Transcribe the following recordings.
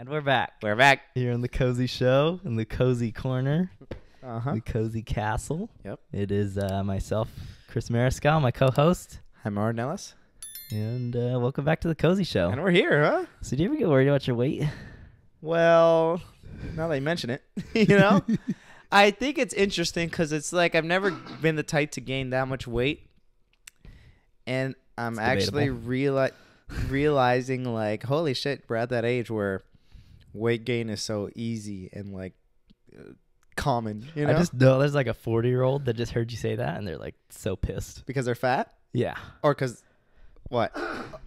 And we're back. We're back. Here on the Cozy Show, in the Cozy Corner, the Cozy Castle. Yep. It is myself, Chris Mariscal, my co-host. I'm Aaron Nellis. And welcome back to the Cozy Show. And we're here, huh? So do you ever get worried about your weight? Well, now that you mention it, you know? I think it's interesting because it's like I've never been the type to gain that much weight. And I'm actually realizing, like, holy shit, we're at that age where weight gain is so easy and, like, common, you know? I just know there's like a 40-year-old that just heard you say that, and they're, like, so pissed. Because they're fat? Yeah. Or because what?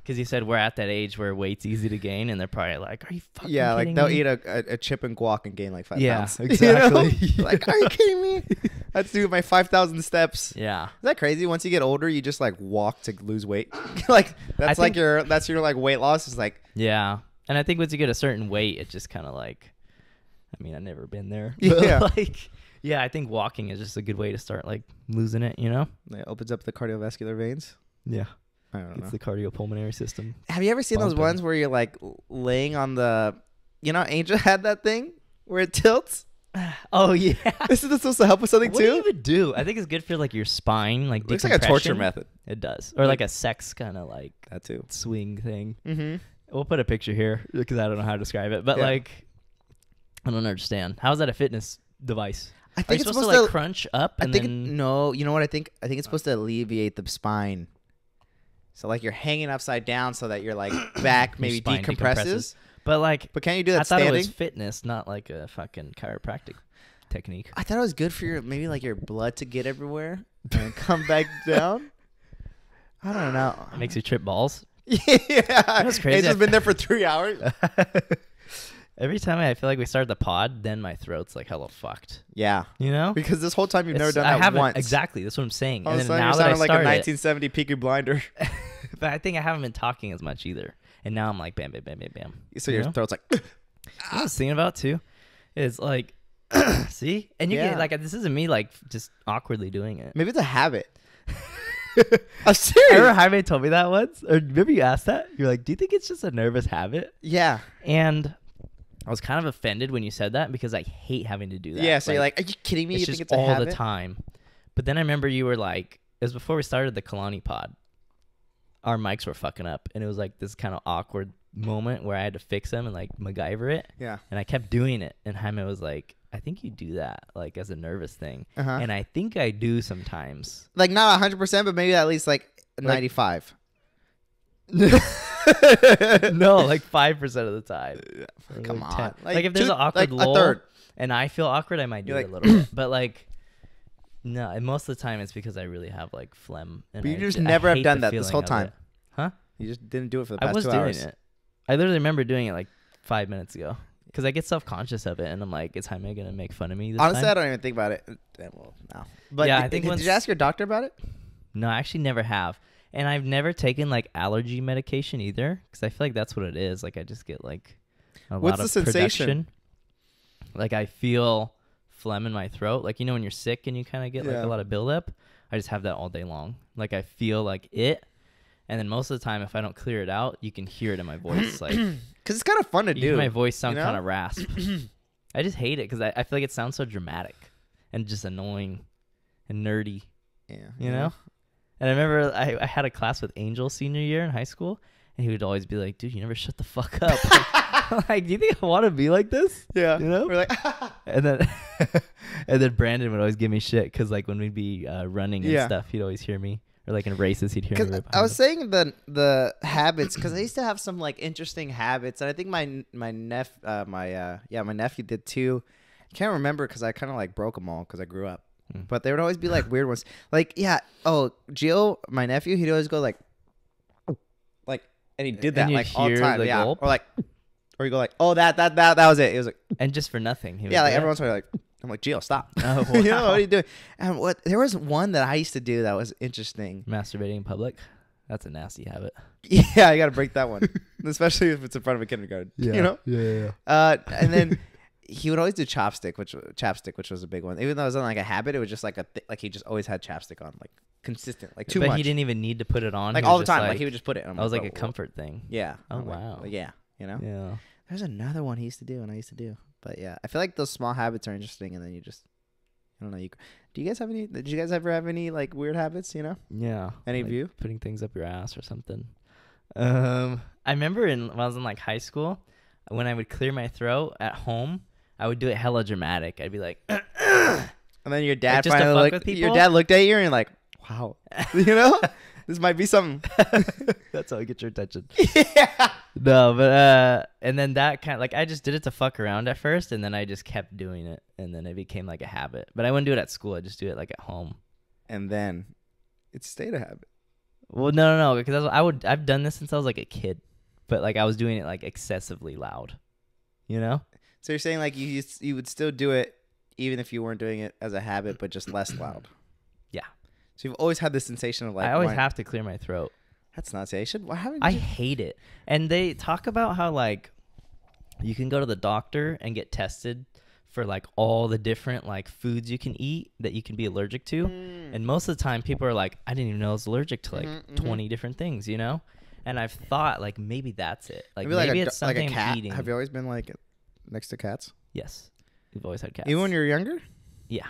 Because you said we're at that age where weight's easy to gain, and they're probably like, are you fucking Yeah, like kidding they'll me? eat a chip and guac and gain like 5 pounds. Yeah, exactly. You know? Like, are you kidding me? Let's do my 5,000 steps. Yeah. Is that crazy? Once you get older, you just like walk to lose weight. Like that's like your like weight loss is like. Yeah, and I think once you get a certain weight, it just kind of like, I mean, I've never been there. Yeah. But like, yeah, I think walking is just a good way to start like losing it. You know? It opens up the cardiovascular veins. Yeah. I don't know. It's the cardiopulmonary system. Have you ever seen those ones where you're like laying on the, you know, Angel had that thing where it tilts? Oh yeah. Isn't this supposed to help with something What too? do you even do? I think it's good for like your spine, like Looks like a torture method. It does, or like a sex kind of like That too. swing thing. Mm-hmm. We'll put a picture here because I don't know how to describe it, but Yeah. like, I don't understand. How is that a fitness device? I Are think you it's supposed to like crunch up? I And think then no. You know what I think? I think it's supposed to alleviate the spine. So like you're hanging upside down so that your like back maybe spine decompresses. But like, But can you do that I thought standing? it was fitness, not like a fucking chiropractic technique. I thought it was good for your maybe like your blood to get everywhere and come back down. I don't know. It makes you trip balls. Yeah, That's crazy. It's just been there for 3 hours. Every time I feel like we start the pod, then my throat's like hella fucked. Yeah, You know? because this whole time you've never done I that haven't once. exactly. That's what I'm saying. All of And a then sudden now you're that I sounding like a started, 1970 Peaky Blinder. but I think I haven't been talking as much either. And now I'm like bam, bam, bam, bam, bam. So You your know? throat's like. What I was thinking about too is like, see, and you Yeah. get like this isn't me like just awkwardly doing it. Maybe it's a habit. I'm I serious. remember Jaime told me that once, or remember you asked that? You're like, do you think it's just a nervous habit? Yeah. And I was kind of offended when you said that because I hate having to do that. Yeah. So you're like, are you kidding me? it's You just think it's a all habit? the time. But then I remember you were like, it was before we started the Kalani pod. Our mics were fucking up, and it was like this kind of awkward moment where I had to fix them and like MacGyver it. Yeah. And I kept doing it, and Jaime was like, I think you do that like as a nervous thing. Uh-huh. And I think I do sometimes. Like not 100%, but maybe at least like 95. No, like 5% of the time. Or Come like on. 10. Like if there's an awkward like lull a third. and I feel awkward, I might do You're it a like- little bit. But like, no, and most of the time it's because I really have like phlegm. And But you I just I never have hate done the that this feeling whole of time. it. Huh? You just didn't do it for the I past was 2 doing hours. it. I literally remember doing it like 5 minutes ago because I get self-conscious of it, and I'm like, is Jaime gonna make fun of me this Honestly, time? I don't even think about it. Well, no. But Yeah, I think did once- you ask your doctor about it? No, I actually never have. And I've never taken like allergy medication either because I feel like that's what it is. Like I just get like a What's lot the of sensation? production. Like I feel phlegm in my throat. Like, you know, when you're sick and you kind of get like Yeah. a lot of buildup, I just have that all day long. Like I feel like it. And then most of the time, if I don't clear it out, you can hear it in my voice. Like Because it's kind of fun to you do. hear my voice sound you know? kind of rasp. I just hate it because I feel like it sounds so dramatic and just annoying and nerdy. Yeah. You know? And I remember I had a class with Angel senior year in high school, and he would always be like, dude, you never shut the fuck up. I'm like, do you think I want to be like this? Yeah. You know? We're like, And then and then Brandon would always give me shit because like when we'd be running and Yeah. stuff, he'd always hear me. Or like in races, he'd hear me. because right I behind was him. saying the habits because I used to have some like interesting habits, and I think my nephew did too. I can't remember because I kind of like broke them all because I grew up. Mm. But they would always be like weird ones. Like, yeah. Oh, Gio, my nephew, he'd always go like, and he did that And you'd like all the hear time. the Yeah. gulp? Or you go like, oh, that was it. It was like, And just for nothing. He would yeah, do like that. every once in a while, like, I'm like, Gio, stop. Oh, You know, wow. what are you doing? And there was one that I used to do that was interesting. Masturbating in public. That's a nasty habit. Yeah, I got to break that one, especially if it's in front of a kindergarten. You know? Yeah. And then he would always do chapstick, which was a big one. Even though it wasn't like a habit, it was just like like he just always had chapstick on, like consistent, like too But much. he didn't even need to put it on. like He was all the just time. Like he would just put it. And I'm that was like "Bro, a comfort thing. Yeah. Oh, I'm like, wow. yeah. You know. Yeah. There's another one he used to do and I used to do. But yeah, I feel like those small habits are interesting, and then you just, I don't know. Do you guys have any? Did you guys ever have any like weird habits? You know? Yeah. Any of like you? putting things up your ass or something. I remember when I was in like high school, when I would clear my throat at home, I would do it hella dramatic. I'd be like, And then your dad just to finally fuck with looked. Your people? dad looked at you and you're like, wow, you know, this might be something. that's how I get your attention. Yeah. No, but and then that kind of like I just did it to fuck around at first, and then I just kept doing it, and then it became like a habit. But I wouldn't do it at school. I just do it like at home. And then it stayed a habit. Well, no, because I've done this since I was like a kid, but like I was doing it like excessively loud, you know? So you're saying like you would still do it even if you weren't doing it as a habit, but just less loud. Yeah. So you've always had this sensation of like, I always have to clear my throat. That's nuts. I should. Why haven't I you? hate it. And they talk about how like you can go to the doctor and get tested for like all the different like foods you can eat that you can be allergic to. And most of the time people are like, I didn't even know I was allergic to like 20 different things, you know? And I've thought like maybe that's it. Like maybe it's something like a cat. I'm eating. Have you always been like next to cats? Yes. We've always had cats. Even when you were younger? Yeah.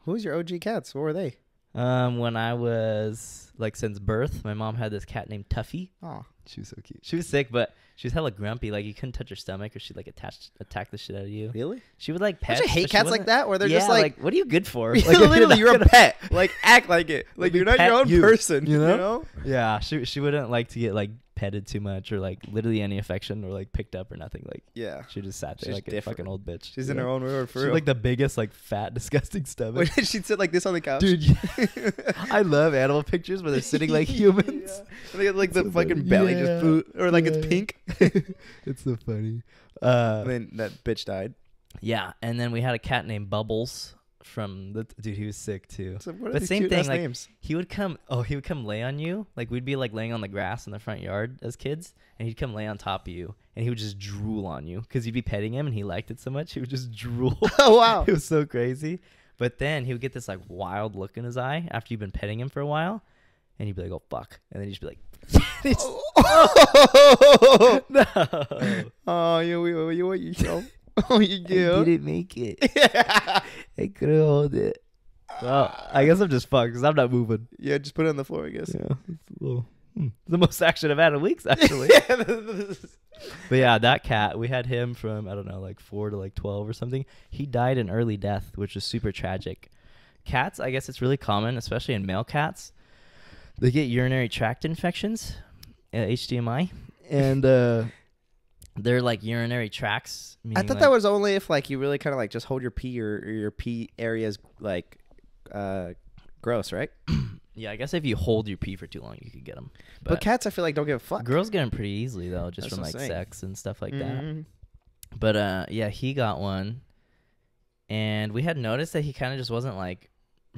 Who was your OG cats? What were they? When I was like since birth, my mom had this cat named Tuffy. Oh, She was so cute. She was sick, but she was hella grumpy. Like you couldn't touch her stomach, or she'd like attack the shit out of you. really? She would like pet. Don't you hate cats like that, where they're yeah, just like, what are you good for? like, Like, literally, you're a gonna- pet. Like, act like it. Like, Let me you're not pet your own you, person. you You know? know? Yeah, she wouldn't like to get like petted too much, or like literally any affection, or like picked up or nothing. Like Yeah. she just sat there She's like different. a fucking old bitch. She's you in her know? own world for She's real. like the biggest like fat disgusting stomach. Wait, she'd sit like this on the couch. Dude, yeah. I love animal pictures where they're sitting like humans. Yeah. And they got like the So fucking funny. belly Yeah. just boot, or like it's Yeah. pink. It's so funny. And then that bitch died. Yeah, and then we had a cat named Bubbles from the dude. He was sick too. So what are But these same cute thing, ass like, names? He would come lay on you. Like we'd be like laying on the grass in the front yard as kids, and he'd come lay on top of you, and he would just drool on you because you'd be petting him, and he liked it so much he would just drool. Oh wow. It was so crazy. But then he would get this like wild look in his eye after you've been petting him for a while, and he'd be like, "Oh fuck," and then he'd just be like, "No, Oh, you what you show? Oh, you I do. didn't make it. Yeah. I couldn't hold it." Well, I guess I'm just fucked because I'm not moving. Yeah, just put it on the floor, I guess. Yeah, it's a little. The most action I've had in weeks, actually. But yeah, that cat, we had him from, I don't know, like 4 to like 12 or something. He died an early death, which was super tragic. Cats, I guess it's really common, especially in male cats. They get urinary tract infections, HDMI, and they're like urinary tracts. I thought that was only if like you really kind of like just hold your pee, or your pee areas like gross, right? Yeah, I guess if you hold your pee for too long, you could get them. But cats, I feel like don't give a fuck. Girls get them pretty easily though, just That's from what like I'm saying. sex and stuff like Mhm. that. But yeah, he got one, and we had noticed that he kind of just wasn't like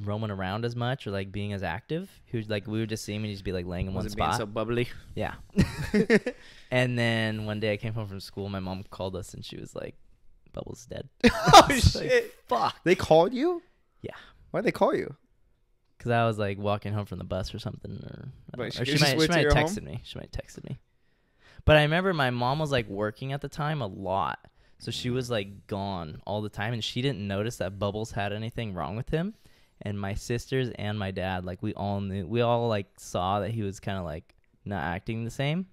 roaming around as much or like being as active. He was like, we would just see him and he'd just be like laying in one Was it being spot. so bubbly? Yeah. And then one day I came home from school, my mom called us and she was like, "Bubbles is dead." Oh I was like, shit! fuck. They called you? Yeah. Why'd they call you? Because I was like walking home from the bus or something, or, I Wait, don't know. Or she she just might wait till have you're texted me. She might have texted me. But I remember my mom was like working at the time a lot, so she was like gone all the time, and she didn't notice that Bubbles had anything wrong with him. And my sisters and my dad, like we all knew, we all like saw that he was kind of like not acting the same,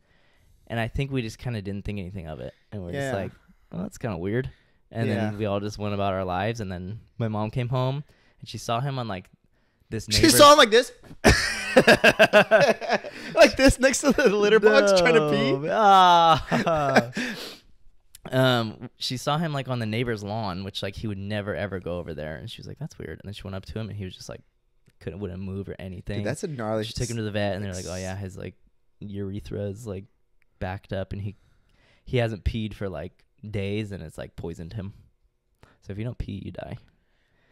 and I think we just kind of didn't think anything of it, and we're Yeah. just like, "Oh, that's kind of weird." And Yeah. then we all just went about our lives, and then my mom came home and she saw him on like this She neighbor's. saw him like this, like this next to the litter box, trying to pee. No. Ah. She saw him like on the neighbor's lawn, which like he would never ever go over there, and she was like, "That's weird." And then she went up to him, and he was just like, wouldn't move or anything. Dude, that's a gnarly. She took him to the vet, and they're like, "Oh yeah, his like urethra is like backed up, and he hasn't peed for like days, and it's like poisoned him. So if you don't pee, you die."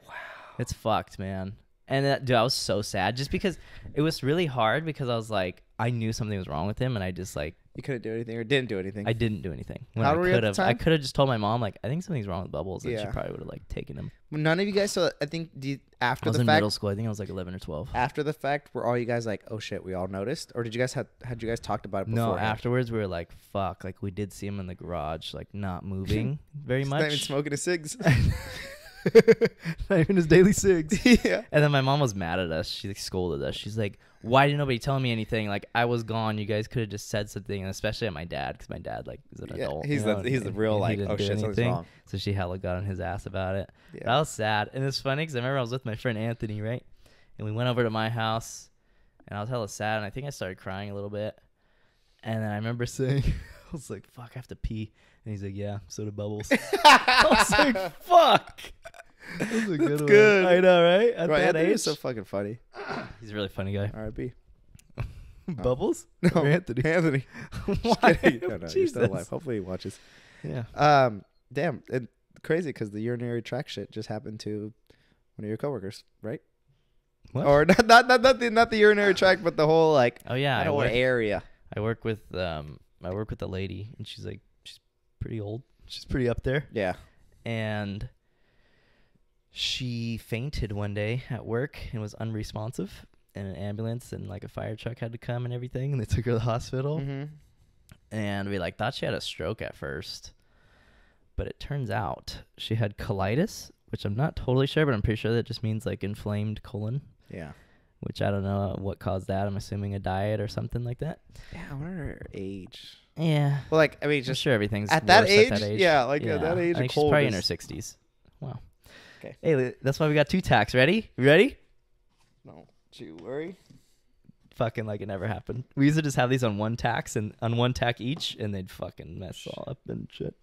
Wow. It's fucked, man. And dude, I was so sad just because it was really hard because I was like, I knew something was wrong with him, and I just like. You couldn't do anything or didn't do anything. I didn't do anything. How old were you at the time? I could have just told my mom, like, I think something's wrong with Bubbles, and she probably would have like taken him. Well, none of you guys. So I think after I was the in fact, middle school. I think I was like 11 or 12. After the fact, were all you guys like, oh shit, we all noticed, or did you guys had you guys talked about it before? No, afterwards we were like, fuck, like we did see him in the garage, like not moving very much. Not even smoking his cigs. Not even his daily cigs. Yeah. And then my mom was mad at us. She like scolded us. She's like, why didn't nobody tell me anything? Like I was gone. You guys could have just said something. And especially at my dad, because my dad like is an adult. He's the real like, oh shit, something's wrong. So she hella got on his ass about it. Yeah. That was sad. And it's funny because I remember I was with my friend Anthony, right? And we went over to my house, and I was hella sad. And I think I started crying a little bit. And then I remember saying, I was like, fuck, I have to pee. And he's like, yeah, so did Bubbles. I was like, fuck. That was a good one. I know, right? At that age. He's so fucking funny. He's a really funny guy. R.I.P. Bubbles? No, or Anthony. Anthony. Why? No, you're still alive. Hopefully he watches. Yeah. Damn. And crazy because the urinary tract shit just happened to one of your coworkers, right? What? Or not the urinary tract, but the whole like. Oh yeah, that whole area. I work with a lady, and she's pretty old. She's pretty up there. Yeah. And she fainted one day at work and was unresponsive, and an ambulance and like a fire truck had to come and everything, and they took her to the hospital. Mm-hmm. And we like thought she had a stroke at first, but it turns out she had colitis, which I'm not totally sure, but I'm pretty sure that just means like inflamed colon. Yeah. Which I don't know what caused that. I'm assuming a diet or something like that. Yeah, I wonder her age. Yeah. Well, like I mean, just I'm sure everything's at that age. At that age. Yeah, like at that age. I think she's probably in her 60s. Wow. Okay. Hey, that's why we got 2 tacks. Ready? You ready? Don't you worry. Fucking like it never happened. We used to just have these on one tack each, and they'd fucking mess all up and shit.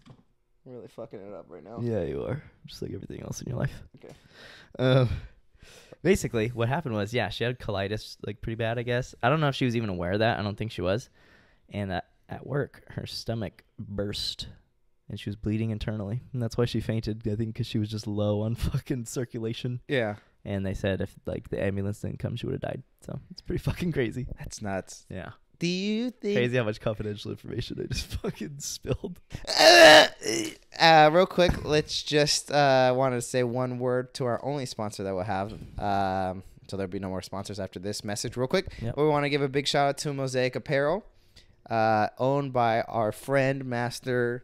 I'm really fucking it up right now. Yeah, you are. Just like everything else in your life. Okay. Basically, what happened was, yeah, she had colitis, like pretty bad, I guess. I don't know if she was even aware of that. I don't think she was. And at work, her stomach burst, and she was bleeding internally, and that's why she fainted. I think because she was just low on fucking circulation. Yeah. And they said if like the ambulance didn't come, she would have died. So it's pretty fucking crazy. That's nuts. Yeah. Do you think crazy how much confidential information I just fucking spilled? Real quick, let's just wanted to say one word to our only sponsor that we'll have. So there'll be no more sponsors after this message. Real quick, we want to give a big shout out to Mosaic Apparel, owned by our friend, master,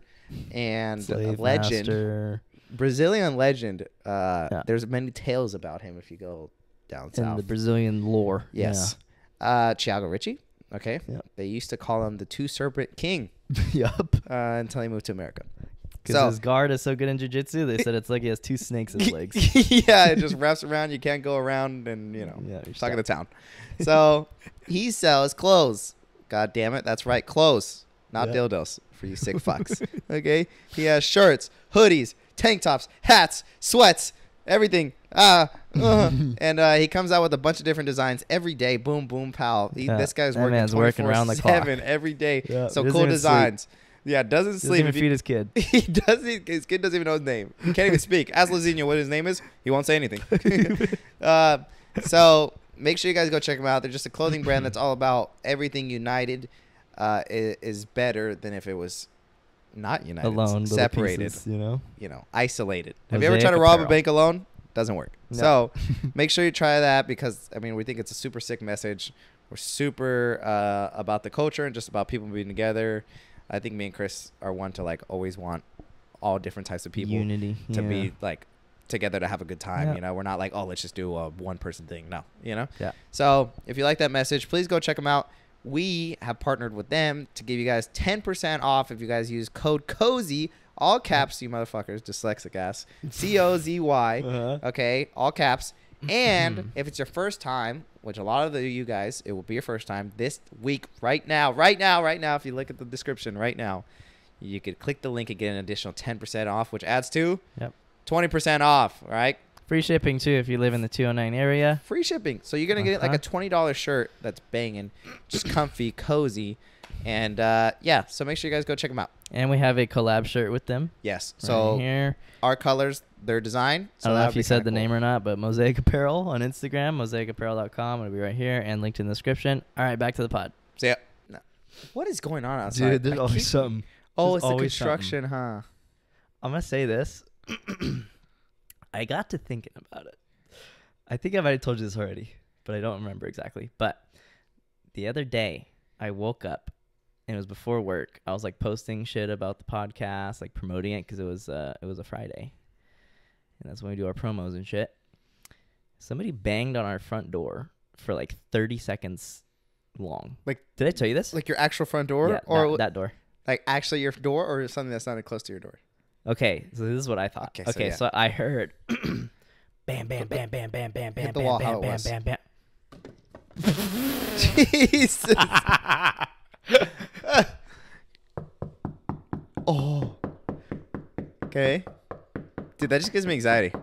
and Slave legend, master. Brazilian legend. There's many tales about him if you go down south. In the Brazilian lore. Yes. Yeah. Thiago Ricci. Okay. Yep. They used to call him the Two Serpent King. Yup. Until he moved to America. Because his guard is so good in jiu-jitsu, they said it's like he has 2 snakes in his legs. Yeah, it just wraps around. You can't go around and, you know, talk of the town. So he sells clothes. God damn it. That's right. Clothes, not dildos for you sick fucks. Okay. He has shirts, hoodies, tank tops, hats, sweats, everything. And he comes out with a bunch of different designs every day. Boom, boom, pow. This guy's working around the clock every day. Yeah, so cool designs. Sleep. Yeah, doesn't sleep. Doesn't even feed his kid. He doesn't. His kid doesn't even know his name. He can't even speak. Ask Lazinho what his name is. He won't say anything. So make sure you guys go check them out. They're just a clothing brand that's all about everything united is better than if it was not united, alone, separated, pieces, you know, isolated. Have you ever tried to rob a bank alone? Doesn't work. No. So make sure you try that because, I mean, we think it's a super sick message. We're super about the culture and just about people being together. I think me and Chris are one to like always want all different types of people unity to be like together to have a good time. You know, we're not like, oh, let's just do a one person thing. No, you know? Yeah. So if you like that message, please go check them out. We have partnered with them to give you guys 10% off if you guys use code COZY, all caps, you motherfuckers, dyslexic ass, COZY, okay, all caps. And if it's your first time, which a lot of you guys, it will be your first time this week, right now, if you look at the description right now, you could click the link and get an additional 10% off, which adds to 20% off, all right? Free shipping, too, if you live in the 209 area. Free shipping. So you're going to get like a $20 shirt that's banging, just comfy, cozy. And yeah, so make sure you guys go check them out. And we have a collab shirt with them. Yes. Right So here. our colors, their design. So I don't know if you said the name or not, but Mosaic Apparel on Instagram, mosaicapparel.com. It'll be right here and linked in the description. All right, back to the pod. So yeah. No. What is going on outside? Dude, there's always something. Oh, it's the construction, huh? I'm going to say this. I got to thinking about it. I think I might have told you this already, but I don't remember exactly. But the other day, I woke up, and it was before work. I was like posting shit about the podcast, like promoting it because it was a Friday, and that's when we do our promos and shit. Somebody banged on our front door for like 30 seconds long. Like, did I tell you this? Like your actual front door, yeah, or that door? Like actually your door, or something that's not close to your door? Okay, so this is what I thought. Okay, so I heard bam, bam, bam, bam, bam, bam, bam, hit the wall, bam, how it bam, was. bam, bam. Jesus. Oh. Okay. Dude, that just gives me anxiety.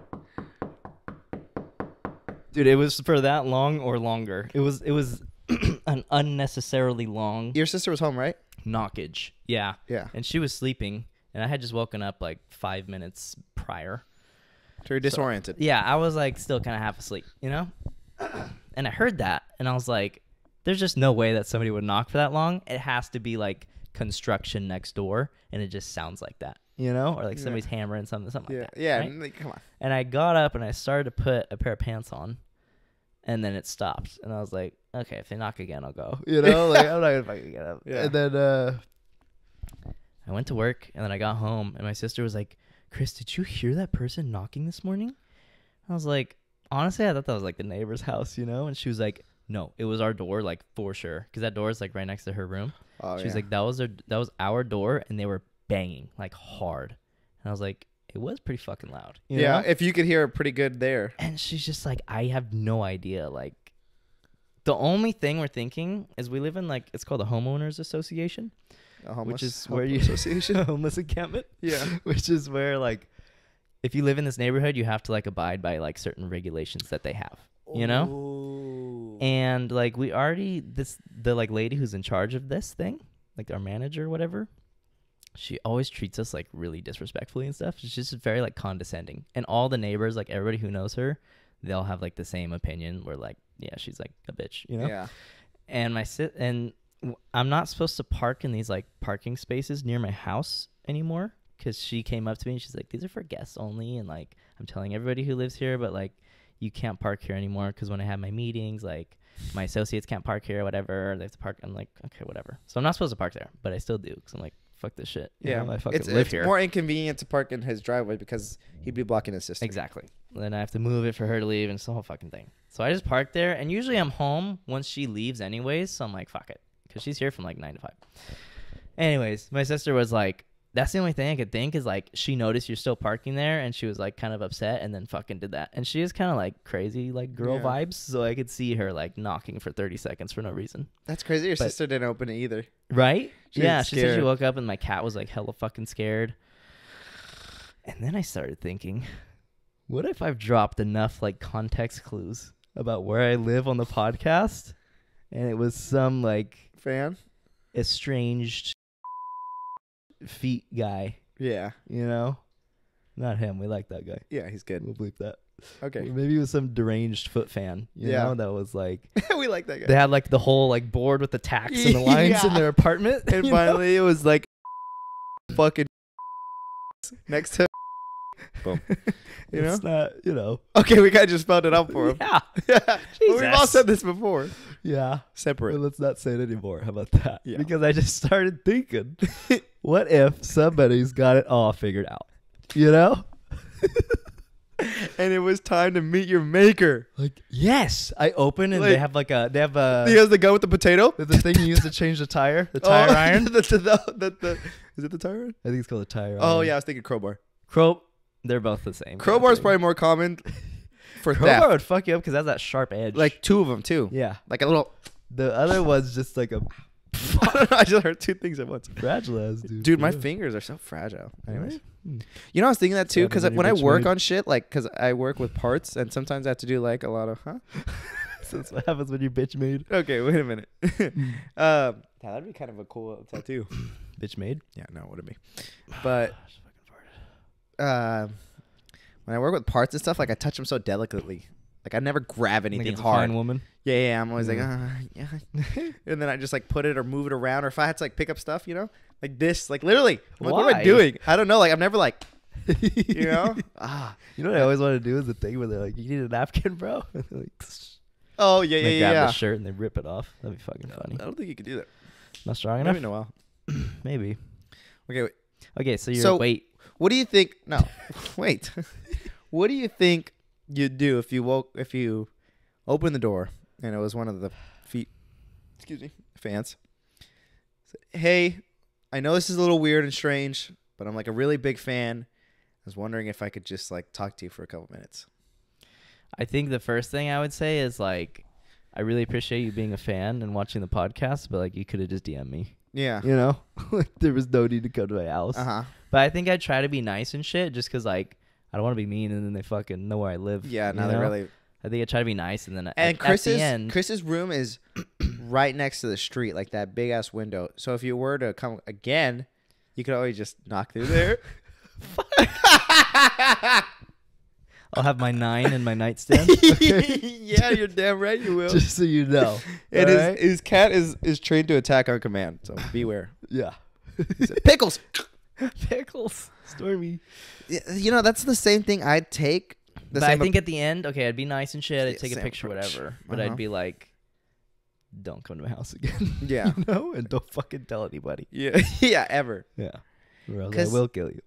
Dude, it was for that long or longer. It was an unnecessarily long Your sister was home, right? knockage. Yeah. Yeah. And she was sleeping, and I had just woken up like 5 minutes prior. So you're disoriented. Yeah, I was like still kind of half asleep, you know? And I heard that, and I was like, there's just no way that somebody would knock for that long. It has to be like construction next door, and it just sounds like that, you know? Or like somebody's hammering something like that. Yeah, right? like, come on. And I got up, and I started to put a pair of pants on, and then it stopped. And I was like, okay, if they knock again, I'll go. You know? Like, I'm not going to fucking get up. Yeah. And then I went to work, and then I got home, and my sister was like, Chris, did you hear that person knocking this morning? I was like, honestly, I thought that was like the neighbor's house, you know? And she was like, no, it was our door, like for sure. Because that door is like right next to her room. Oh, She was like, that was our door, and they were banging like hard. And I was like, it was pretty fucking loud. You know? if you could hear it pretty good there. And she's just like, I have no idea. Like, the only thing we're thinking is we live in like, it's called a homeowners association, which is where you association, homeless encampment. Yeah, which is where like, if you live in this neighborhood, you have to like abide by like certain regulations that they have, you know? Ooh. And like the like lady who's in charge of this thing, like our manager or whatever, she always treats us like really disrespectfully and stuff. She's just very like condescending. And all the neighbors, like everybody who knows her, they'll have like the same opinion where like, yeah, she's like a bitch, you know? Yeah. And I'm not supposed to park in these like parking spaces near my house anymore, because she came up to me and she's like, these are for guests only, and like I'm telling everybody who lives here, but like you can't park here anymore, because when I have my meetings, like my associates can't park here or whatever, they have to park. I'm like, okay, whatever. So I'm not supposed to park there, but I still do, because I'm like, fuck this shit. You know, I fucking live here. It's more inconvenient to park in his driveway because he'd be blocking his sister. Exactly. Then I have to move it for her to leave, and it's the whole fucking thing. So I just park there, and usually I'm home once she leaves anyways, so I'm like, fuck it, because she's here from like 9 to 5. Anyways, my sister was like, that's the only thing I could think is like, she noticed you're still parking there, and she was like kind of upset, and then fucking did that. And she is kind of like crazy, like girl vibes, so I could see her like knocking for 30 seconds for no reason. That's crazy. Your sister didn't open it either. Right? She She said she woke up and my cat was like hella fucking scared. And then I started thinking, what if I've dropped enough like context clues about where I live on the podcast, and it was some like fan estranged feet guy? Yeah. You know? Not him. We like that guy. Yeah, he's good. We'll bleep that. Okay. Maybe it was some deranged foot fan. You know, that was like, we like that guy. they had like the whole like board with the tacks and the lines in their apartment. And finally it was like fucking next to boom. You know? It's not, you know. Okay, we kind of just spelled it out for him. Yeah. Yeah. But we've all Jesus. said this before. Yeah. Separate. Well, let's not say it anymore. How about that? Yeah. Because I just started thinking, what if somebody's got it all figured out? You know? And it was time to meet your maker. Like, yes. I open and Like, they have a He has the gun with the potato. the thing you use to change the tire, the tire iron. Is it the tire iron? I think it's called a tire iron. Oh yeah, I was thinking crowbar. They're both the same. Crowbar is probably more common for Crowbar theft. would fuck you up because that's that sharp edge. Like 2 of them too. yeah. Like a little. The other one's just like a I don't know. I just heard 2 things at once. fragile ass dude. Dude, my Yeah. fingers are so fragile. Anyways. Really? You know, I was thinking that too, because Better than when I your bitch work made. on shit, like, because I work with parts, and sometimes I have to do like a lot of, So that's what happens when you bitch made. Okay, wait a minute. That'd be kind of a cool tattoo. Bitch made. Yeah, no, it wouldn't be. But when I work with parts and stuff, like I touch them so delicately. Like I never grab anything like it's hard. A fine woman. Yeah. I'm always like, yeah. And then I just like put it or move it around. Or if I had to like pick up stuff, you know, like this, like literally. I'm like, what am I doing? I don't know. Like I'm never like, you know. You know what I always want to do is the thing where they're like, you need a napkin, bro. Like, oh yeah, they grab the shirt and they rip it off. That'd be fucking funny. I don't think you could do that. Not strong enough. Maybe in a while. Maybe. Okay. Wait. Okay. So wait. What do you think? No, wait. What do you think you'd do if you opened the door and it was one of the fans? Hey, I know this is a little weird and strange, but I'm like a really big fan. I was wondering if I could just like talk to you for a couple minutes. I think the first thing I would say is like, I really appreciate you being a fan and watching the podcast, but like you could have just DM'd me. Yeah. You know, like there was no need to come to my house. But I think I'd try to be nice and shit, just because like I don't want to be mean and then they fucking know where I live. Yeah. No, they really. I think I'd try to be nice and then at the end, Chris's room is right next to the street, like that big ass window. So if you were to come again, you could always just knock through there. I'll have my 9 in my nightstand. Okay. Yeah, you're damn right you will. Just so you know. And his cat is trained to attack on command, so beware. Yeah. Pickles. Pickles. Stormy. You know, that's the same thing I'd take. But I think at the end, okay, I'd be nice and shit. I'd take a picture, whatever. But I'd be like, don't come to my house again. Yeah. You know? And don't fucking tell anybody. Yeah. Yeah, ever. Yeah. Or else I will kill you.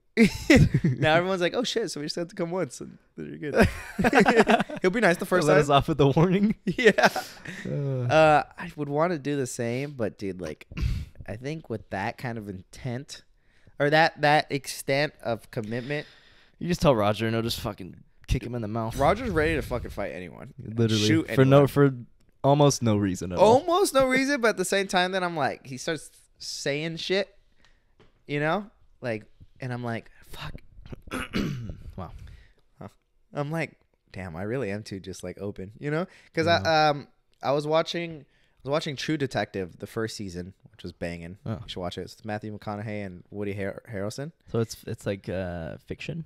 Now everyone's like, oh shit, so we just have to come once and you're good. He'll be nice the first time. Let us off with the warning. Yeah. I would want to do the same, but dude, like I think with that kind of intent or that extent of commitment, you just tell Roger and he'll just fucking kick him in the mouth. Roger's ready to fucking fight anyone. Literally. Shoot for almost no reason at all. Almost no reason, but at the same time then I'm like he starts saying shit, you know? Like and I'm like, fuck. Wow. I'm like, damn, I really am too just like open, you know? Because I was watching True Detective the first season, which was banging. Oh. You should watch it. It's Matthew McConaughey and Woody Harrelson. So it's like fiction.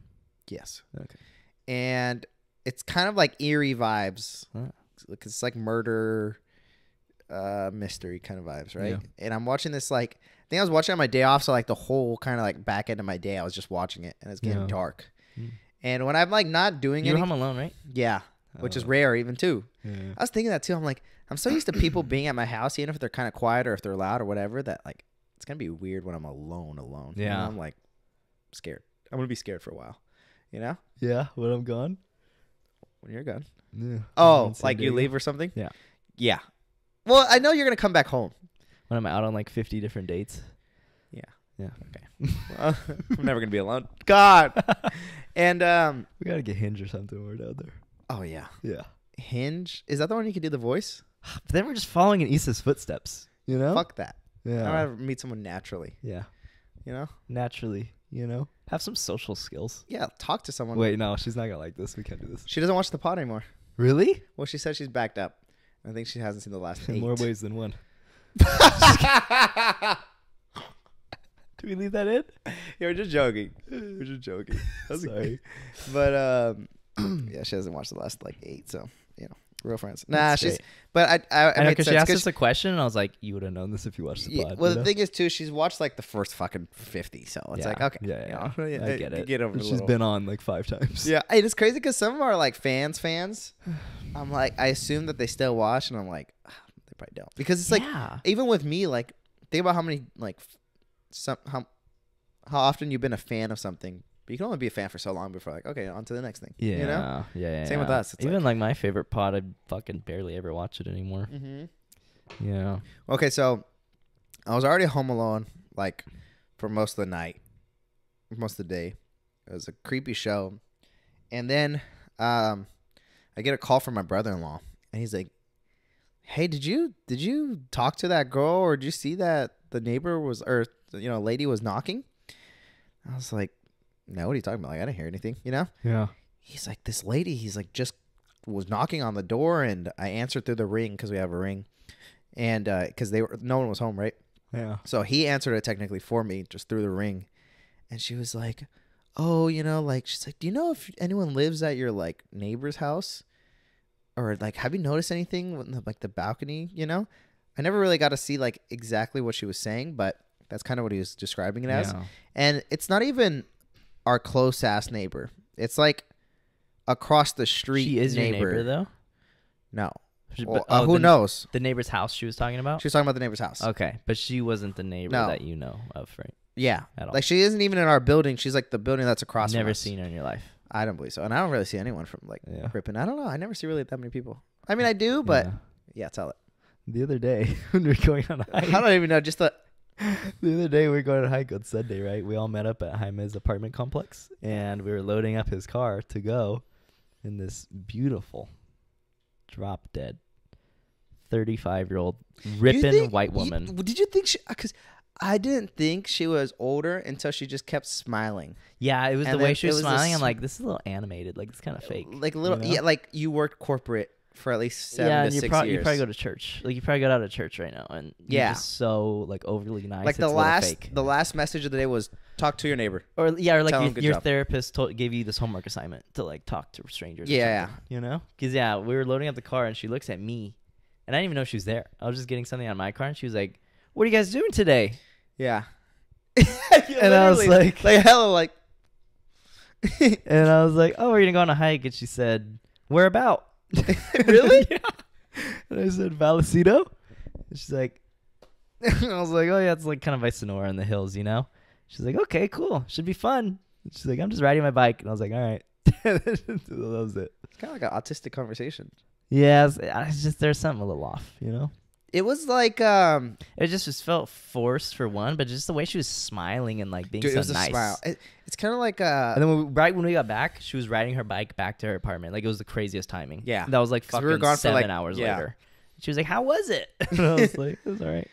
Yes. Okay. And it's kind of like eerie vibes. Huh. It's like murder, mystery kind of vibes, right? Yeah. And I'm watching this like. I think I was watching on my day off, so like the whole kind of like back end of my day, I was just watching it, and it's getting dark. And when I'm like not doing anything, you're home alone, right? Yeah, which is rare even too. Yeah. I was thinking that too. I'm like, I'm so used to people being at my house, even if they're kind of quiet or if they're loud or whatever. That like it's gonna be weird when I'm alone. Yeah, you know? I'm like scared. I'm gonna be scared for a while. You know? Yeah. When I'm gone. When you're gone. Yeah. Oh, like you leave or something? Yeah. Yeah. Well, I know you're gonna come back home. When I'm out on like 50 different dates. Yeah. Yeah. Okay. Well, I'm never gonna be alone. God. And we gotta get Hinge or something when we're down there. Oh yeah. Yeah. Hinge? Is that the one you can do the voice? But then we're just following in Issa's footsteps. You know? Fuck that. Yeah. I want to meet someone naturally. Yeah. You know? Naturally. You know? Have some social skills. Yeah. Talk to someone. Wait, no, she's not gonna like this. We can't do this. She doesn't watch the pod anymore. Really? Well, she said she's backed up. I think she hasn't seen the last 8. In more ways than one. Do we leave that in? Yeah, we're just joking. We're just joking. Sorry. But yeah, she hasn't watched the last like 8, so you know, real friends. Nah, That's she's. great. But I know because she asked us a question, and I was like, "You would have known this if you watched the pod." Well, the thing is too, she's watched like the first fucking 50, so it's like okay, yeah. You know, I get it. Get over She's been on like 5 times. Yeah, and it's crazy because some of them are like fans. I'm like, I assume that they still watch, and I'm like, they probably don't because it's like even with me, like think about how many like how often you've been a fan of something. But you can only be a fan for so long before like, okay, on to the next thing. Yeah. You know? Yeah. Same with us. It's even like my favorite pod, I fucking barely ever watch it anymore. Mm-hmm. Yeah. Okay, so I was already home alone like for most of the night, most of the day. It was a creepy show. And then I get a call from my brother-in-law, and he's like, "Hey, did you talk to that girl, or did you see that the neighbor was, or you know, lady was knocking?" I was like, "No, what are you talking about? Like, I didn't hear anything, you know?" Yeah. He's like, "This lady," he's like, "just was knocking on the door, and I answered through the ring because we have a ring, and because no one was home, right?" Yeah. So he answered it technically for me, just through the ring. And she was like, oh, like, she's like, do you know if anyone lives at your, like, neighbor's house? Or, like, have you noticed anything with the balcony, I never really got to see, like, exactly what she was saying, but that's kind of what he was describing it as. Yeah. And it's not even our close-ass neighbor. It's, like, across the street She is your neighbor, though? No. Well, who knows? The neighbor's house she was talking about? She was talking about the neighbor's house. Okay, but she wasn't the neighbor that you know of, right? Yeah. At all. Like, she isn't even in our building. She's, like, the building that's across from us. Never seen her in your life. I don't believe so. And I don't really see anyone from, like, Ripon. I don't know. I never see really that many people. I mean, I do, but yeah, tell it. The other day, when we were going on a hike. I don't even know. Just the other day, we were going on a hike on Sunday, right? We all met up at Jaime's apartment complex, and we were loading up his car to go in this beautiful, drop-dead, 35-year-old Ripon white woman. Did you think she... Because I didn't think she was older until she just kept smiling. Yeah, it was the way she was smiling. I'm like, this is a little animated. Like, it's kind of fake. Like, a little... Yeah, like, you worked corporate for at least 7 to 6 years. You probably go to church. Like, you probably got out of church right now, and you're just so, like, overly nice. Like, the last message of the day was, talk to your neighbor. Or like your therapist gave you this homework assignment to, like, talk to strangers. Yeah. You know? Because, we were loading up the car, and she looks at me, and I didn't even know she was there. I was just getting something out of my car, and she was like, what are you guys doing today? Yeah. And I was like hella like. And I was like, oh, we're going to go on a hike. And she said, where about? Really? Yeah. And I said, Vallecito. And she's like, I was like, oh, yeah, it's like kind of by Sonora in the hills, She's like, okay, cool. Should be fun. And she's like, I'm just riding my bike. And I was like, all right. That was it. It's kind of like an autistic conversation. Yeah, it's just there's something a little off, It was like it just felt forced for one, but just the way she was smiling and like being so nice. It was a smile. It's kind of like And then right when we got back, she was riding her bike back to her apartment. Like, it was the craziest timing. Yeah, that was like fucking we were gone 7 for like, hours later. She was like, "How was it?" And I was like, "It was all right."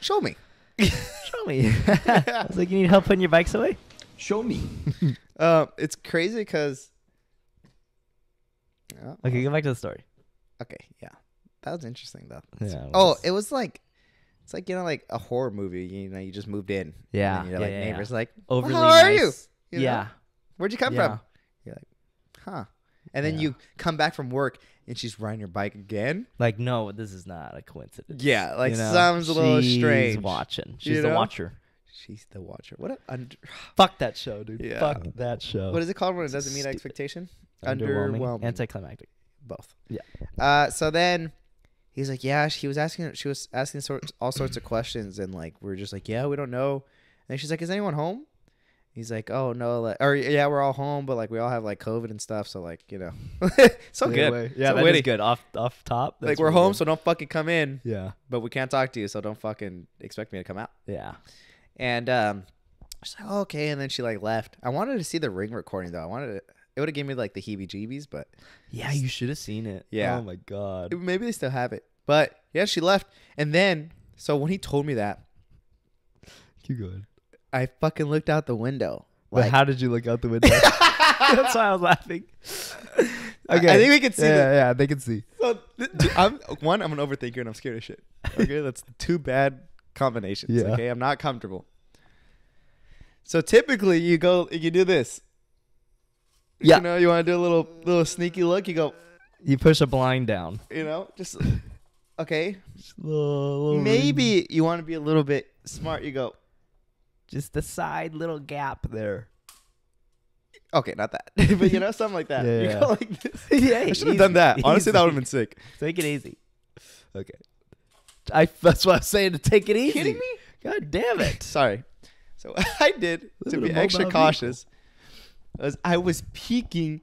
Show me. Show me. I was like, "You need help putting your bikes away? Show me." It's crazy because. Okay, go back to the story. Okay, yeah. That was interesting, though. Yeah. It was like, it's like, like a horror movie. You just moved in. Yeah. And you're like, neighbors like, overly how nice. are you? Yeah. Where'd you come from? You're like, huh. And then you come back from work and she's riding her bike again. Like, no, this is not a coincidence. Yeah, like sounds a little strange. She's watching. She's the watcher. She's the watcher. What a fuck that show, dude. Yeah. Fuck that show. What is it called when it doesn't meet expectation? Underwhelming. Anticlimactic. Both. Yeah. So then he's like, yeah, she was asking all sorts of questions, and like we're just like, yeah, we don't know. And she's like, is anyone home? He's like, oh no, yeah, we're all home, but like we all have like COVID and stuff, so like so good. Way. Yeah, so that is good. Off top. Like we're home, so don't fucking come in. Yeah. But we can't talk to you, so don't fucking expect me to come out. Yeah. And she's like, oh, okay, and then she like left. I wanted to see the ring recording though. It would have given me like the heebie-jeebies, but yeah, you should have seen it. Yeah. Oh my god. Maybe they still have it, but yeah, she left, and then so when he told me that, keep going. I fucking looked out the window. But how did you look out the window? That's why I was laughing. Okay, I think we can see. Yeah, they can see. So I'm an overthinker and I'm scared of shit. Okay, that's two bad combinations. Yeah. Okay, I'm not comfortable. So typically you do this. Yeah. You want to do a little sneaky look. You go. You push a blind down. Just okay. Just a little Maybe ring. you want to be a little bit smart. You go. Just the side little gap there. Okay, not that, but something like that. Yeah, you go like this. Yeah, I should have done that. Honestly, that would have been sick. Take it easy. Okay. That's what I was saying, to take it easy. Kidding me? God damn it. Sorry. So what I did to be extra cautious was I was peeking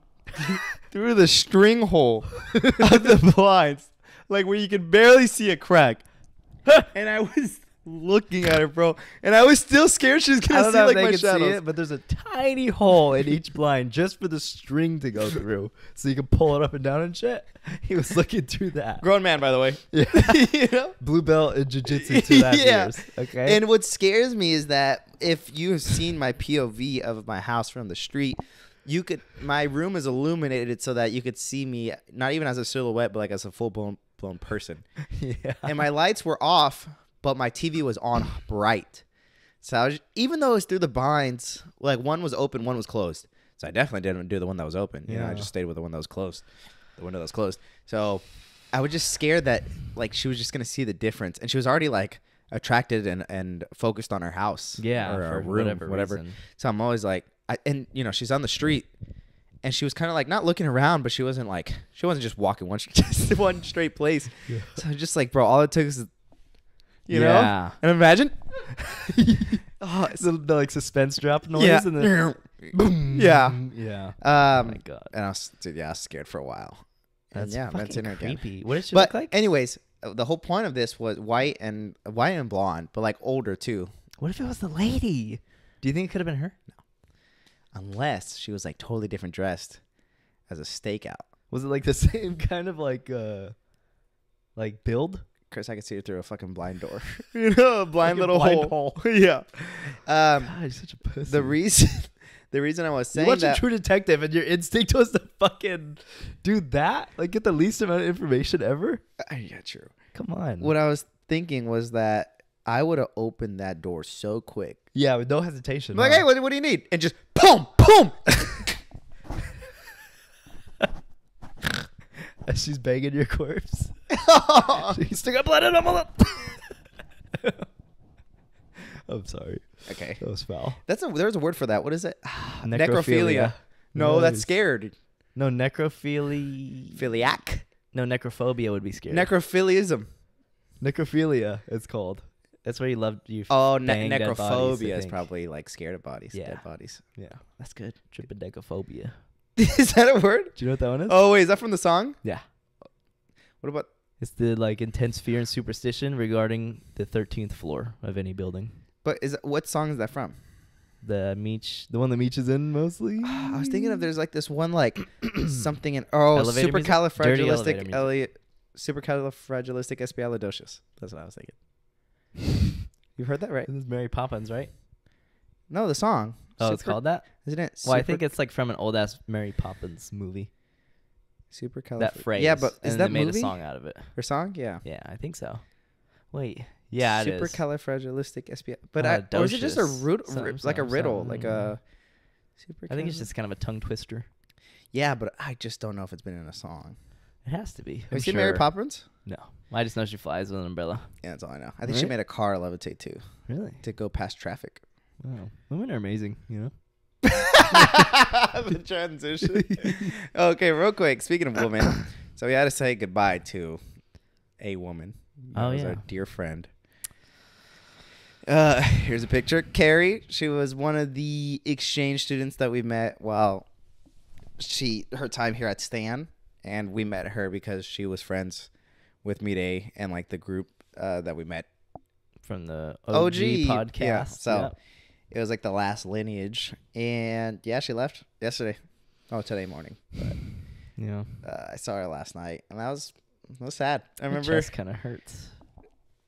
through the string hole of the blinds, like where you could barely see a crack. And I was looking at her, bro, and I was still scared she was gonna see like my shadows. See it, but there's a tiny hole in each blind just for the string to go through, so you can pull it up and down and shit. He was looking through that. Grown man, by the way. Yeah. Blue belt in jiu-jitsu to that years. Okay. And what scares me is that if you have seen my POV of my house from the street, my room is illuminated so that you could see me not even as a silhouette, but like as a full blown person. Yeah. And my lights were off, but my TV was on bright. So I was, even though it was through the blinds, like one was open, one was closed. So I definitely didn't do the one that was open. You know, I just stayed with the one that was closed, the window that was closed. So I was just scared that like she was just gonna see the difference, and she was already like attracted and focused on her house, or her room, whatever. Reason. So I'm always like, and you know, she's on the street, and she was kind of like not looking around, but she wasn't just walking one straight place. Yeah. So I was just like, bro, all it took is, you know, and imagine. Oh, it's the like suspense drop noise and then boom. Yeah. Oh my god. And I was scared for a while. That's fucking creepy. Again. What did she look like? Anyways, the whole point of this was white and blonde, but like older too. What if it was the lady? Do you think it could have been her? No. Unless she was like totally different dressed as a stakeout. Was it like the same kind of like build? Chris, I could see her through a fucking blind door. You know, a blind little hole. Yeah. God, you're such a pussy. The reason I was saying you watch a True Detective and your instinct was to fucking do that? Like get the least amount of information ever? Yeah, true. Come on. What I was thinking was that I would have opened that door so quick. Yeah, with no hesitation. Like, hey, what do you need? And just boom, boom. As she's banging your corpse. She still got blood in him. I'm sorry. Okay. That was foul. There's a word for that. What is it? Necrophilia. No, that's scared. No, necrophilia. Philiac. No, necrophobia would be scared. Necrophilism. Necrophilia, it's called. That's where you love you. Oh, necrophobia is probably like scared of bodies. Yeah. Dead bodies. Yeah. That's good. Tripodecophobia. Is that a word? Do you know what that one is? Oh, wait. Is that from the song? Yeah. What about? It's the like intense fear and superstition regarding the 13th floor of any building. But what song is that from? The one that Meech is in mostly. I was thinking of there's like this one like something in supercalifragilisticexpialidocious. That's what I was thinking. You've heard that, right? This is Mary Poppins, right? No, the song. Oh, it's called that? Isn't it? Well, I think it's like from an old ass Mary Poppins movie. That phrase. Yeah, but is that they made movie? a song out of it. Her song? Yeah. Yeah, I think so. Wait. Yeah, it is. Supercalifragilisticexpialidocious. But or is it just a like a riddle, like a I think it's just kind of a tongue twister. Yeah, but I just don't know if it's been in a song. It has to be. Have you seen Mary Poppins? No. I just know she flies with an umbrella. Yeah, that's all I know. I think she made a car levitate too. Really? To go past traffic. Wow. Women are amazing, you know? The transition. Okay, real quick. Speaking of women, so we had to say goodbye to a woman. That was our dear friend. Here's a picture. Carrie, she was one of the exchange students that we met while her time here at Stan, and we met her because she was friends with Mide and like the group that we met from the OG podcast. Yeah, so it was like the last lineage, and yeah, she left yesterday. Oh, today morning. But yeah, I saw her last night, and that was sad. I remember. My chest kind of hurts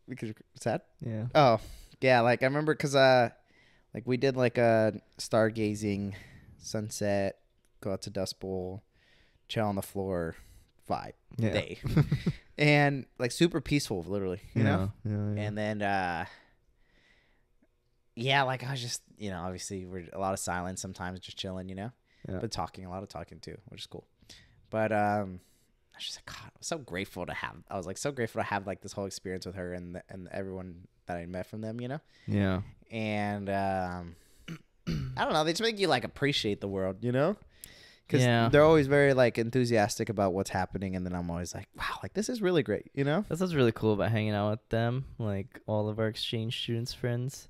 because you're sad. Yeah. Oh. Yeah, like I remember because like we did like a stargazing, sunset, go out to Dust Bowl, chill on the floor, vibe day, and like super peaceful, literally, you know. Yeah. And then like I was just obviously we're a lot of silence sometimes, just chilling, but a lot of talking too, which is cool. But I was just like, God, I'm so grateful to have. I was like so grateful to have like this whole experience with her and everyone that I met from them, Yeah. And I don't know, they just make you like appreciate the world, because they're always very like enthusiastic about what's happening, and then I'm always like, wow, like this is really great, That's what's really cool about hanging out with them, like all of our exchange students friends,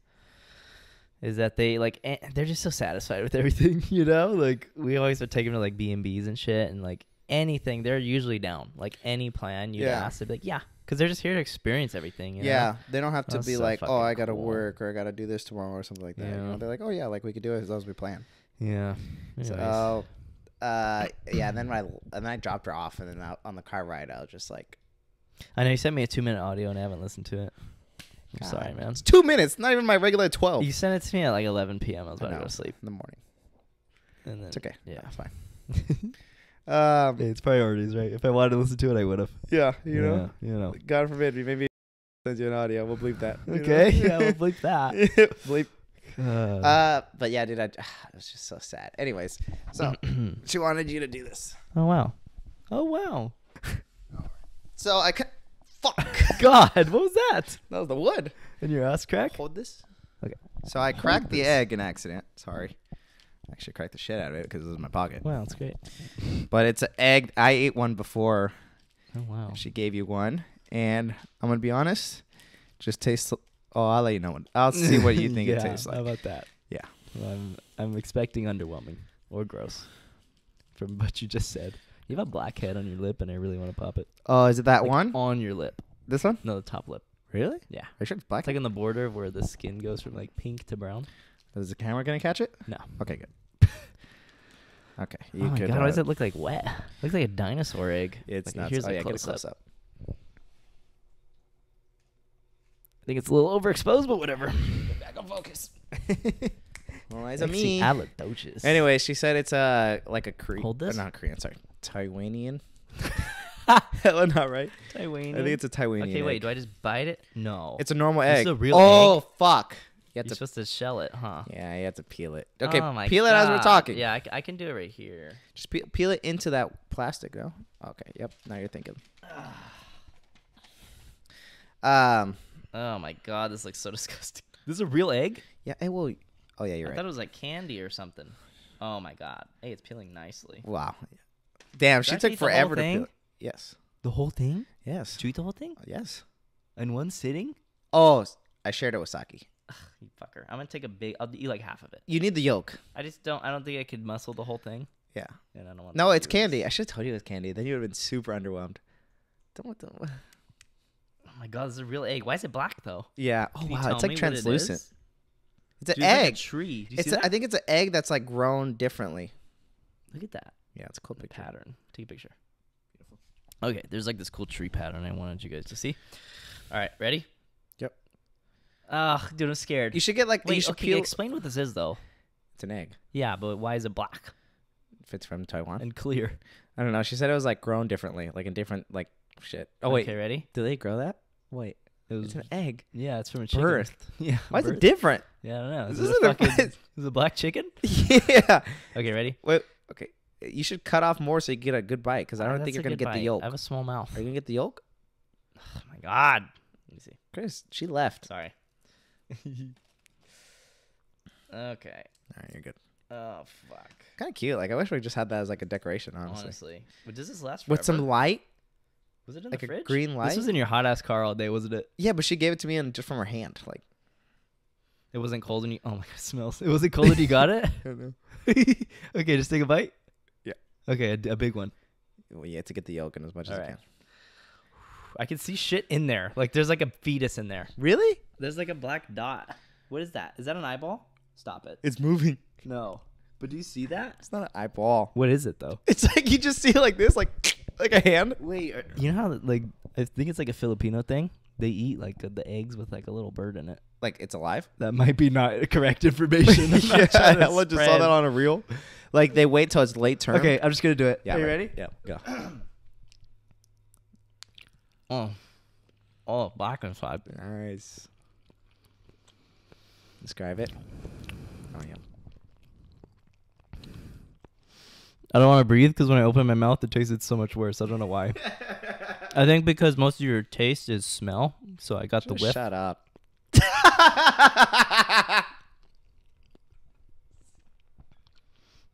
is that they like they're just so satisfied with everything, like we always would take them to like B&Bs and shit, and like anything they're usually down, like any plan you'd ask, they'd be like, yeah. Because they're just here to experience everything. Yeah, they don't have to be like, oh, I got to work or I got to do this tomorrow or something like that. Yeah. They're like, oh, yeah, like we could do it as long as we plan. Yeah. So, and then I dropped her off, and then on the car ride, I was just like. I know you sent me a 2-minute audio and I haven't listened to it. I'm sorry, man. It's 2 minutes, not even my regular 12. You sent it to me at like 11 p.m. I was about to go to sleep. In the morning. And then, it's okay. Yeah. It's fine. It's priorities, right? If I wanted to listen to it, I would have. Yeah, you know. God forbid, maybe Send you an audio. We'll bleep that. Okay. Yeah, we'll bleep that. Bleep. But yeah, dude, it was just so sad. Anyways, so she wanted you to do this. Oh wow. Oh wow. So fuck. God, what was that? That was the wood. In your ass crack? Hold this. Okay. So I cracked the egg in accident. Sorry. I actually cracked the shit out of it because it was in my pocket. Wow, that's great. But it's an egg. I ate one before. Oh wow. She gave you one, and I'm gonna be honest. Just tastes. Oh, I'll let you know. I'll see what you think it tastes like. How about that? Yeah. Well, I'm expecting underwhelming or gross from what you just said. You have a black head on your lip, and I really want to pop it. Oh, is it that Like one? on your lip? This one? No, the top lip. Really? Yeah. Are you sure it's black? It's like on the border where the skin goes from like pink to brown. Is the camera gonna catch it? No. Okay, good. Okay. Oh my God, why does it look like wet? It looks like a dinosaur egg. It's like, not. Here's Oh, a yeah, get a close close up. up. I think it's a little overexposed, but whatever. Get back on focus. Well, it's a me. Halitosis. Anyway, she said it's like a Korean. Hold this? Not Korean. Sorry, Taiwanian. Hella not right. Taiwan. I think it's a Taiwanian. Okay, wait. egg. Do I just bite it? No. It's a normal This egg. is a real oh egg? fuck! You have You're to. supposed to shell it, huh? Yeah, you have to peel it. Okay, Oh my peel it as we're God. talking. Yeah, I can do it right here. Just peel it into that plastic, though. Okay. Yep. Now you're thinking. Oh my God, this looks so disgusting. This is a real egg? Yeah. It will. Oh yeah, you're I right. thought it was like candy or something. Oh my God. Hey, it's peeling nicely. Wow. Damn, Did I she eat took the whole forever to thing? peel it. Yes. The whole thing? Yes. Did you eat the whole thing? Yes. In one sitting? Oh, I shared it with Saki. You fucker. I'm gonna take a big. I'll eat like half of it. You need the yolk. I don't think I could muscle the whole thing. Yeah. And I don't want. No, to it's do this. candy. I should have told you it was candy. Then you would have been super underwhelmed. Don't. Oh my God, this is a real egg. Why is it black though? Yeah. Oh Can you wow, tell it's like me what it translucent. is? It's an Dude, it's like a egg. tree. Do you It's. see that? I think it's an egg that's like grown differently. Look at that. Yeah, it's a cool picture. Pattern. Take a picture. Beautiful. Okay, there's like this cool tree pattern I wanted you guys to see. All right, ready? Yep. Dude, I'm scared. You should get like. Wait, you should okay, peel. explain what this is though. It's an egg. Yeah, but why is it black If it's from Taiwan. and clear? I don't know. She said it was like grown differently, like in different like shit. Oh wait, Okay, ready? do they grow that? Wait, It was. it's an egg. Yeah, it's from a chicken. Birthed. Yeah. Why is it birth. different? Yeah, I don't know. This Is it isn't a a fucking? birth. Is it black chicken? Yeah. Okay, ready? Wait. Okay. You should cut off more so you get a good bite because I don't think That's you're a gonna good get the bite. yolk. I have a small mouth. Are you gonna get the yolk? Oh my God. Let me see. Chris, she left. Sorry. Okay. All right, you're good. Oh fuck. Kind of cute. Like I wish we just had that as like a decoration, honestly. Honestly, but does this last forever? With some light, Was it in like the a fridge? green light. This was in your hot ass car all day, wasn't it? Yeah, but she gave it to me and just from her hand. Like It wasn't cold when you. Oh my God, it smells. It wasn't cold when you got it. I don't know. Okay, just take a bite. Yeah. Okay, a big one. Well, you have to get the yolk in as much as All you right. can. I can see shit in there. Like there's like a fetus in there. Really? There's like a black dot. What is that? Is that an eyeball? Stop it. It's moving. No. But do you see that? It's not an eyeball. What is it though? It's like you just see it like this, like a hand. Wait, you know how like I think it's like a Filipino thing. They eat like the eggs with like a little bird in it. Like it's alive. That might be not correct information. I'm not Yeah, trying to I just saw spread. that on a reel. Like they wait till it's late term. Okay, I'm just gonna do it. Yeah, Are you right. ready? Yeah, go. Oh, black inside. Nice. Describe it. Oh yeah. I don't want to breathe because when I open my mouth, it tasted so much worse. I don't know why. I think because most of your taste is smell, so I got the whiff. Shut up.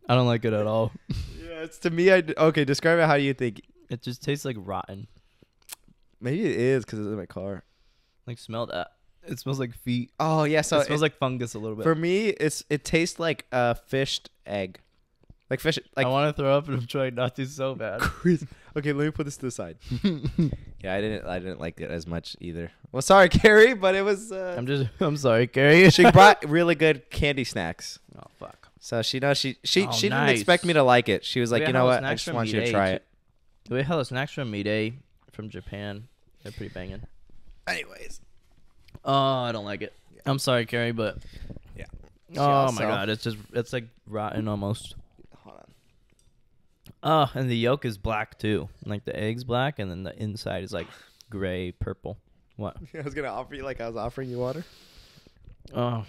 I don't like it at all. Yeah, it's to me. Okay, describe it. How do you think? It just tastes like rotten. Maybe it is because it's in my car. Like smell that. It smells like feet. Oh yeah, so it smells like fungus a little bit. for me, it tastes like a fished egg, like fish. Like I want to throw up, and I'm trying not to so bad. Okay, let me put this to the side. Yeah, I didn't like it as much either. Well, sorry, Carrie, but it was. I'm sorry, Carrie. She brought really good candy snacks. Oh fuck. So she knows she didn't nice. expect me to like it. She was like, We you had know what? I snacks just from want you to Mirai. try it. We had snacks from Mirai from Japan. They're pretty banging. Anyways. Oh, I don't like it. I'm sorry, Carrie, but Yeah. oh my God, it's like rotten almost. Hold on. Oh, and the yolk is black too. Like the egg's black, and then the inside is like gray, purple. What? I was gonna offer you like I was offering you water. Oh.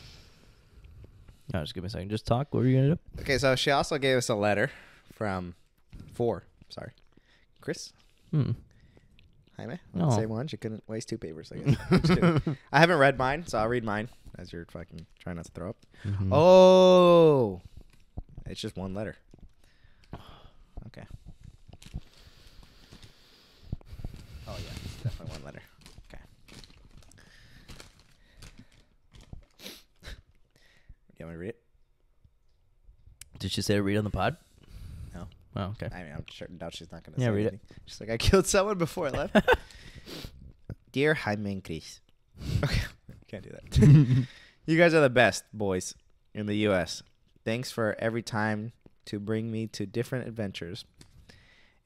No, just give me a second. Just talk. What were you gonna do? Okay, so she also gave us a letter from Chris. Jaime. No. Same one. She couldn't waste 2 papers, I guess. Just kidding. I haven't read mine, so I'll read mine as you're fucking trying not to throw up. Oh. It's just 1 letter. Okay. Oh, yeah. It's definitely 1 letter. Okay. Do you want me to read it? Did she say to read on the pod? No. Oh, okay. I mean, I'm sure doubt she's not going to say Yeah, read anything. She's like, I killed someone before I left. Dear Jaime and Chris. Okay. Can't do that. You guys are the best boys in the U.S. Thanks for every time to bring me to different adventures.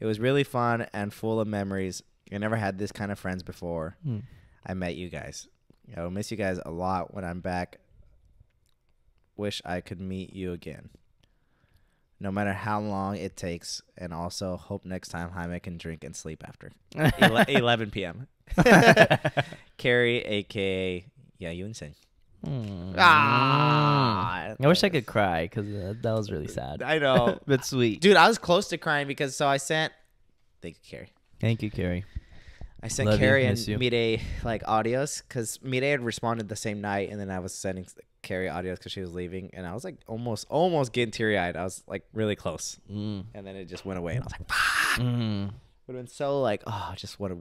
It was really fun and full of memories. I never had this kind of friends before I met you guys. I will miss you guys a lot when I'm back. Wish I could meet you again. No matter how long it takes. And also hope next time Jaime can drink and sleep after 11 p.m. Carrie, a.k.a. Yeah, you insane. I wish I could cry because that was really sad. I know. But sweet. Dude, I was close to crying because I sent... Thank you, Carrie. Thank you, Carrie. I sent Love Carrie you, and miss you. Mide like audios because Mide had responded the same night, and then I was sending Carrie audios because she was leaving, and I was like almost getting teary-eyed. I was like really close, and then it just went away, and I was like, fuck. Would have been so like, oh, just what a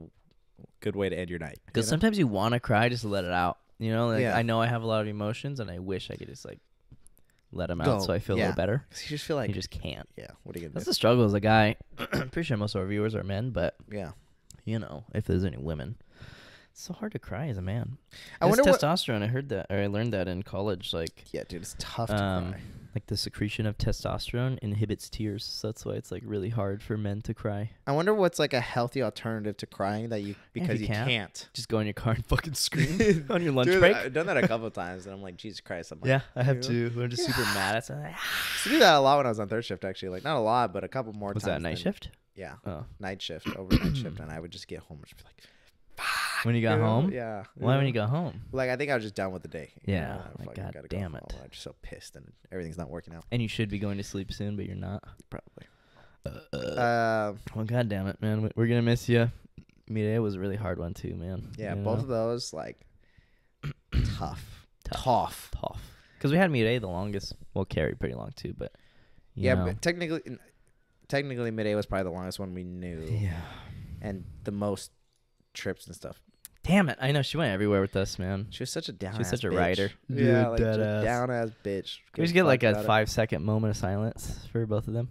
good way to end your night. Because sometimes you want to cry just to let it out. You know, like Yeah. I know I have a lot of emotions, and I wish I could just like let them out Go. so I feel a Yeah. little better. 'Cause you just feel like You just can't. yeah. What are you gonna That's do? the struggle as a guy. I'm pretty sure most of our viewers are men, but Yeah. you know, if there's any women, it's so hard to cry as a man. I It's wonder what. testosterone. I heard that, or I learned that in college. Like, Yeah, dude, it's tough to cry. like the secretion of testosterone inhibits tears. So that's why it's like really hard for men to cry. I wonder what's like a healthy alternative to crying that you because you you can't. can't. Just go in your car and fucking scream on your lunch Dude, break. I've done that a couple of times, and I'm like, Jesus Christ. I'm like, Yeah, I have you know? too. I'm just super mad at something. I used to do that a lot when I was on 3rd shift, actually. Like, not a lot, but a couple more Was times. that night than- shift? Yeah. Oh. Night shift, overnight shift, and I would just get home and just be like, fuck. When you got home? Yeah. Why when you got home? Like, I think I was just done with the day. Yeah, I like, fucking God gotta damn go it. home. I'm just so pissed, and everything's not working out. And you should be going to sleep soon, but you're not. Probably. Well, God damn it, man. We're gonna miss you. Midday was a really hard one too, man. Yeah, You both know? of those, like, tough. Tough. Because we had Midday the longest. Well, Carrie pretty long too, but you Yeah, know. but technically, midday was probably the longest one we knew. Yeah. And the most trips and stuff. Damn it! I know she went everywhere with us, man. She was such a down. She was such a bitch. writer. Yeah, Dude, like just deadass. down ass bitch. Can we just get like a 5-second moment of silence for both of them?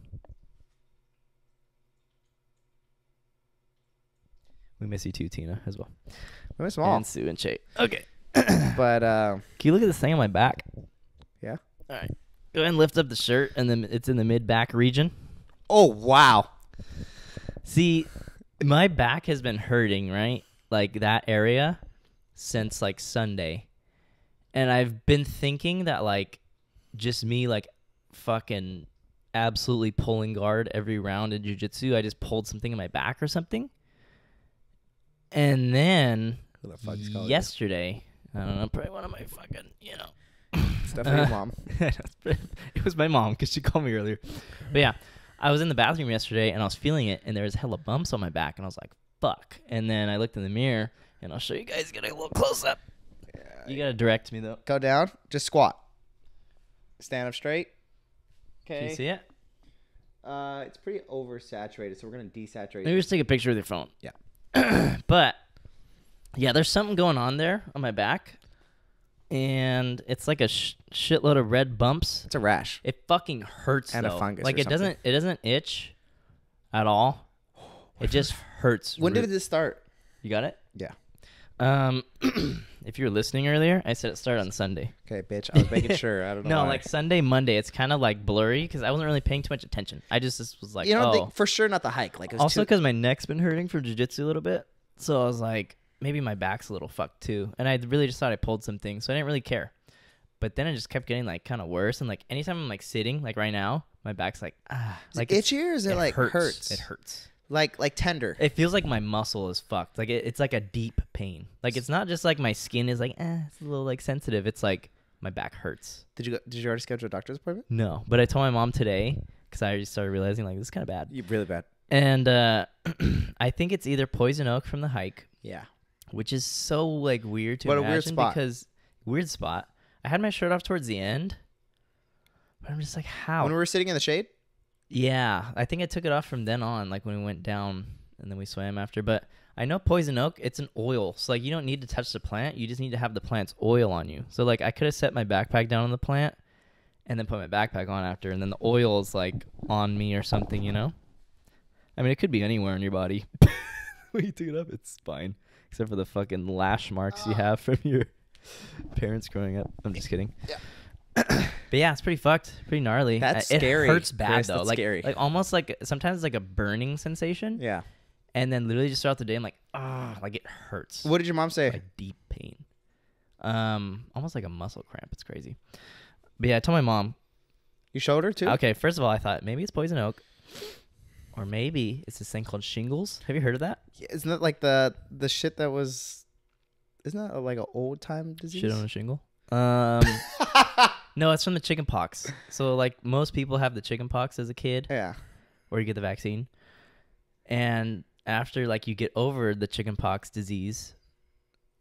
We miss you too, Tina, as well. Very small. And Sue and Che. Okay. But Can you look at this thing on my back? yeah. All right. Go ahead and lift up the shirt, and then it's in the mid-back region. Oh wow. See, my back has been hurting, right? Like that area since like Sunday. And I've been thinking that like just me like fucking absolutely pulling guard every round in jiu-jitsu, I just pulled something in my back or something. And then Who the fuck is calling yesterday, I don't know, probably one of my fucking, you know. It's definitely your mom. It was my mom because she called me earlier. But yeah, I was in the bathroom yesterday and I was feeling it, and there was hella bumps on my back, and I was like, fuck. And then I looked in the mirror, and I'll show you guys, get a little close up. Yeah, You gotta direct me though. go down. Just squat. Stand up straight. Can Okay. you see it? It's pretty oversaturated, so we're gonna desaturate. Maybe just take a picture with your phone. Yeah. But yeah, there's something going on there on my back, and it's like a shitload of red bumps. It's a rash. It fucking hurts And a though. fungus Like or it doesn't itch at all. It just hurts. When did this start? You got it? Yeah. If you were listening earlier, I said it started on Sunday. Okay, bitch. I was making sure. I don't know. No, why. like Sunday, Monday. It's kind of like blurry because I wasn't really paying too much attention. I just was like, you don't oh. think for sure not the hike. Like it was Also, too, because my neck's been hurting from jiu-jitsu a little bit, so I was like, maybe my back's a little fucked too. And I really just thought I pulled something, so I didn't really care. But then it just kept getting like kind of worse, and like anytime I'm like sitting, like right now, my back's like like itchy or is it like hurts. hurts? It hurts. Like tender. It feels like my muscle is fucked. Like it's like a deep pain. Like it's not just like my skin is like it's a little like sensitive. It's like my back hurts. Did you already schedule a doctor's appointment? No, but I told my mom today because I already started realizing like this is kind of bad. Really bad. And I think it's either poison oak from the hike. Yeah. Which is so like weird to What imagine a weird spot. because weird spot. I had my shirt off towards the end, but I'm just like, how? When we were sitting in the shade? Yeah, I think I took it off from then on, like when we went down and then we swam after. But I know poison oak, it's an oil. So like you don't need to touch the plant. You just need to have the plant's oil on you. So like I could have set my backpack down on the plant and then put my backpack on after. And then the oil is like on me or something, you know? I mean, it could be anywhere in your body. When you took it up, it's fine. Except for the fucking lash marks you have from your parents growing up. I'm just kidding. Yeah. But yeah, it's pretty fucked, pretty gnarly. That's it scary. Hurts bad Chris, though, that's like scary. like almost like sometimes like a burning sensation. Yeah. And then literally just throughout the day, I'm like, like it hurts. What did your mom say? Like deep pain, almost like a muscle cramp. It's crazy. But yeah, I told my mom. You showed her too? Okay, first of all, I thought maybe it's poison oak, or maybe it's this thing called shingles. Have you heard of that? Yeah, isn't that like the shit that was? Isn't that like an old time disease? Shit on a shingle. No, it's from the chicken pox. So like most people have the chicken pox as a kid. Yeah. Or you get the vaccine. And after like you get over the chicken pox disease,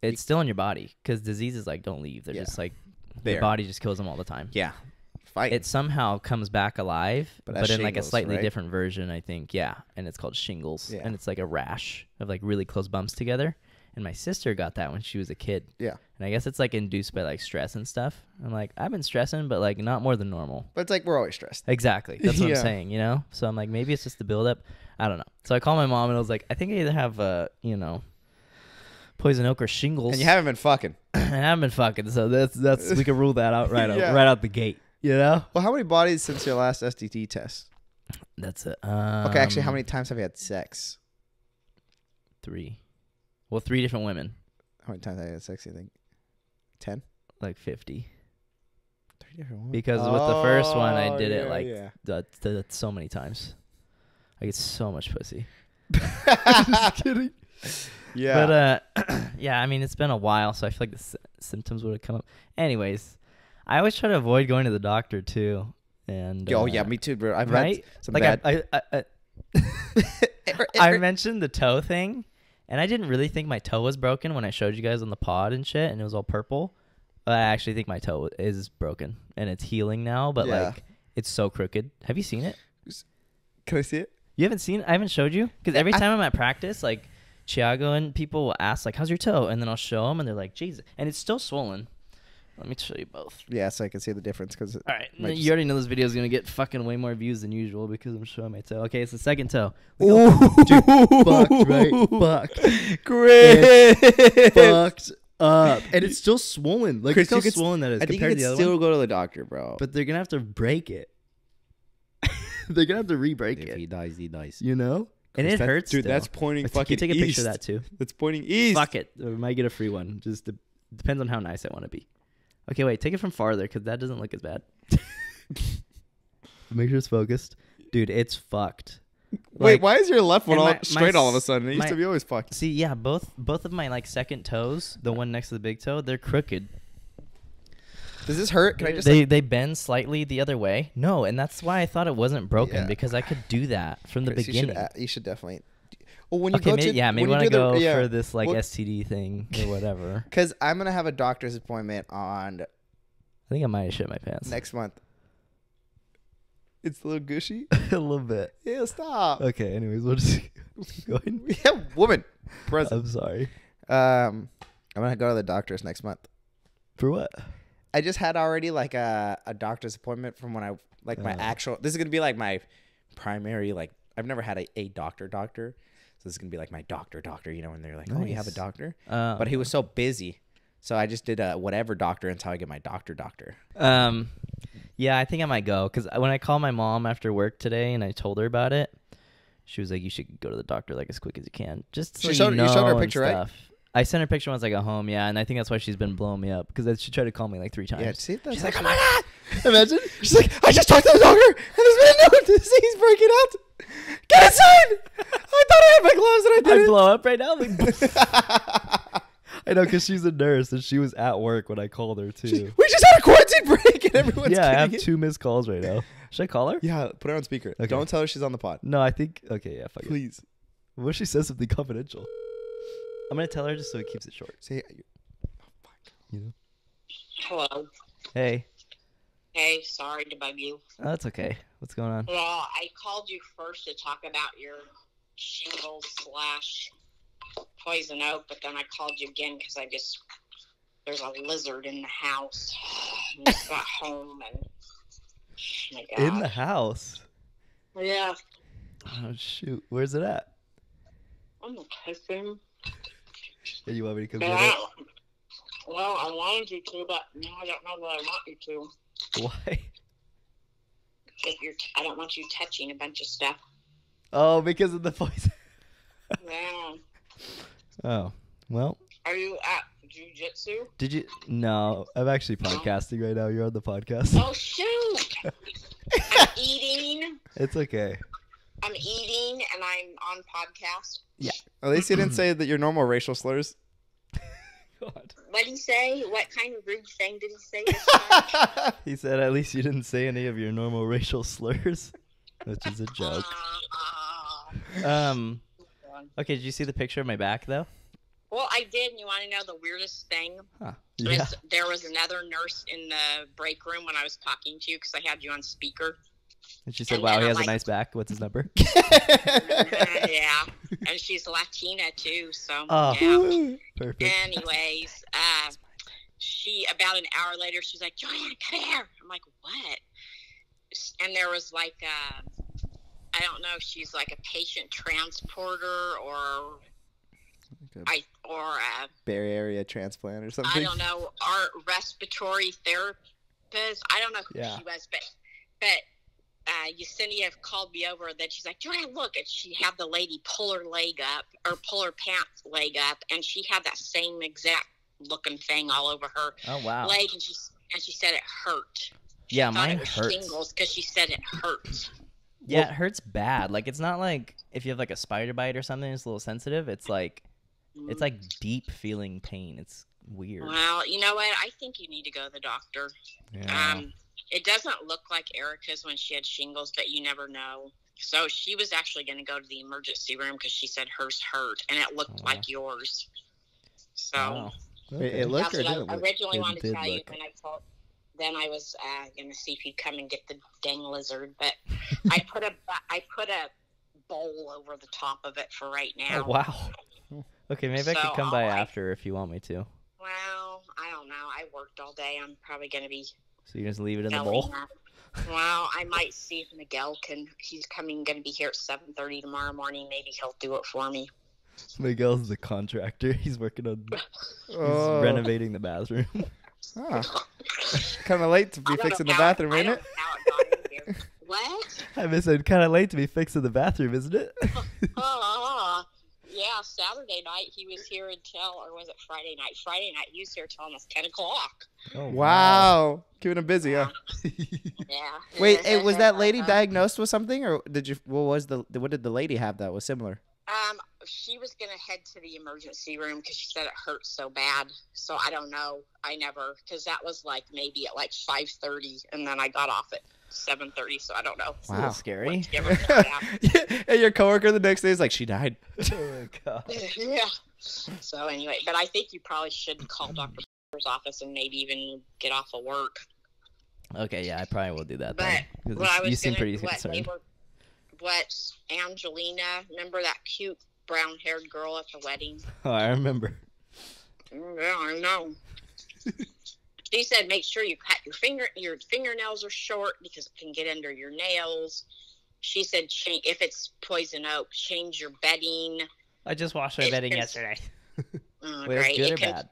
it's still in your body because diseases like don't leave. They're just like your body just kills them all the time. Yeah. Fight. It somehow comes back alive, but in like a shingles, slightly right? different version, I think. Yeah. And it's called shingles. Yeah. And it's like a rash of like really close bumps together. And my sister got that when she was a kid. Yeah. And I guess it's like induced by like stress and stuff. I'm like, I've been stressing, but like not more than normal. But it's like we're always stressed. Exactly. That's what Yeah. I'm saying, you know? So I'm like, maybe it's just the buildup. I don't know. So I called my mom and I was like, I think I either have, poison oak or shingles. And you haven't been fucking. I haven't been fucking. So that's we can rule that out right out the gate. You know? Well, how many bodies since your last STD test? That's it. Okay, actually, how many times have you had sex? 3. Well, 3 different women. How many times have you had sex, you think? 10? Like 50. 3 different women. Because with the first one, I did it like yeah. so many times. I get so much pussy. Just kidding. Yeah. But, yeah, I mean, it's been a while, so I feel like the symptoms would have come up. Anyways, I always try to avoid going to the doctor, too. And oh, yeah, me too, bro. I've right? had some like bad... I mentioned the toe thing, and I didn't really think my toe was broken when I showed you guys on the pod and shit, and it was all purple. But I actually think my toe is broken, and it's healing now, but, like, it's so crooked. Have you seen it? Can I see it? You haven't seen it? I haven't showed you? Because every time I'm at practice, like, Chiago and people will ask, like, how's your toe? And then I'll show them, and they're like, Jesus. And it's still swollen. Let me show you both. Yeah, so I can see the difference. All right. You already know this video is going to get fucking way more views than usual because I'm showing my toe. Okay, it's the second toe. Dude, fucked, right? Fucked. Great. Fucked up. And it's still swollen. Like, Chris, look how swollen that is I think compared you to the can other still one. go to the doctor, bro. But they're going to have to break it. They're going to have to re-break it. If he dies, he dies. You know? And it hurts, dude. still. That's pointing fucking east. Can you take a picture of that, too? That's pointing east. Fuck it. We might get a free one. Just depends on how nice I want to be. Okay, wait. Take it from farther because that doesn't look as bad. Make sure it's focused. Dude, it's fucked. Wait, why is your left one and all straight all of a sudden? It used to be always fucked. See, yeah, both of my like second toes, the one next to the big toe, they're crooked. Does this hurt? Can I just they bend slightly the other way? No, and that's why I thought it wasn't broken because I could do that from the beginning. You should definitely. Well, when you okay, go maybe, to maybe when I go yeah. for this like STD thing or whatever. Because I'm gonna have a doctor's appointment on. I think I might have shit my pants next month. It's a little gushy. A little bit. Yeah, stop. Okay. Anyways, we'll just keep going. We have woman present. I'm sorry. I'm gonna go to the doctor's next month. For what? I just had already like a doctor's appointment from when I like my actual. This is gonna be like my primary like. I've never had a doctor. So this is gonna be like my doctor. You know, when they're like, oh, you have a doctor. But he was so busy, so I just did a whatever doctor until I get my doctor. Yeah, I think I might go because when I called my mom after work today and I told her about it, she was like, "You should go to the doctor like as quick as you can." Just so you showed her a picture, right? I sent her a picture once I got home, yeah, and I think that's why she's been blowing me up because she tried to call me like 3 times. Yeah, see, she's like, "Oh my god!" Imagine she's like, "I just talked to the doctor, and this man knows he's breaking out." Get inside! I thought I had my gloves and I I didn't. blow up right now. Like, I know, because she's a nurse and she was at work when I called her too. We just had a quarantine break and everyone's Yeah, I getting have it. 2 missed calls right now. Should I call her? Yeah, put her on speaker. Okay. Don't tell her she's on the pod. No, I think. Okay, yeah, fuck it. Please. What if she says something confidential? I'm gonna tell her just so it keeps it short. Say, You know? Hello. Hey. Hey, sorry to bug you. Oh, that's okay. What's going on? Well, I called you first to talk about your shingles / poison oak, but then I called you again because there's a lizard in the house. I just got home and oh my God. In the house. Yeah, Oh shoot. Where's it at? I'm the kitchen. Hey, you want me to come But get it? well, I wanted you to, but now I don't know that I want you to. Why? I don't want you touching a bunch of stuff. Oh, because of the poison. Yeah. Oh, well. Are you at jujitsu? Did you? No, I'm actually podcasting right now. You're on the podcast. Oh shoot! I'm eating. It's okay. I'm eating and I'm on podcast. at least you didn't say that your normal racial slurs. God. What did he say? What kind of rude thing did he say this time? He said, "At least you didn't say any of your normal racial slurs," which is a joke. Okay, did you see the picture of my back though? Well, I did, and you want to know the weirdest thing? Huh. Yeah. There was another nurse in the break room when I was talking to you because I had you on speaker. And she said, And "Wow, then he I'm has like- a nice back. What's his number?" Yeah, and she's Latina too, so Oh, yeah. perfect. Anyways, she about an hour later, she's like, "Joanna, come here." I'm like, "What?" And there was like, I don't know if she's like a patient transporter or Bay Area transplant or something. I don't know, our respiratory therapist. I don't know who Yeah. she was, but Yesenia called me over, and then she's like, "Joanna, look," and she had the lady pull her leg up or pull her pants leg up, and she had that same exact looking thing all over her Oh wow. leg, and she said it hurt. Yeah, Thought mine it was hurts. shingles because she said it hurt. Yeah, it hurts bad. Like, it's not like if you have like a spider bite or something, it's a little sensitive. It's like deep feeling pain. It's weird. Well, you know what? I think you need to go to the doctor. Yeah. It doesn't look like Erica's when she had shingles, but you never know. So she was actually going to go to the emergency room because she said hers hurt, and it looked wow. like yours. So Wow. Wait, it looked that's or what I didn't look? originally It wanted to did tell you, look. and then I was going to see if you'd come and get the dang lizard, but I put a bowl over the top of it for right now. Oh wow. Okay, maybe I So, could come by alright. after if you want me to. Well, I don't know. I worked all day. I'm probably going to be So you just leave it in the belly bowl? nap. Well, I might see if Miguel can. He's going to be here at 7:30 tomorrow morning. Maybe he'll do it for me. Miguel's the contractor. He's working on. He's Oh. renovating the bathroom. Kind of late to be I don't fixing know the how- bathroom, I ain't don't it? know how it got in here. What? I miss it. Kind of late to be fixing the bathroom, isn't it? Yeah, Saturday night he was here until, or was it Friday night? Friday night he was here till almost 10 o'clock. Oh, Wow. Keeping him busy, huh? Yeah. Wait, hey, was that lady diagnosed with something, or did you? What did the lady have that was similar? She was gonna head to the emergency room because she said it hurt so bad. So I don't know. Because that was like maybe at like 5:30, and then I got off at 7:30. So I don't know. It's a little scary. What ever happened. And your coworker the next day is like, she died. Oh my god. Yeah. So anyway, but I think you probably should call Dr. office and maybe even get off of work. Okay, yeah, I probably will do that But then. 'Cause what I was you seem gonna, pretty what they concerned. were, what Angelina, remember that cute brown-haired girl at the wedding? Oh, I remember. Yeah, I know. She said, make sure you cut your fingernails are short because it can get under your nails. She said, if it's poison oak, change your bedding. I just washed my bedding yesterday. Oh, Wait, that's great. good or It can- bad?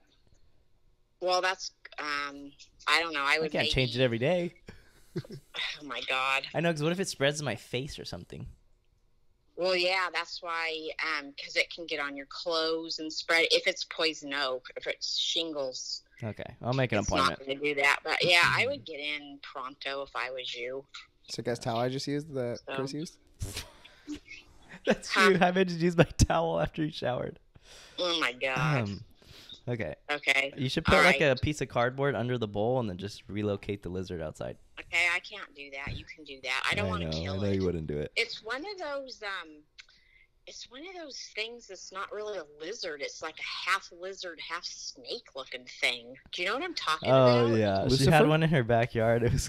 Well, that's I don't know. I I would can't maybe, change it every day. Oh my god. I know, because what if it spreads to my face or something? Well, yeah, that's why, because it can get on your clothes and spread. If it's poison oak, if it's shingles, Okay, I'll make an it's appointment. not going to do that. But yeah, I would get in pronto if I was you. So guess towel I just used that Chris used? That's true. I meant to use my towel after you showered. Oh my god. Okay. Okay. You should put a piece of cardboard under the bowl and then just relocate the lizard outside. Okay, I can't do that. You can do that. I don't want to kill it. I know you wouldn't do it. It's one of those things that's not really a lizard. It's like a half lizard, half snake looking thing. Do you know what I'm talking about? Oh yeah. Lucifer? She had one in her backyard. It was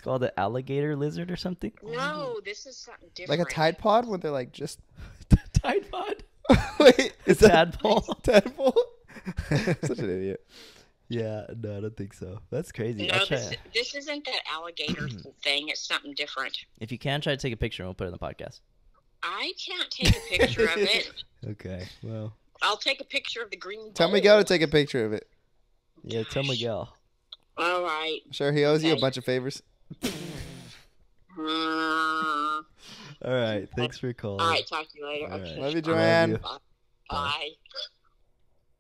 called an alligator lizard or something. No, this is something different. Like a Tide Pod when they're like just Tide Pod? Wait, is that tadpole? Tadpole? Such an idiot. Yeah, no, I don't think so. That's crazy. No, this isn't that alligator thing. It's something different. If you can, try to take a picture and we'll put it in the podcast. I can't take a picture of it. Okay, well. I'll take a picture of the green Tell bowl. Miguel to take a picture of it. Yeah, tell Miguel. All right. Sure, he owes you a bunch of favors. All right, thanks for calling. All right, talk to you later. Okay. Love you, Joanne. Bye.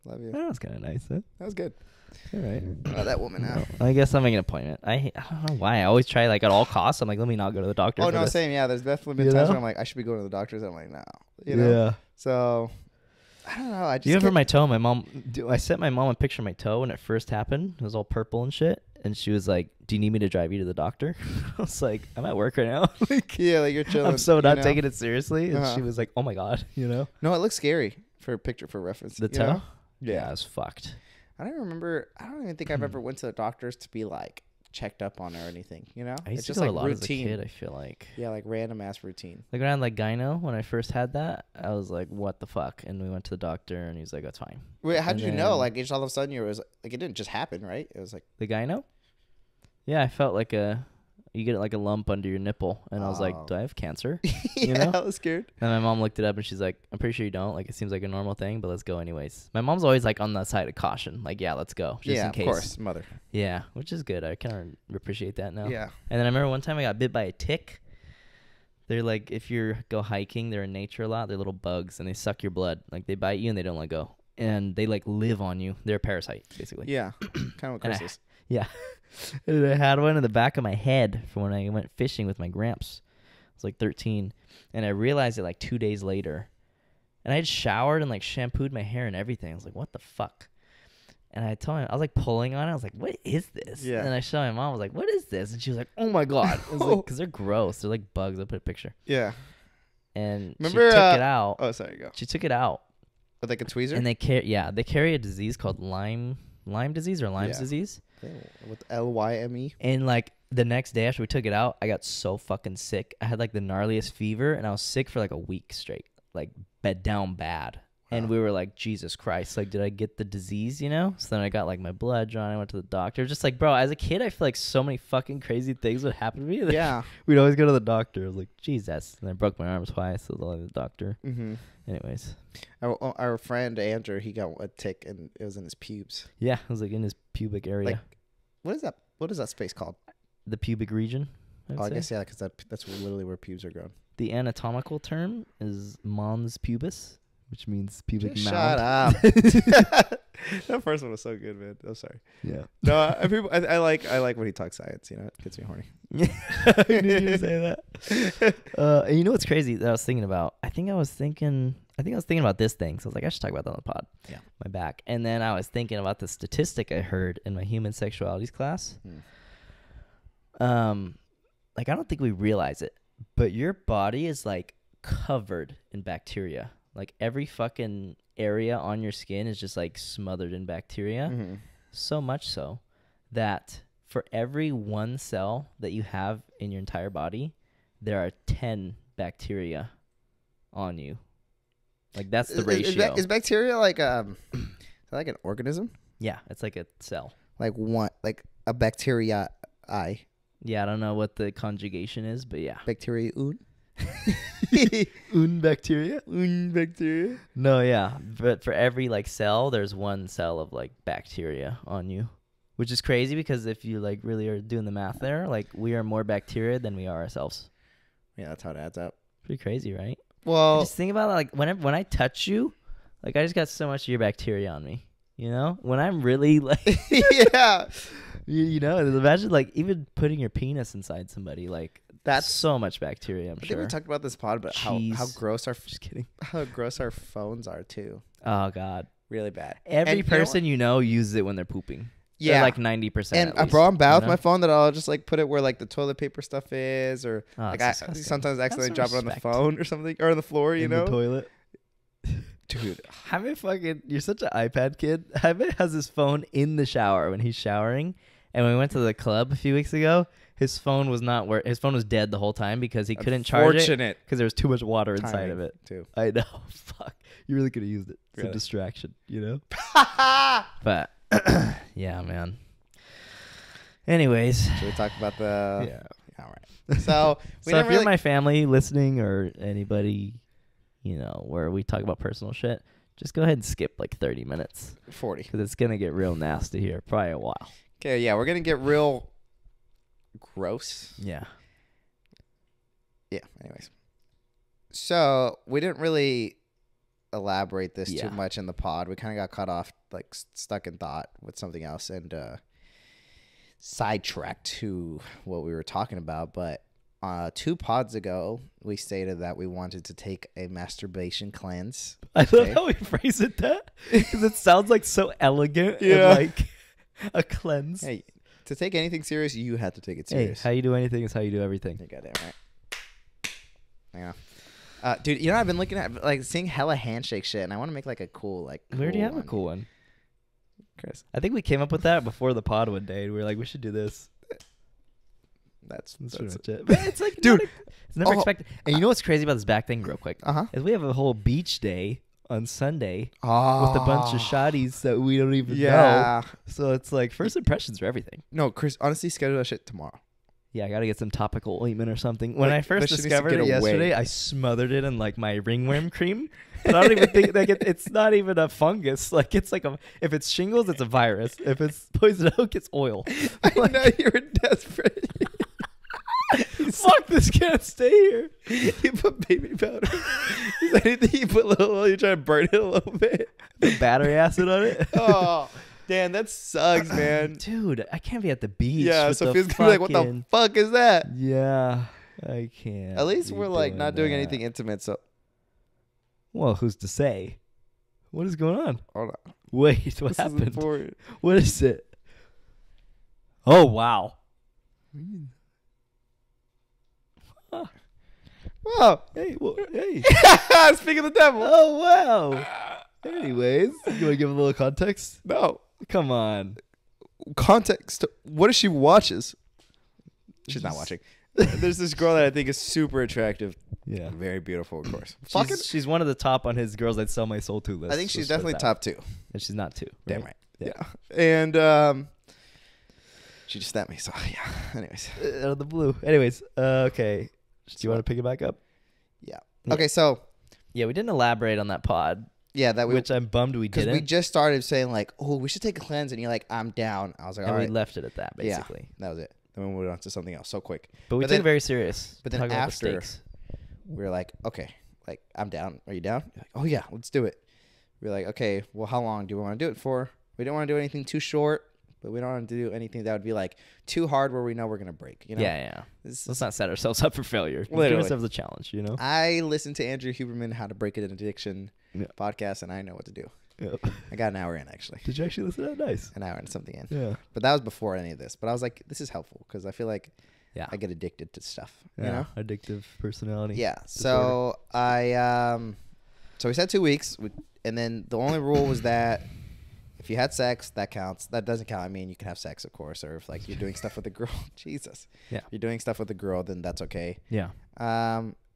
Love you. That was kind of nice, huh? That was good. All right. That woman out. I guess I'll make an appointment. I don't know why. I always try, like, at all costs. I'm like, let me not go to the doctor. Oh, for no, this. same. Yeah, there's definitely been times where I'm like, I should be going to the doctors. I'm like, no. You know? Yeah. So, I don't know. I just Even for my toe, I sent my mom a picture of my toe when it first happened. It was all purple and shit. And she was like, do you need me to drive you to the doctor? I was like, I'm at work right now. yeah, like you're chilling. I'm so not you know? taking it seriously. And she was like, oh my God, you know? No, it looks scary for a picture for reference. The you toe? know? Yeah, it's fucked. I don't even think I've ever went to the doctors to be like checked up on or anything, you know? I used It's to just go like a lot routine. as a kid, I feel like. Yeah, like random ass routine. Like around like gyno, when I first had that, I was like, what the fuck? And we went to the doctor and he was like, that's fine. Wait, how did And you know? then- Like, just all of a sudden you was like, it didn't just happen, right? It was like, The gyno? Yeah, I felt like you get like a lump under your nipple. And I was like, do I have cancer? yeah, know? I was scared. And my mom looked it up and she's like, I'm pretty sure you don't. Like, it seems like a normal thing, but let's go anyways. My mom's always like on the side of caution. Like, yeah, let's go. Just Yeah, in case. of course, mother. Yeah, which is good. I kind of appreciate that now. Yeah. And then I remember one time I got bit by a tick. They're like, if you go hiking, they're in nature a lot. They're little bugs and they suck your blood. Like, they bite you and they don't let go. And they like live on you. They're a parasite, basically. Yeah, kind of what Chris is. Yeah. And I had one in the back of my head from when I went fishing with my gramps. I was like 13. And I realized it like 2 days later. And I had showered and like shampooed my hair and everything. I was like, what the fuck? And I told him, I was like pulling on it. I was like, what is this? Yeah. And I showed my mom. I was like, what is this? And she was like, oh my God. I was like, because they're gross. They're like bugs. I'll put a picture. Yeah. And Remember, she took it out. Oh, sorry, go. She took it out. With like a tweezer? And they carry a disease called Lyme disease or Lyme's disease. With Lyme. And like the next day after we took it out, I got so fucking sick. I had like the gnarliest fever and I was sick for like a week straight, like bed down bad. And we were like, Jesus Christ, like, did I get the disease, you know? So then I got like my blood drawn. I went to the doctor. Just like, bro, as a kid, I feel like so many fucking crazy things would happen to me. Yeah. We'd always go to the doctor. I was like, Jesus. And I broke my arm twice. So I was only the doctor. Mm-hmm. Anyways. Our friend Andrew, he got a tick and it was in his pubes. Yeah, it was like in his pubic area. Like, what is that? What is that space called? The pubic region. I guess, yeah, because that's literally where pubes are grown. The anatomical term is mons pubis, which means pubic Just mound. shut up. That first one was so good, man. I'm sorry. Yeah. No, I like when he talks science. You know, it gets me horny. I knew you were say that. And you know what's crazy that I was thinking about? I think I was thinking about this thing. So I was like, I should talk about that on the pod. Yeah. My back. And then I was thinking about the statistic I heard in my human sexualities class. Like, I don't think we realize it, but your body is like covered in bacteria. Like every fucking area on your skin is just like smothered in bacteria. Mm-hmm. So much so that for every one cell that you have in your entire body, there are 10 bacteria on you. Like that's the ratio. Is bacteria like like an organism? Yeah, it's like a cell. Like a bacteria. Yeah, I don't know what the conjugation is, but yeah. Bacteria. Bacteria? Bacteria. No, yeah. But for every like cell, there's one cell of like bacteria on you. Which is crazy because if you like really are doing the math there, like we are more bacteria than we are ourselves. Yeah, that's how it adds up. Pretty crazy, right? Well, just think about it, like when I touch you, like I just got so much of your bacteria on me. You know? When I'm really like yeah. You know, imagine like even putting your penis inside somebody. Like That's so much bacteria. I'm I sure. think we talked about this pod, but how Cheese. gross our Just kidding. how gross our phones are too. Oh God. Really bad. Every And person you know uses it when they're pooping. Yeah, They're like 90%. And bro, I'm bad with you know? my phone that I'll just like put it where like the toilet paper stuff is, or Oh, like it's I disgusting. sometimes accidentally Have drop some it on the respect. phone or something, or on the floor. You In know, the toilet. dude. Jaime you're such an iPad kid. Jaime has his phone in the shower when he's showering. And when we went to the club a few weeks ago, his phone was not where his phone was dead the whole time because he couldn't charge it Fortunate because there was too much water inside timing, of it. too. I know. Fuck. You really could have used it. It's Really? a distraction, you know? But yeah, man. Anyways. Should we talk about the? Yeah. All right. So we So didn't if you're really. my family listening or anybody, you know, where we talk about personal shit, just go ahead and skip like 30 minutes 40. because it's going to get real nasty here. Probably a while. Okay, yeah, we're gonna get real gross. Yeah. Yeah. Anyways, so we didn't really elaborate this Yeah. too much in the pod. We kind of got cut off, like stuck in thought with something else, and sidetracked to what we were talking about. But 2 pods ago, we stated that we wanted to take a masturbation cleanse. I love Okay. how we phrase it that because it sounds like so elegant Yeah. and like a cleanse. Hey, to take anything serious, you have to take it Hey, serious. how you do anything is how you do everything. You're goddamn right. Yeah. Dude, you know, I've been looking at, like, seeing hella handshake shit, and I want to make, like, a cool, like, We already have a one. cool one. Chris, I think we came up with that before the pod one day. And we were like, we should do this. that's pretty it. much it. But it's like, Dude. it's never Oh. expected. And you know what's crazy about this back thing, real quick? Uh-huh. Is we have a whole beach day on Sunday Oh. with a bunch of shotties that we don't even know. Yeah. So it's like first impressions are everything. No, Chris, honestly, schedule that shit tomorrow. Yeah, I gotta get some topical ointment or something. When Like, I first that shit needs to discovered get it away. yesterday, I smothered it in like my ringworm cream. And I don't even think like it's not even a fungus. Like it's like if it's shingles, it's a virus. If it's poison oak, it's oil. I know you were desperate. Fuck, this can't stay here. You put baby powder. Is that anything you put a little, you try to burn it a little bit? The battery acid on it. Oh, damn, that sucks, man. Dude, I can't be at the beach. Yeah, with Sophia's the gonna be like, what the fucking- fuck is that? Yeah, I can't. At least be we're, like, not doing that. anything intimate, so. Well, who's to say? What is going on? Hold on. Wait, what This is happened? important. What is it? Oh, wow. Whoa. Hey, hey. Speaking of the devil. Oh, wow. Anyways, you want to give a little context? No. Come on. Context. What if she watches? She's not watching. There's this girl that I think is super attractive. Yeah. Very beautiful, of course. She's one of the top on his girls I'd sell my soul to list. I think she's Let's put it definitely that top 2. way. And she's not 2. Damn right. Yeah. And she just snapped me. So yeah. Anyways. Out of the blue. Anyways, okay. Do you want to pick it back up? Yeah. Yeah. Okay. So Yeah, we didn't elaborate on that pod, yeah, that we which I'm bummed we because didn't. we just started saying like, oh, we should take a cleanse, and you're like, I'm down. I was like, and all we right. left it at that, Yeah. basically. That was it. Then we moved on to something else so quick. But we But took then- it very serious. but then Talk about the after- stakes. We were like, okay, like I'm down. Are you down? You're like, oh yeah, let's do it. We were like, okay, well, how long do we want to do it for? We didn't want to do anything too short, but we don't want to do anything that would be like too hard where we know we're gonna break. You know? Yeah. This Let's is- not set ourselves up for failure. Let's give Literally. ourselves a challenge, you know? I listened to Andrew Huberman, How to Break an Addiction Yeah. podcast, and I know what to do. Yep. I got an hour in actually. Did you actually listen to that? Nice. An hour and something in. Yeah. But that was before any of this. But I was like, this is helpful because I feel like Yeah. I get addicted to stuff. Yeah. You know? Addictive personality. Yeah. So so we said 2 weeks, and then the only rule was that if you had sex, that counts. That doesn't count. I mean, you can have sex, of course, or if like you're doing stuff with a girl. Jesus. Yeah. You're doing stuff with a girl, then that's okay. Yeah.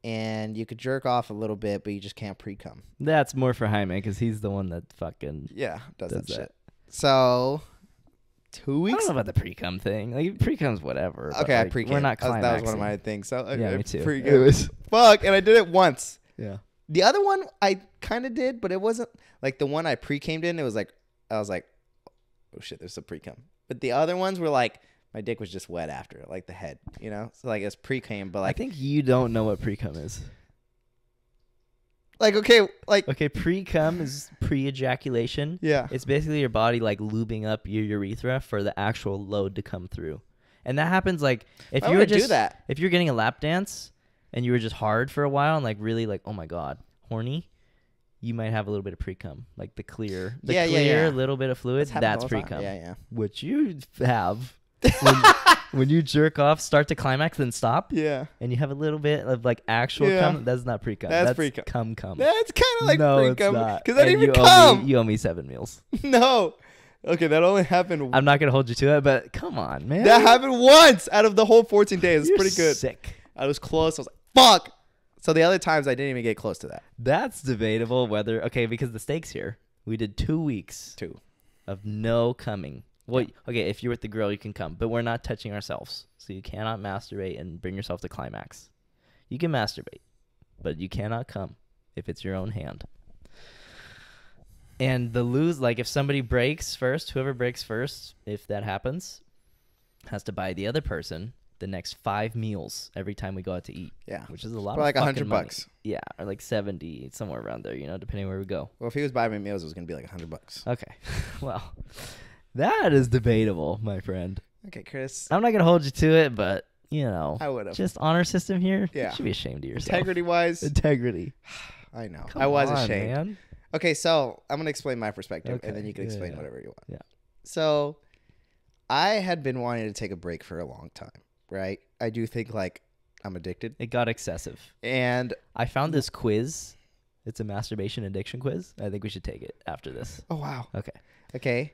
And you could jerk off a little bit, but you just can't pre-cum. That's more for Jaime because he's the one that fucking Yeah, does that that. shit. So 2 I weeks. don't know about the pre-cum thing. Like pre-cum's whatever. but, Okay, I like, pre-cum. We're not that was one of climaxing. my things. So Yeah, I me too. pre-cum. It was- Fuck, and I did it once. Yeah. The other one I kind of did, but it wasn't like the one I pre-camed in. It was like I was like, oh shit, there's a pre-cum. But the other ones were like my dick was just wet after, like the head, you know. So like it's pre-cam, but I like think you don't know what pre-cum is. Like, okay, like. Okay, pre-cum is pre-ejaculation. Yeah. It's basically your body like lubing up your urethra for the actual load to come through. And that happens like if Why you were would I just do that? if you're getting a lap dance and you were just hard for a while and like really like, oh my God, horny, you might have a little bit of pre-cum. Like the clear little bit of fluid, that's pre-cum. Yeah. What you have when you jerk off, start to climax, then stop. Yeah. And you have a little bit of like actual cum. That's not pre-cum. That's pre-cum. Cum. That's kind of like no, pre-cum. it's not. Because I didn't And even come. You owe me 7 meals. No. Okay, that only happened. I'm not going to hold you to it, but come on, man. That happened once out of the whole 14 days. It's You're pretty good. Sick. I was close. I was like, fuck. So the other times I didn't even get close to that. That's debatable whether, okay, because the stakes here, we did 2 weeks. 2. Of no coming. Well, okay, if you're with the girl, you can come, but we're not touching ourselves. So you cannot masturbate and bring yourself to climax. You can masturbate, but you cannot come if it's your own hand. And the lose, like if somebody breaks first, whoever breaks first, if that happens, has to buy the other person the next 5 meals every time we go out to eat. Yeah. Which is a lot For of like fucking $100 money. Yeah, or like 70, somewhere around there, depending where we go. Well, if he was buying me meals, it was going to be like $100. Okay. Well, that is debatable, my friend. Okay, Chris. I'm not going to hold you to it, but, I would have. just honor system here. Yeah. You should be ashamed of yourself. Integrity-wise. Integrity. I know. Come I was on, ashamed. Man. Okay, so I'm going to explain my perspective, Okay. and then you can explain Yeah. whatever you want. Yeah. So I had been wanting to take a break for a long time, right? I do think, like, I'm addicted. It got excessive. And I found this quiz. It's a masturbation addiction quiz. I think we should take it after this. oh, wow. Okay. Okay.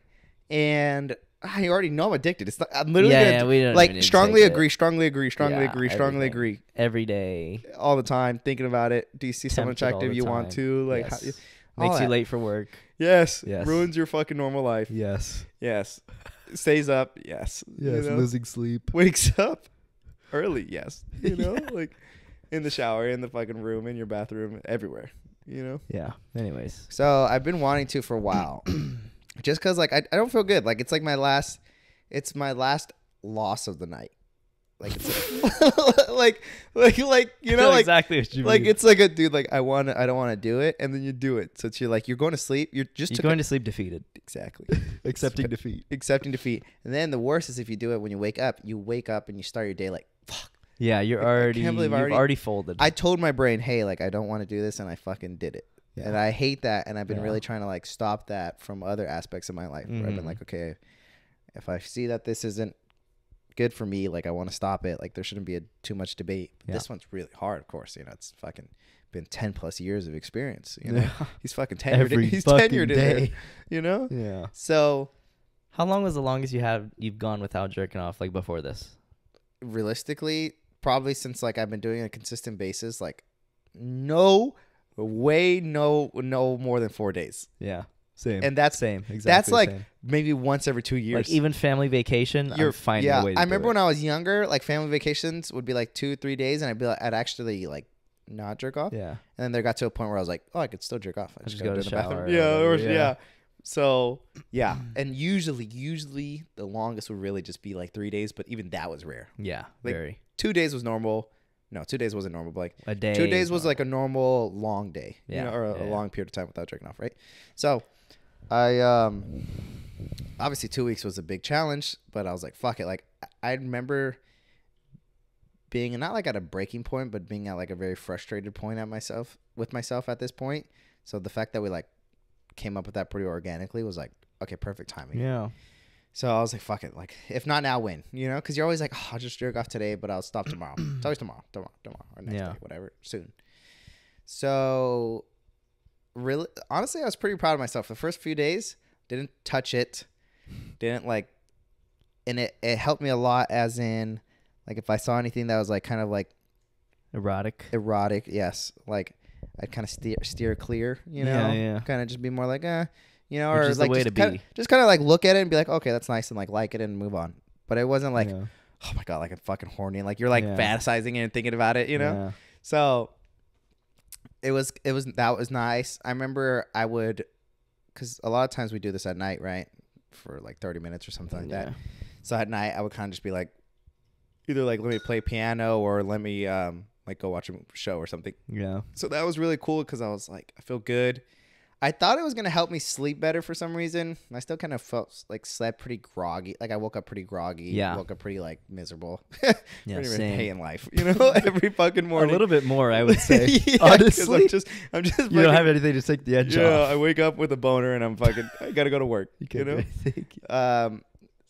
And I already know I'm addicted. It's not, I'm literally Yeah, gonna yeah, we don't even like need to strongly take it. agree, strongly agree, strongly Yeah, agree, strongly everything. agree. Every day. All the time, thinking about it. Do you see someone Tempted all attractive the you want time. to? Like, Yes. all Makes you that. late for work. Yes. Yes. Ruins your fucking normal life. Yes. Yes. Stays up. Yes. Yes. You know? Losing sleep. Wakes up early. Yes. You know, like in the shower, in the fucking room, in your bathroom, everywhere. You know. Yeah. Anyways. So I've been wanting to for a while, just because like I don't feel good. Like it's like my last loss of the night. Like it's like you know like exactly what you like mean. it's like a dude like I don't want to do it, and then you do it. So it's you're going to sleep. You're going to sleep defeated. exactly Accepting defeat. accepting defeat. And then the worst is if you do it when you wake up and you start your day like fuck. Yeah, you've already folded. I told my brain, hey, like I don't want to do this, and I fucking did it. Yeah. And I hate that, and I've been Yeah. really trying to like stop that from other aspects of my life. Where I've been Mhm. like, okay, if I see that this isn't good for me, like I want to stop it. Like there shouldn't be too much debate. Yeah. This one's really hard, of course. It's fucking been 10 plus years of experience. You know, Yeah. he's fucking tenured. Every He's fucking tenured in day. there. You know. Yeah. So How long was the longest you've gone without jerking off, like before this? realistically, probably since like I've been doing it on a consistent basis, like no more than 4 days. Yeah. Same. And that's same. Exactly. that's like same. maybe once every 2 years. Like even family vacation, I'm finding a way to I do remember it. when I was younger, like family vacations would be like 2-3 days, and I'd actually like not jerk off. Yeah. And then there got to a point where I was like, oh, I could still jerk off. I just go to the the bathroom. shower or Yeah, whatever, yeah. So yeah, and usually the longest would really just be like 3 days, but even that was rare. Yeah. Like, Very. 2 days was normal. No, 2 days wasn't normal, but like A day. 2 days was normal. like a normal long day, Yeah, or a yeah. long period of time without jerking off, right? So I obviously 2 weeks was a big challenge, but I was like, fuck it. Like I remember being not like at a breaking point, but being at like a very frustrated point with myself at this point. So the fact that we like came up with that pretty organically was like, okay, perfect timing. Yeah. So I was like, fuck it. Like, if not now, when? You know? Because you're always like, oh, I'll just jerk off today, but I'll stop tomorrow. It's always tomorrow, or next Yeah. day, whatever, soon. So, really, honestly, I was pretty proud of myself. The first few days, didn't touch it. Didn't like, and it helped me a lot as in, like, if I saw anything that was like kind of like Erotic. yes. Like, I'd kind of steer clear, you know? Yeah. Kind of just be more like, you know, Which or is the like way just to kinda, be. just kind of like look at it and be like, okay, that's nice, and like it and move on. But it wasn't like, Yeah. oh my god, like I'm fucking horny, and like you're like Yeah. fantasizing it and thinking about it, you know. Yeah. So it was that was nice. I remember I would, because a lot of times we do this at night, right, for like 30 minutes or something like that. So at night I would kind of just be like, either like let me play piano or let me like go watch a show or something. Yeah. So that was really cool because I was like, I feel good. I thought it was going to help me sleep better for some reason. I still kind of felt like slept pretty groggy. Like I woke up pretty groggy. Yeah. Woke up pretty like miserable. Yeah, pretty same. day in life, you know, every fucking morning. A little bit more, I would say. Yeah, 'cause honestly. I'm just You don't have anything to take the edge yeah, off. I wake up with a boner and I'm fucking, I got to go to work, you know? Think.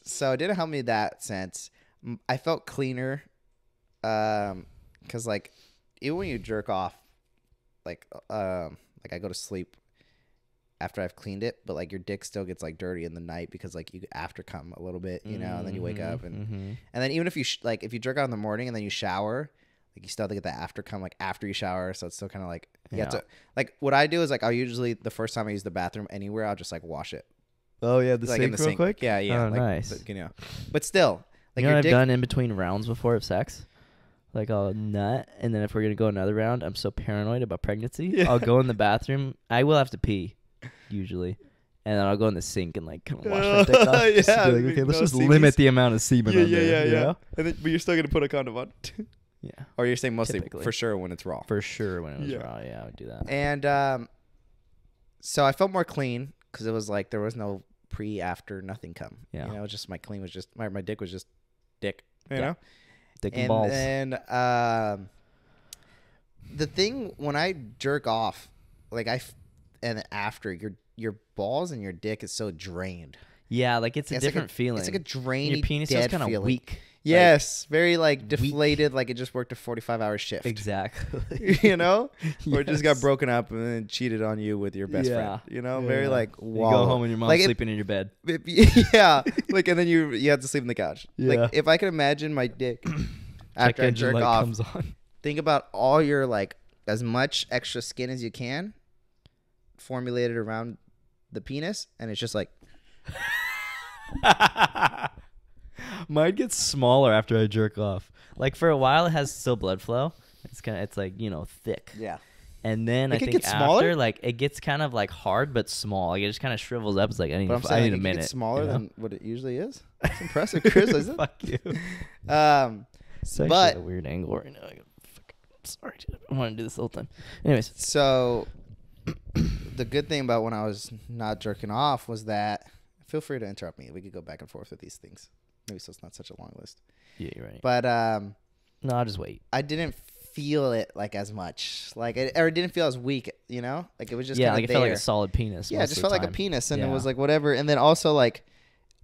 So it didn't help me in that sense. I felt cleaner. Cause like even when you jerk off, like I go to sleep after I've cleaned it, but like your dick still gets like dirty in the night because like you after come a little bit, you know, and then you wake up and then even if you like if you jerk out in the morning and then you shower, like you still have to get the after come like after you shower, so it's still kind of like you have to like what I do is like I'll usually the first time I use the bathroom anywhere I'll just like wash it. Oh yeah, the like sink in the real sink. quick. Yeah, Oh, like, nice. But, you know, but still like You know your what I've dick. done in between rounds before of sex? Like I'll nut, and then if we're gonna go another round, I'm so paranoid about pregnancy. Yeah. I'll go in the bathroom. I will have to pee, usually, and then I'll go in the sink and like kind of wash my dick off. Just to Yeah, be like, okay, let's no just semen. limit the amount of semen. on there, you know? And then, but you're still gonna put a condom on. Yeah, Or you're saying mostly Typically. for sure when it's raw. for sure. When it was Yeah. raw, yeah, I would do that. And so I felt more clean because it was like there was no pre, after, nothing come. Yeah. You know, just my clean was just my dick was just dick. You Yeah. know. Dick and And balls. then the thing when I jerk off, like and after your balls and your dick is so drained. Yeah, like it's a different feeling. It's like a drainy, Your penis dead is kind of feeling. weak. Yes, very like deflated, like it just worked a 45-hour shift. Exactly. You know, or it just got Yes. broken up and then cheated on you with your best friend. You know, very Yeah. like You wallow. go home and your mom's Like, sleeping in your bed. Yeah, like and then you have to sleep in the couch. Yeah. Like if I could imagine my dick Check after I engine jerk light off, comes on. think about all your like as much extra skin as you can formulated around the penis, and it's just like Mine gets smaller after I jerk off. Like for a while, it has still blood flow. It's like thick. yeah. And then It I can think get smaller? after, like it gets kind of like hard but small. Like it just kind of shrivels up. It's like I need, But I'm I saying need like, a it minute. gets smaller you know? than what it usually is. It's impressive, Chris, isn't it? Fuck you. It's actually But- a weird angle right now. I'm sorry, dude. I want to do this the whole time. Anyways, So the good thing about when I was not jerking off was that feel free to interrupt me. We could go back and forth with these things. Maybe so it's not such a long list. yeah, you're right. But No, I'll just wait. I didn't feel it like as much. Like or it didn't feel as weak, you know? Like it was just Yeah, kinda like it felt like there. a solid penis. Yeah, it most just of the felt like a time. penis, and it Yeah. was like whatever. And then also like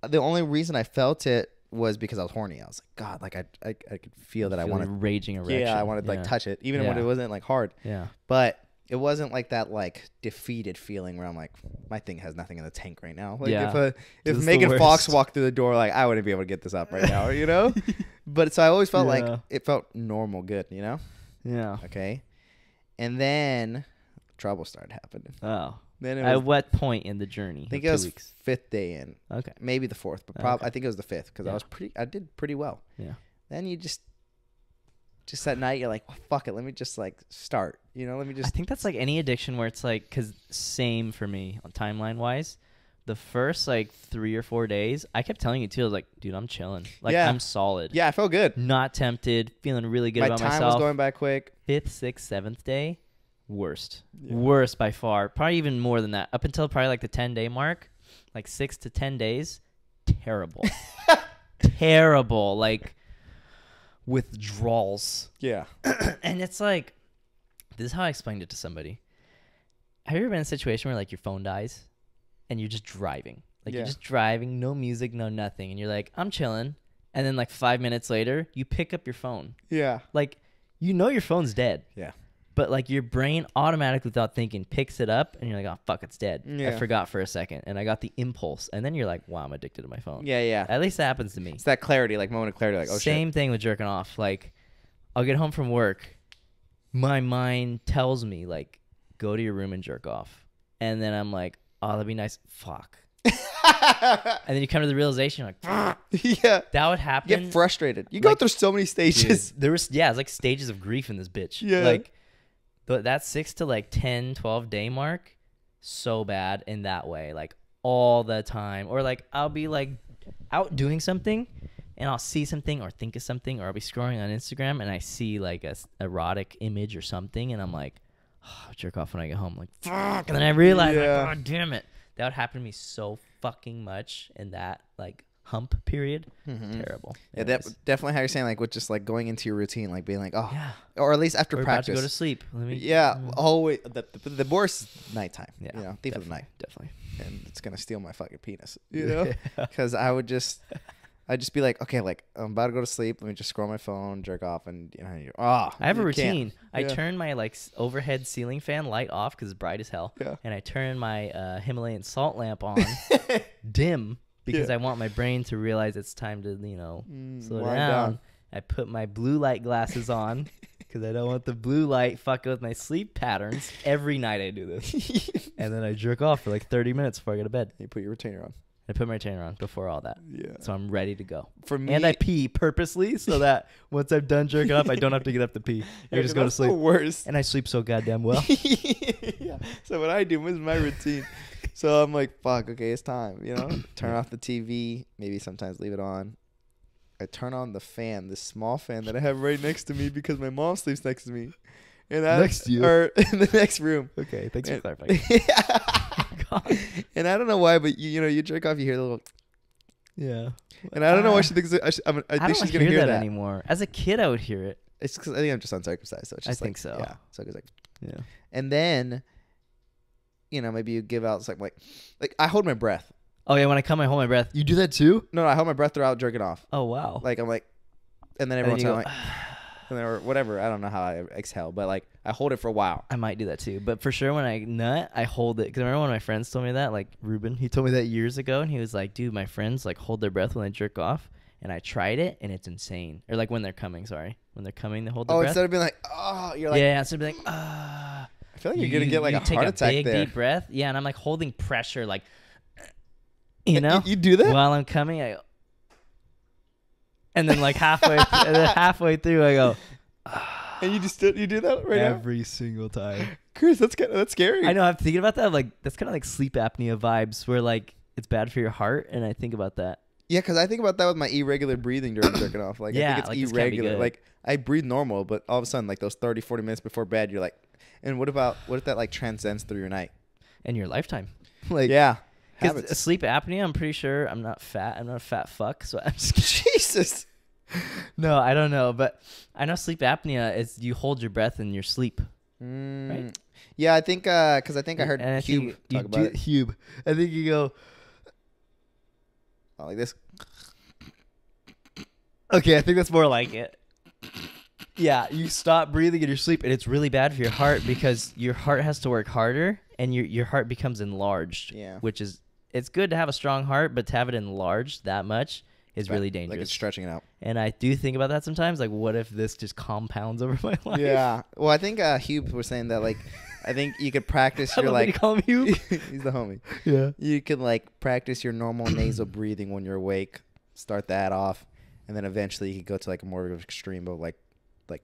the only reason I felt it was because I was horny. I was like, God, like I could feel that I Feel wanted. a raging erection. Yeah, I wanted to like touch it, even when Yeah. it wasn't like hard. Yeah. But it wasn't like that like defeated feeling where I'm like, my thing has nothing in the tank right now. Like Yeah. if This is the Megan Fox worst. walked through the door, like I wouldn't be able to get this up right now, you know. But so I always felt like Yeah. it felt normal, good, you know. Yeah. Okay, and then trouble started happening. Oh. Then it At was, what point in the journey? I think of it 2 was weeks. 5th day in, Okay. maybe the 4th, but Okay. I think it was the 5th because Yeah. I did pretty well. Yeah. Then you just that night you're like, well, fuck it, let me just like start, you know, let me I just. think that's like any addiction where it's like, because same for me on timeline wise. The first like 3 or 4 days, I kept telling you too. I was like, dude, I'm chilling. Like Yeah. I'm solid. Yeah, I felt good. Not tempted. Feeling really good My about time myself. was going by quick. 5th, 6th, 7th day, worst. Yeah. Worst by far. Probably even more than that. Up until probably like the 10-day mark, like 6 to 10 days, terrible. Terrible. Like withdrawals. Yeah. And it's like, this is how I explained it to somebody. Have you ever been in a situation where like your phone dies and you're just driving? Like Yeah. you're just driving, no music, no nothing. And you're like, I'm chilling. And then like 5 minutes later, you pick up your phone. Yeah. Like, you know your phone's dead. Yeah. But like your brain automatically without thinking picks it up and you're like, oh fuck, it's dead. Yeah. I forgot for a second. And I got the impulse. And then you're like, wow, I'm addicted to my phone. Yeah. Yeah. At least that happens to me. It's that clarity, like moment of clarity, like, oh Same thing with jerking off. Like, I'll get home from work. My mind tells me, like, go to your room and jerk off. And then I'm like, oh, that'd be nice. Fuck. shit. And then you come to the realization, like, Yeah. that would You happen. get frustrated. You go Like, through so many stages. Dude, it's like stages of grief in this bitch. Yeah. Like, that 6 to like 10, 12 day mark, so bad in that way. Like, all the time. Or like, I'll be like out doing something and I'll see something or think of something, or I'll be scrolling on Instagram and I see like a erotic image or something, and I'm like, oh, I'll jerk off when I get home. Like, fuck. And then I realize, like, God damn it. That would happen to me so fucking much in that like hump period. Terrible. Yeah, that definitely how you're saying, like, with just like going into your routine, like being like, oh, yeah. or at least after We're practice. about to go to sleep. Always the worst is nighttime. Yeah, you know, thief of the night. Definitely. And it's gonna steal my fucking penis. You know, because I'd just be like, okay, like I'm about to go to sleep. Let me just scroll my phone, jerk off, and I have a routine. I turn my like overhead ceiling fan light off because it's bright as hell, and I turn my Himalayan salt lamp on dim because I want my brain to realize it's time to slow down. I put my blue light glasses on because I don't want the blue light fucking with my sleep patterns. Every night I do this, and then I jerk off for like 30 minutes before I go to bed. You put your retainer on. I put my retainer on before all that. Yeah. So I'm ready to go. For me, and I pee purposely so that once I'm done jerking off, I don't have to get up to pee. I just go to sleep. The worst. And I sleep so goddamn well. Yeah. So what I do is my routine. So I'm like, fuck, okay, it's time. Turn off the TV. Maybe sometimes leave it on. I turn on the fan, this small fan that I have right next to me because my mom sleeps next to me. And next to you? Or in the next room. Okay, thanks for clarifying. God. And I don't know why, but you jerk off, you hear the little. Yeah. And I don't know why she thinks. I think she's gonna hear that anymore. As a kid, I would hear it. It's because I think I'm just uncircumcised, so it's just I think so. Yeah. So it's like. Yeah. And then, maybe you give out something like I hold my breath. Oh yeah, when I come, I hold my breath. You do that too? No, I hold my breath throughout jerking off. Oh wow. Like I'm like, and then every once in a while, and then or whatever. I don't know how I exhale, but like I hold it for a while. I might do that too, but for sure when I nut, I hold it. Because I remember one of my friends told me that, like Ruben, he told me that years ago, and he was like, "Dude, my friends like hold their breath when they jerk off." And I tried it, and it's insane. Or like when they're coming, when they're coming, they hold their breath. Oh, instead of being like, oh, you're like, yeah, instead of being like, ah. I feel like you're gonna get like a heart attack take a there. big deep breath, yeah, and I'm like holding pressure, like, You do that while I'm coming. And then like halfway through, I go. And you do that right every single time. Chris, that's scary. I know. I'm thinking about that. I'm like, that's kind of like sleep apnea vibes, where like it's bad for your heart, and I think about that. Yeah, because I think about that with my irregular breathing during jerking off. Like, yeah, I think it's irregular. Like, I breathe normal, but all of a sudden, like those 30, 40 minutes before bed, you're like, and what if that like transcends through your night? And your lifetime. Like, yeah. Because sleep apnea, I'm pretty sure I'm not fat. I'm not a fat fuck. So I'm just Jesus. No, I don't know. But I know sleep apnea is you hold your breath in your sleep. Right? Yeah, I think, because I heard Hube talk about it. Hube. I think you go. Like this. Okay, I think that's more like it. Yeah, you stop breathing in your sleep, and it's really bad for your heart because your heart has to work harder, and your heart becomes enlarged. Yeah. Which is, it's good to have a strong heart, but to have it enlarged that much is really dangerous. Like it's stretching it out. And I do think about that sometimes. Like, what if this just compounds over my life? Yeah. Well, I think Hube was saying that, like, I think you could practice your, like... You call him Hube? He's the homie. Yeah. You could, like, practice your normal nasal breathing when you're awake. Start that off. And then eventually you could go to, like, a more extreme of, like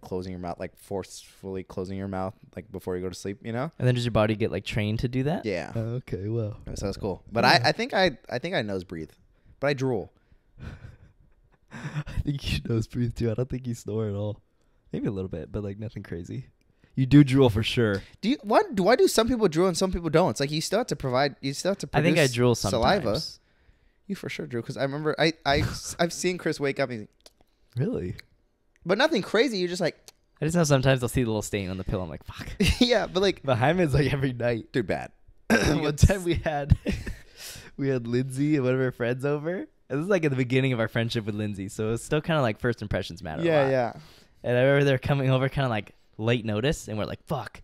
closing your mouth, like, forcefully closing your mouth, like, before you go to sleep, you know? And then does your body get, like, trained to do that? Yeah. Okay, well. So that's cool. But yeah. I think I nose breathe. But I drool. I think you nose breathe, too. I don't think you snore at all. Maybe a little bit, but, like, nothing crazy. You do drool for sure. Why do some people drool and some people don't? It's like you still have to produce I think I drool sometimes. Saliva. You for sure drool, because I remember I've seen Chris wake up and he's like, really? But nothing crazy. You're just like, I just know sometimes I'll see the little stain on the pillow. I'm like, fuck. Yeah, but like behind me is like every night. Dude, bad. One time we had Lindsay and one of her friends over. And this is like at the beginning of our friendship with Lindsay, so it's still kind of like first impressions matter. Yeah. And I remember they're coming over kind of like late notice, and we're like, fuck.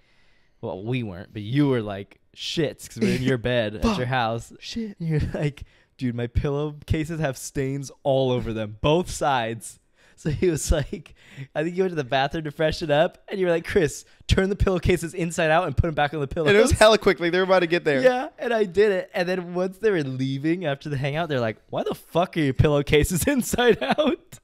Well, we weren't, but you were like shits because we're in your bed at your house. Shit. And you're like, dude, my pillowcases have stains all over them, both sides. So he was like, I think you went to the bathroom to freshen up, and you were like, Chris, turn the pillowcases inside out and put them back on the pillows. And it was hella quick. Like, they were about to get there. Yeah, and I did it. And then once they were leaving after the hangout, they're like, why the fuck are your pillowcases inside out?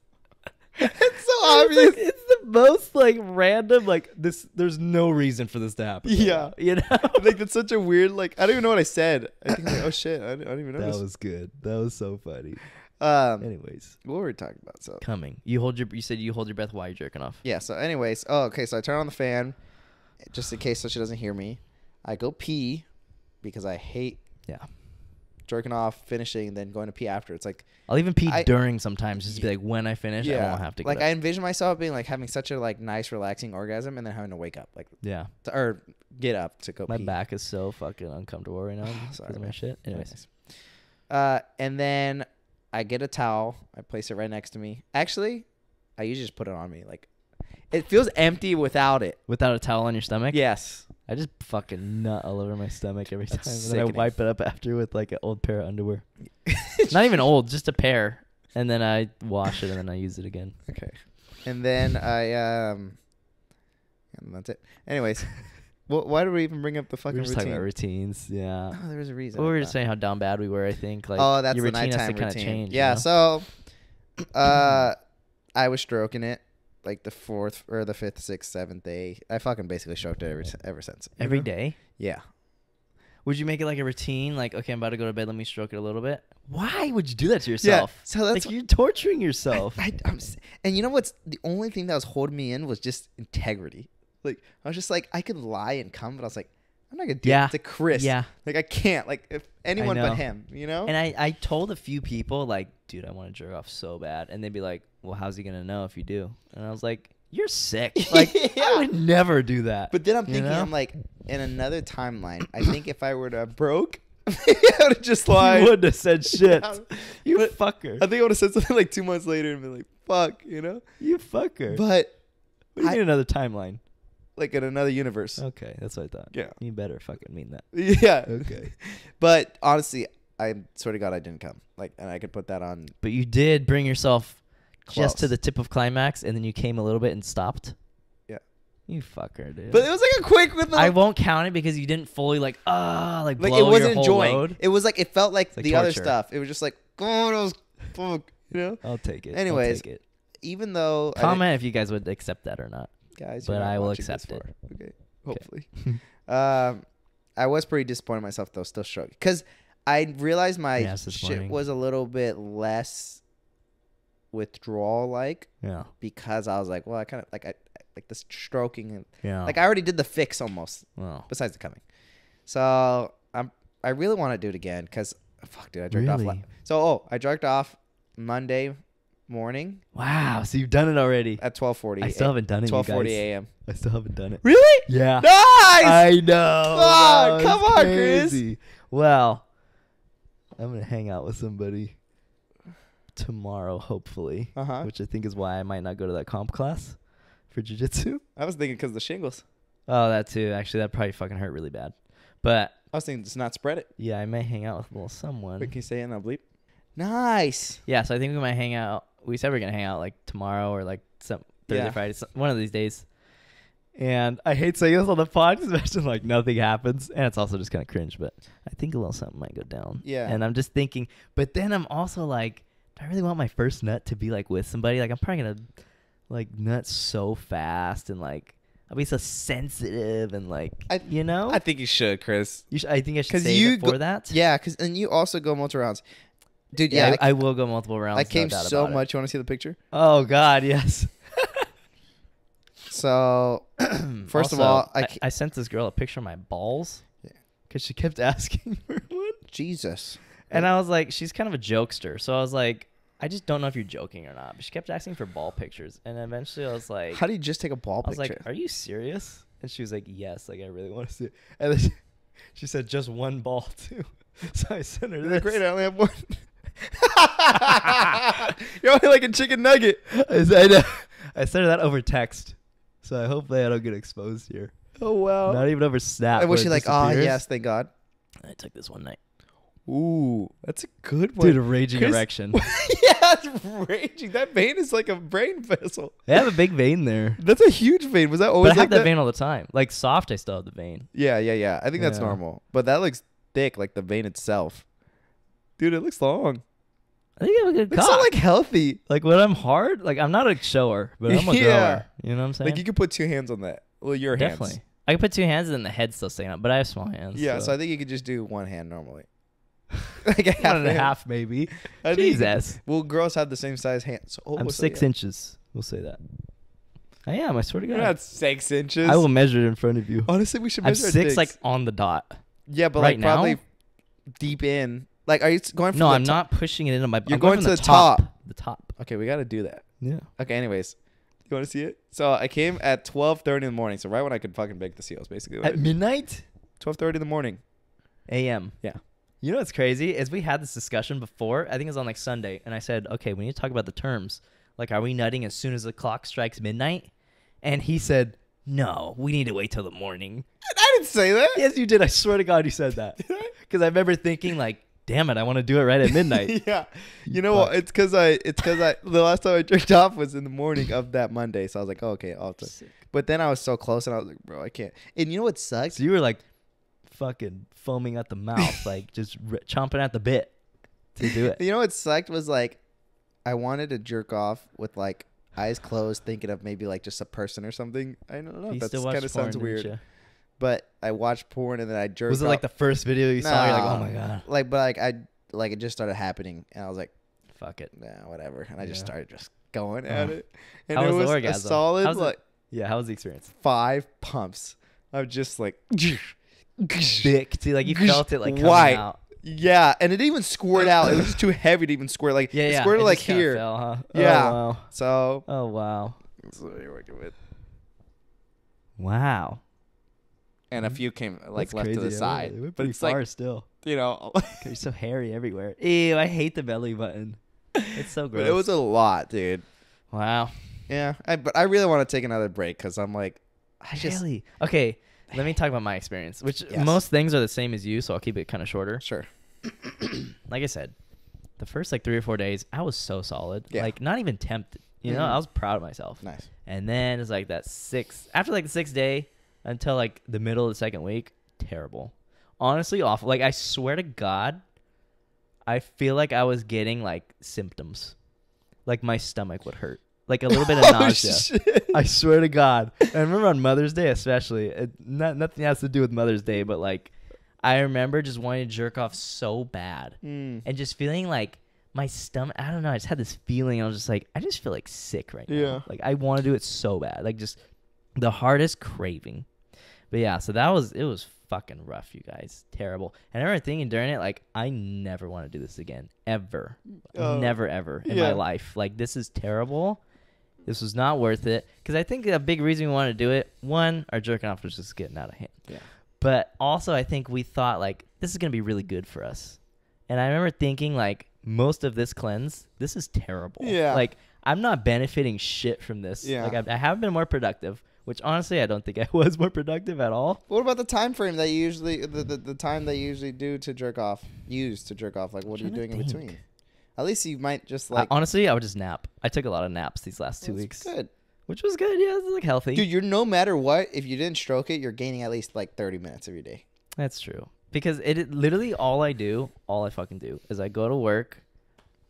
It's so obvious. Like, it's the most like random, like this. There's no reason for this to happen. Yeah, you know, like that's such a weird. Like I don't even know what I said. I think like, oh shit, I don't even know. That was good. That was so funny. Anyways, what were we talking about? So coming. You said you hold your breath while you're jerking off. yeah. So anyways, okay. So I turn on the fan, just in case so she doesn't hear me. I go pee because I hate jerking off, finishing, then going to pee after. It's like I'll even pee during sometimes, just to be like, when I finish, I won't have to. Like I envision myself being like having such a like nice, relaxing orgasm, and then having to wake up, like or get up to go. My pee. back is so fucking uncomfortable right now because of my shit. Anyways, and then I get a towel. I place it right next to me. Actually, I usually just put it on me. Like it feels empty without it. Without a towel on your stomach? Yes. I just fucking nut all over my stomach every time. That's And then I sickening. wipe it up after with like an old pair of underwear. Not even old, just a pair. And then I wash it and then I use it again. Okay. And then and that's it. Anyways, why did we even bring up the fucking We were just routine? talking about routines, yeah. Oh, there was a reason. Well, we I were just thought. saying how down bad we were, I think. Like, Oh, that's your the routine has nighttime to kind of routine. change. Yeah, you know? so I was stroking it like the 4th or the 5th, 6th, 7th day. I fucking basically stroked it ever since. Every day? Yeah. Would you make it like a routine? Like, okay, I'm about to go to bed. Let me stroke it a little bit. Why would you do that to yourself? Yeah. So that's like you're torturing yourself. and you know what's the only thing that was holding me in was just integrity. Like I was just like I could lie and come, but I was like I'm not gonna do it to Chris. Yeah. Like I can't. Like if anyone know. but him. You know. And I told a few people like, dude, I want to jerk off so bad, and they'd be like, well, how's he gonna know if you do? And I was like, you're sick. Like I would never do that. But then I'm thinking, know? I'm like, in another timeline, I think if I were to have broke, I would have just lied. You wouldn't have said shit. You But fucker. I think I would have said something like 2 months later and been like, fuck, you know? You fucker. But what do you mean another timeline? like in another universe. Okay, that's what I thought. Yeah. You better fucking mean that. Yeah. Okay. But honestly, I swear to God, I didn't come. Like, and I could put that on. But you did bring yourself just to Close. the tip of climax, and then you came a little bit and stopped. Yeah. You fucker, dude. But it was like a quick with the. I won't count it because you didn't fully like blow it wasn't your whole enjoying. load. It was like it felt like like the other torture. stuff. It was just like, oh, that was fuck, you know. I'll take it. Anyways, I'll take it. Even though Comment if you guys would accept that or not. guys, but you're not I will watching this accept it. far. Okay, hopefully. I was pretty disappointed in myself though, still struggling because I realized my Yeah, it's shit disappointing. was a little bit less withdrawal like Yeah. because I was like, well, I kind of like like this stroking and Yeah. like I already did the fix almost. Well. Besides the coming, so I really want to do it again because fuck, dude, I jerked off. Really? I jerked off Monday morning Wow. So you've done it already. at 12:40. I still haven't done it. 12:40 you guys. a.m. I still haven't done it. Really? Yeah. Nice. I know. Fuck, Wow, come it's on, Chris. crazy. Well, I'm gonna hang out with somebody tomorrow, hopefully. Uh-huh. Which I think is why I might not go to that comp class for jiu-jitsu. I was thinking because the shingles. Oh, that too. Actually, that probably fucking hurt really bad. But I was thinking just not spread it. yeah, I may hang out with a little someone. Wait, can you say it and I'll bleep? Nice. Yeah, so I think we might hang out. We said we are gonna hang out like tomorrow or like some Thursday, Yeah. Friday, one of these days. And I hate saying this on the pod because imagine like nothing happens, and it's also just kind of cringe. But I think a little something might go down. Yeah. And I'm just thinking, but then I'm also like, do I really want my first nut to be like with somebody? Like I'm probably gonna like nut so fast and like I'll be so sensitive and like you know. I think you should, Chris. I think I should 'Cause save you it for go- that. Yeah, and you also go multiple rounds. Dude, Yeah, yeah. I will go multiple rounds. I came no doubt so about it. much. You want to see the picture? Oh God, yes. So, first of Also, all, I sent this girl a picture of my balls. Yeah. Because she kept asking for one. Jesus. And I was like, she's kind of a jokester. So I was like, I just don't know if you're joking or not. But she kept asking for ball pictures. And eventually I was like, How do you just take a ball I was picture? like, are you serious? And she was like, yes. Like, I really want to see it. And then she said, just one ball, too. So I sent her You're this. like, great, I only have one. You're only like a chicken nugget. I sent her that over text. So I hopefully I don't get exposed here. Oh, wow. Not even over Snap. And was where she it like, oh, disappears. yes, thank God. I took this one night. Ooh, that's a good one. Dude, a raging Chris- erection. Yeah, it's raging. That vein is like a brain vessel. They have a big vein there. That's a huge vein. Was that But always I have like that that? vein all the time. Like soft, I still have the vein. Yeah. I think that's Yeah. normal. But that looks thick, like the vein itself. Dude, it looks long. I think I have a good It's cock. not like healthy. Like when I'm hard, like I'm not a shower, but I'm a Yeah. grower. You know what I'm saying? Like you could put 2 hands on that. Well, your hands. Definitely. I can put 2 hands and then the head's still sticking out, but I have small hands. Yeah, so I think you could just do 1 hand normally. Like a half One and a half, maybe. Jesus. Well, girls have the same size hands. So, I'm 6 inches. We'll say that. I am. I swear to God. You're not 6 inches. I will measure it in front of you. Honestly, we should I'm measure our 6 dicks. like on the dot. Yeah, but right like now? probably deep in. Like, are you going from No, the I'm top? not pushing it into my. You're I'm going from to the top. The top. Okay, we got to do that. Yeah. Okay, anyways. You want to see it? So I came at 12:30 in the morning. So right when I could fucking bake the seals, basically. At midnight? 12:30 in the morning. A.M. Yeah. You know what's crazy is we had this discussion before. I think it was on like Sunday, and I said, okay, we need to talk about the terms. Like, are we nutting as soon as the clock strikes midnight? And he said, no, we need to wait till the morning. I didn't say that. Yes, you did. I swear to God, you said that. Because I remember thinking, like, damn it, I want to do it right at midnight. Yeah. You know what? It's because the last time I jerked off was in the morning of that Monday. So I was like, oh, okay, I'll Sick. But then I was so close, and I was like, bro, I can't. And you know what sucks? So you were like fucking foaming at the mouth, like just chomping at the bit to do it. You know what sucked was like, I wanted to jerk off with like eyes closed, thinking of maybe like just a person or something. I don't know. That kind of sounds weird. But I watched porn and then I jerked. Was it off. like the first video you saw? You're like, oh my God. Like, but like it just started happening, and I was like, fuck it. nah, whatever. And I just started just going at it. And How it was the was orgasm? a solid like Yeah, how was the experience? 5 pumps of just like Thick, too. Like you felt it like coming white. out. Yeah, and it didn't even squirt out. It was just too heavy to even squirt. Like it squirted like just kinda here. Fell, huh? Yeah. Oh, wow. So Oh wow. that's what you're working with. Wow. And a few came like That's left to the crazy. side. It went But pretty it's far like, still. you know, You're so hairy everywhere. Ew, I hate the belly button. It's so gross. but it was a lot, dude. Wow. Yeah, but I really want to take another break because I'm like, Really? Okay, let me talk about my experience, which Yes. most things are the same as you, so I'll keep it kind of shorter. Sure. Like I said, the first like 3 or 4 days, I was so solid. Yeah. Like not even tempted. You know, Mhm. I was proud of myself. Nice. And then it's like that after like the 6th day until like the middle of the 2nd week, terrible. Honestly, awful. Like I swear to God, I feel like I was getting like symptoms. Like my stomach would hurt. Like a little bit of nausea. Shit. I swear to God. And I remember on Mother's Day especially, nothing has to do with Mother's Day, but like I remember just wanting to jerk off so bad and just feeling like my stomach, I don't know, I just had this feeling. I was just like, I just feel like sick right now. Yeah. Like I want to do it so bad. Like just the hardest craving. But yeah, so it was fucking rough, you guys. Terrible. And I remember thinking during it, like, I never want to do this again. Ever. Never, ever in my life. Like, this is terrible. This was not worth it. Because I think a big reason we wanted to do it, one, our jerking off was just getting out of hand. Yeah. But also, I think we thought, like, this is going to be really good for us. And I remember thinking, like, most of this cleanse, this is terrible. Yeah. Like, I'm not benefiting shit from this. Yeah. Like, I have been more productive, which honestly, I don't think I was more productive at all. What about the time frame that you usually, the time that you usually do to jerk off, Like, what are you doing in between? At least you might just like. Honestly, I would just nap. I took a lot of naps these last 2 weeks. Good. Which was good. Yeah, it was like healthy. Dude, you're no matter what, if you didn't stroke it, you're gaining at least like 30 minutes every day. That's true. Because it literally all I fucking do is I go to work,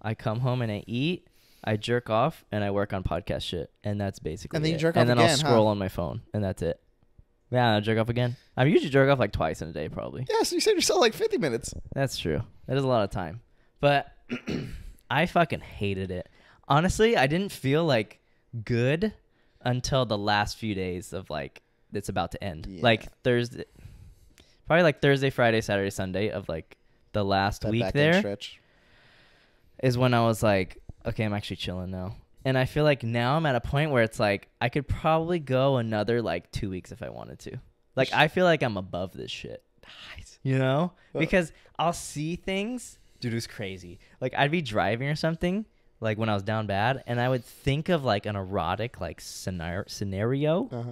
I come home and I eat, I jerk off, and I work on podcast shit. And that's basically And then it. you jerk off and then again, I'll scroll on my phone, and that's it. Yeah, I jerk off again. I usually jerk off like twice in a day, probably. Yeah, so you said yourself like 50 minutes. That's true. That is a lot of time. But I fucking hated it. Honestly, I didn't feel like good until the last few days of like it's about to end. Yeah. Like Thursday, probably like Thursday, Friday, Saturday, Sunday of like the last That week back end there stretch. is when I was like, okay, I'm actually chilling now. And I feel like now I'm at a point where it's like I could probably go another like 2 weeks if I wanted to. Like I feel like I'm above this shit. Nice. You know? Because I'll see things. Dude, it was crazy. Like I'd be driving or something, like when I was down bad, and I would think of like an erotic like scenario, Uh-huh.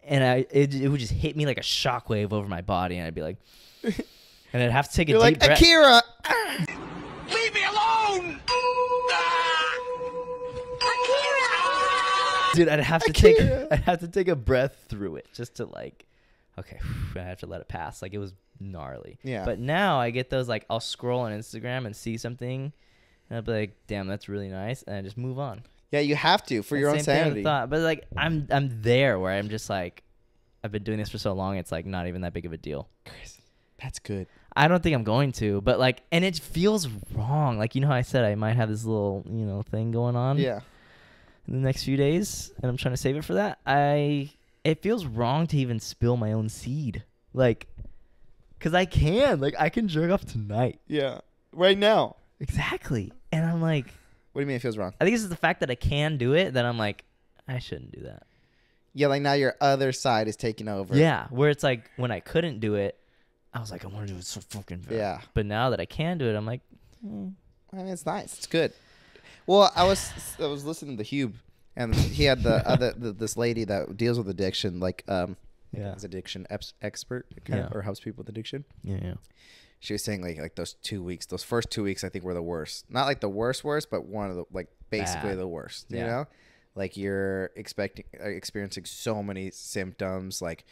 and it would just hit me like a shockwave over my body, and I'd be like, and I'd have to take a You're deep like, breath. Akira! Leave me alone! Dude, I'd have to take a breath through it just to like, okay, I have to let it pass. Like it was gnarly. Yeah. But now I get those like I'll scroll on Instagram and see something, and I'll be like, damn, that's really nice, and I just move on. Yeah, you have to for your own Same thing with sanity. thought. But like I'm there where I'm just like, I've been doing this for so long, it's like not even that big of a deal. Chris, that's good. I don't think I'm going to, but like, and it feels wrong. Like, you know how I said I might have this little, thing going on Yeah. in the next few days, and I'm trying to save it for that. It feels wrong to even spill my own seed. Like, because I can jerk off tonight. Yeah. Right now. Exactly. And I'm like, What do you mean it feels wrong? I think it's the fact that I can do it that I'm like, I shouldn't do that. Yeah, like now your other side is taking over. Yeah, where it's like when I couldn't do it, I was like, I want to do it so fucking bad. Yeah. But now that I can do it, I'm like, I mean, it's nice. It's good. Well, I was listening to Hube, and he had this lady that deals with addiction, like is addiction expert or helps people with addiction. Yeah. She was saying like those first 2 weeks I think were the worst. Not like the worst, but one of the like basically Bad. the worst. You Yeah. know, like you're experiencing so many symptoms. Like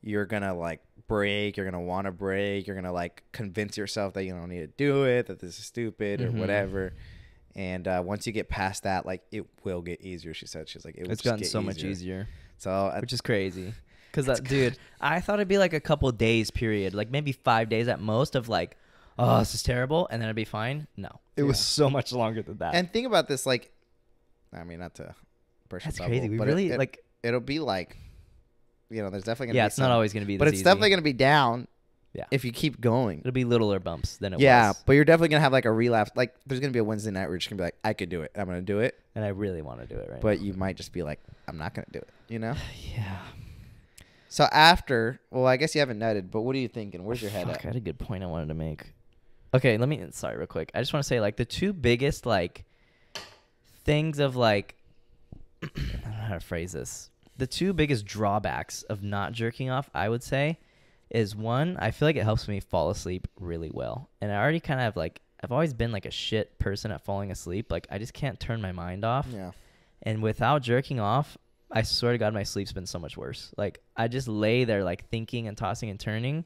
you're gonna like break. You're gonna want to break. You're gonna like convince yourself that you don't need to do it. That this is stupid or whatever. And once you get past that, like it will get easier. She said she's like It's gotten so much easier. So Which is crazy. Because, dude, I thought it'd be like a couple days period, like maybe 5 days at most of like, oh, this is terrible, and then it'd be fine. No. It was so much longer than that. And think about this, like, I mean, not to burst That's your bubble, crazy. We but really, it'll be like, there's definitely going to be it's not always going to be this but it's easy. definitely going to be down Yeah. if you keep going. It'll be littler bumps than it was. Yeah, but you're definitely going to have like a relapse. Like, there's going to be a Wednesday night where you're just going to be like, I could do it. I'm going to do it. And I really want to do it right But now. you might just be like, I'm not going to do it, you know? Yeah. So after, well, I guess you haven't nutted, but what are you thinking? Where's your head Fuck, at? I had a good point I wanted to make. Okay, sorry, real quick. I just want to say, like, the two biggest, like, things of, like, I don't know how to phrase this. The two biggest drawbacks of not jerking off, I would say, is one, I feel like it helps me fall asleep really well. And I already kind of have, like, I've always been, like, a shit person at falling asleep. Like, I just can't turn my mind off. Yeah. And without jerking off, I swear to God, my sleep's been so much worse. Like, I just lay there, like, thinking and tossing and turning,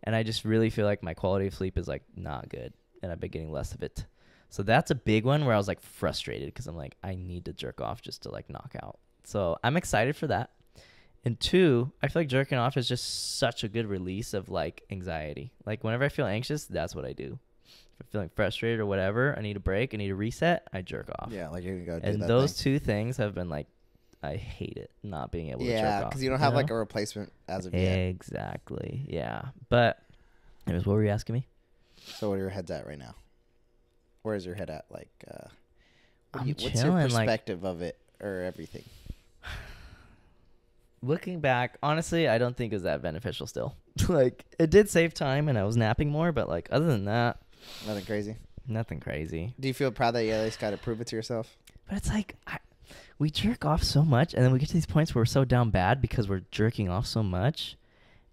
and I just really feel like my quality of sleep is, like, not good, and I've been getting less of it. So that's a big one where I was, like, frustrated because I'm like, I need to jerk off just to, like, knock out. So I'm excited for that. And two, I feel like jerking off is just such a good release of, like, anxiety. Like, whenever I feel anxious, that's what I do. If I'm feeling frustrated or whatever, I need a break, I need a reset, I jerk off. Yeah, like you're going to go do And that those thing. two things have been, like, I hate it not being able to jerk off. Yeah, because you don't have like a replacement as of yet. Exactly. Yeah. But anyways, what were you asking me? So where are your head's at right now? Where's your head at? Like, what's your chilling, like- perspective of it or everything? Looking back, honestly, I don't think it was that beneficial still. Like, it did save time and I was napping more, but like other than that, Nothing crazy. nothing crazy. Do you feel proud that you at least got to prove it to yourself? But it's like we jerk off so much, and then we get to these points where we're so down bad because we're jerking off so much,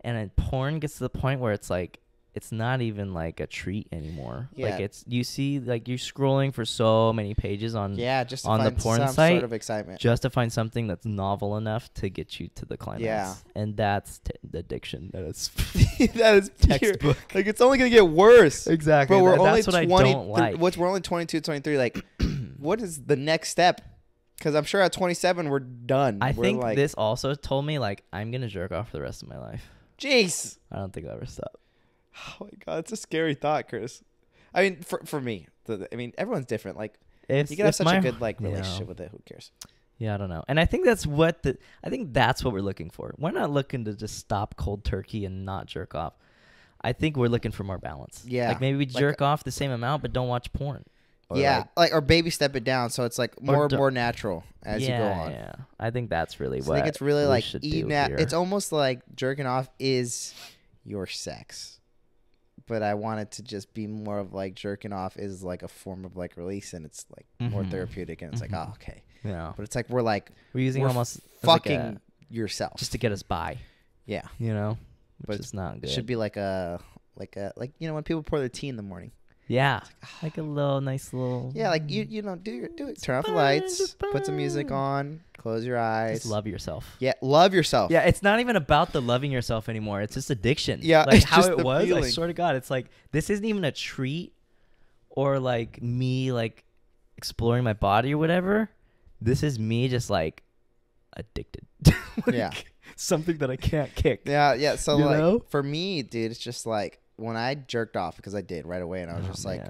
and then porn gets to the point where it's like it's not even like a treat anymore. Yeah. Like you see like you're scrolling for so many pages on Yeah, just to on the find porn some site sort of excitement. just to find something that's novel enough to get you to the climax. Yeah. And that's the addiction. That is that is pure. textbook. Like it's only gonna get worse. Exactly. But we're only that's what 20. I don't like. We're only 22, 23. Like, what is the next step? Because I'm sure at 27 we're done. I We're think like, this also told me like I'm gonna jerk off for the rest of my life. jeez. I don't think I'll ever stop. Oh my god, it's a scary thought, Chris. I mean, for me, I mean, everyone's different. Like, If you can have such a good like you know. relationship with it. Who cares? Yeah, I don't know. And I think that's what we're looking for. We're not looking to just stop cold turkey and not jerk off. I think we're looking for more balance. Yeah. Like maybe we jerk off the same amount, but don't watch porn. Or Yeah, or baby step it down so it's like more do- more natural as you go on. Yeah, I think that's really So what I think it's really we like should do even at, here. it's almost like jerking off is your sex. But I want it to just be more of like jerking off is like a form of like release, and it's like more Mhm. therapeutic, and it's like, Mhm. oh, okay. Yeah. But it's like we're We're using we're almost as like fucking yourself. just to get us by, yeah. you know? Which But is not It good. should be like you know when people pour their tea in the morning. yeah. Like a little nice little Yeah, like you know do it. Turn off the lights, put some music on, close your eyes. just love yourself. Yeah, love yourself. Yeah, it's not even about the loving yourself anymore. It's just addiction. Yeah, like it's how just it the was. I feeling. swear to God, it's like this isn't even a treat or like me like exploring my body or whatever. This is me just like addicted. Like, Yeah. something that I can't kick. Yeah. So You like know? for me, dude, it's just like when I jerked off, because I did right away, and I was just like,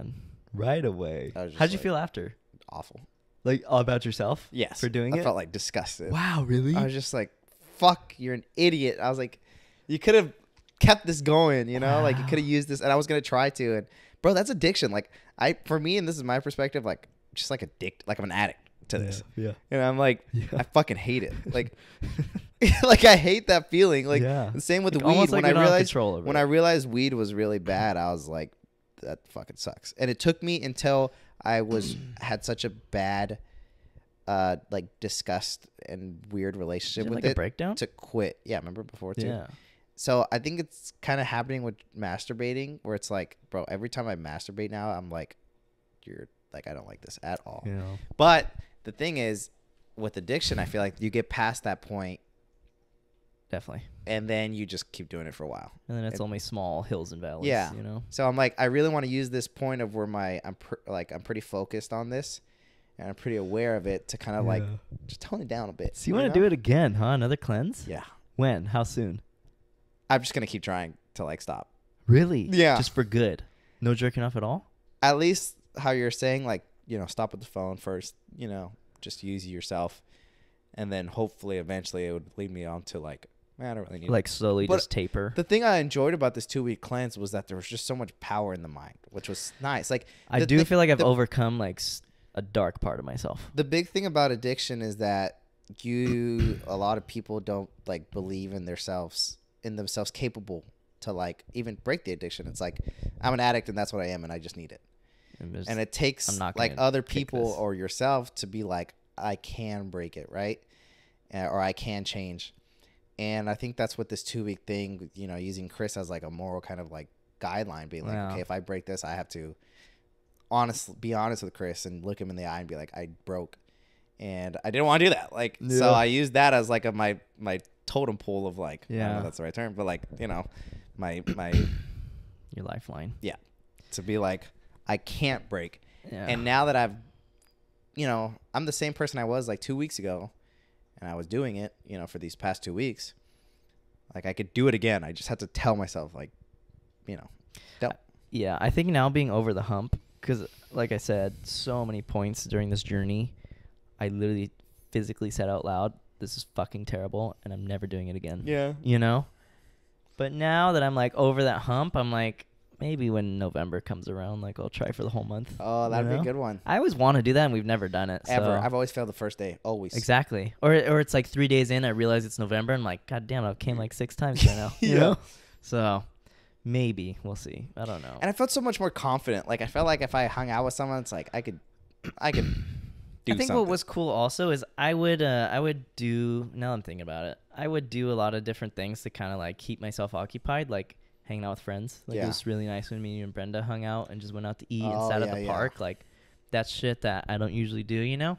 right away. How'd you feel after? Awful. Like, all about yourself? Yes. For doing it? I felt like disgusted. Wow, really? I was just like, fuck, you're an idiot. I was like, you could have kept this going, you know? Like, you could have used this, and I was going to try to. And, bro, that's addiction. Like, for me, and this is my perspective, like, just like like I'm an addict to this. Yeah. And I'm like, I fucking hate it. Like, like I hate that feeling. Like, the same with the weed. Like when I realized weed was really bad, I was like, that fucking sucks. And it took me until I had such a bad, like, disgust and weird relationship with like it a breakdown to quit. Yeah, remember before too. Yeah. So I think it's kind of happening with masturbating, where it's like, bro, every time I masturbate now, I'm like, you're like, I don't like this at all. Yeah. But the thing is, with addiction, I feel like you get past that point. Definitely. And then you just keep doing it for a while. And then it's only small hills and valleys. Yeah. You know. So I'm like, I really want to use this point of where I'm pretty focused on this, and I'm pretty aware of it to kind of like just tone it down a bit. So you want to do it again, huh? Another cleanse? Yeah. When? How soon? I'm just gonna keep trying to like stop. Really? Yeah. Just for good. No jerking off at all? At least how you're saying, like, you know, stop with the phone first. You know, just use yourself, and then hopefully eventually it would lead me on to like, man, I don't really need like slowly But just taper. The thing I enjoyed about this 2-week cleanse was that there was just so much power in the mind, which was nice. Like, I do feel like I've overcome like a dark part of myself. The big thing about addiction is that a lot of people don't like believe in themselves capable to like even break the addiction. It's like, I'm an addict and that's what I am and I just need it. And it takes like other people or yourself to be like, I can break it, right? Or I can change. And I think that's what this 2-week thing, you know, using Chris as like a moral kind of like guideline, being like, okay, if I break this, I have to be honest with Chris and look him in the eye and be like, I broke. And I didn't want to do that. Like, so I used that as like my totem pole of like, I don't know if that's the right term, but like, you know, my your lifeline. Yeah. To be like, I can't break. Yeah. And now that I'm the same person I was like 2 weeks ago, and I was doing it, you know, for these past 2 weeks, like I could do it again. I just had to tell myself, like, you know, don't. Yeah, I think now being over the hump, because like I said, so many points during this journey, I literally physically said out loud, this is fucking terrible, and I'm never doing it again. Yeah. You know? But now that I'm like over that hump, I'm like, maybe when November comes around, like I'll try for the whole month. Oh, that'd be a good one. I always want to do that, and we've never done it. Ever. So. I've always failed the first day. Always. Exactly. Or it's like 3 days in, I realize it's November, and I'm like, God damn, I came like 6 times by now. You know? So maybe. We'll see. I don't know. And I felt so much more confident. Like I felt like if I hung out with someone, it's like I could do I think something. what was cool also is I would do, now I'm thinking about it, I would do a lot of different things to kind of like keep myself occupied, like hanging out with friends. Like it was really nice when me and Brenda hung out and just went out to eat and sat at the park. Like that's shit that I don't usually do, you know?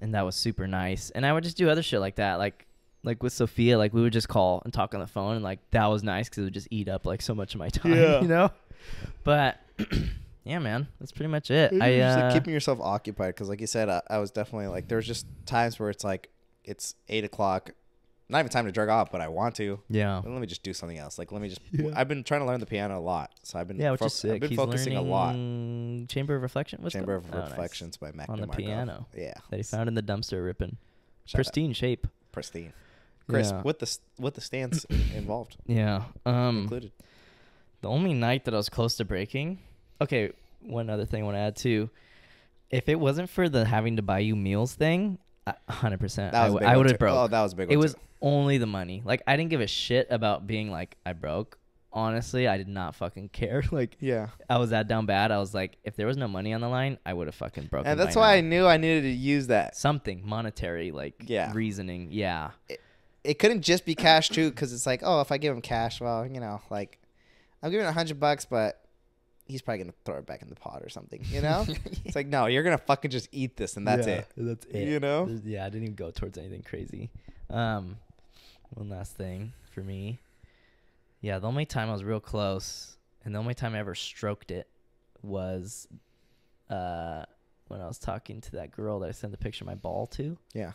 And that was super nice. And I would just do other shit like that. Like with Sophia, like we would just call and talk on the phone, and like that was nice because it would just eat up like so much of my time, you know? But yeah, man, that's pretty much it. Just like keeping yourself occupied, because like you said, I was definitely like, there's just times where it's like it's 8 o'clock, not even time to jerk off, but I want to. Yeah. Let me just do something else. Like let me just. I've been trying to learn the piano a lot, so I've been which is sick. I've been He's focusing a lot. Chamber of Reflection. Chamber of Reflections by Mac on the piano. Yeah. That he found in the dumpster ripping. Pristine shape. Pristine. Chris, with the stands involved. Yeah. Included. The only night that I was close to breaking. Okay, one other thing I want to add too. If it wasn't for the having to buy you meals thing, 100%, I would have broke. Oh, that was a big one. It was only the money. Like I didn't give a shit about being like I broke. Honestly, I did not fucking care. Like I was that down bad. I was like, if there was no money on the line, I would have fucking broken. And that's why I knew I needed to use that something monetary, like reasoning. Yeah. It couldn't just be cash too, because it's like, oh, if I give him cash, well, you know, like I'm giving $100, but he's probably gonna throw it back in the pot or something, you know? It's like, no, you're gonna fucking just eat this and that's it. That's it. You know? I didn't even go towards anything crazy. One last thing for me. Yeah, the only time I was real close and the only time I ever stroked it was when I was talking to that girl that I sent the picture of my ball to. Yeah.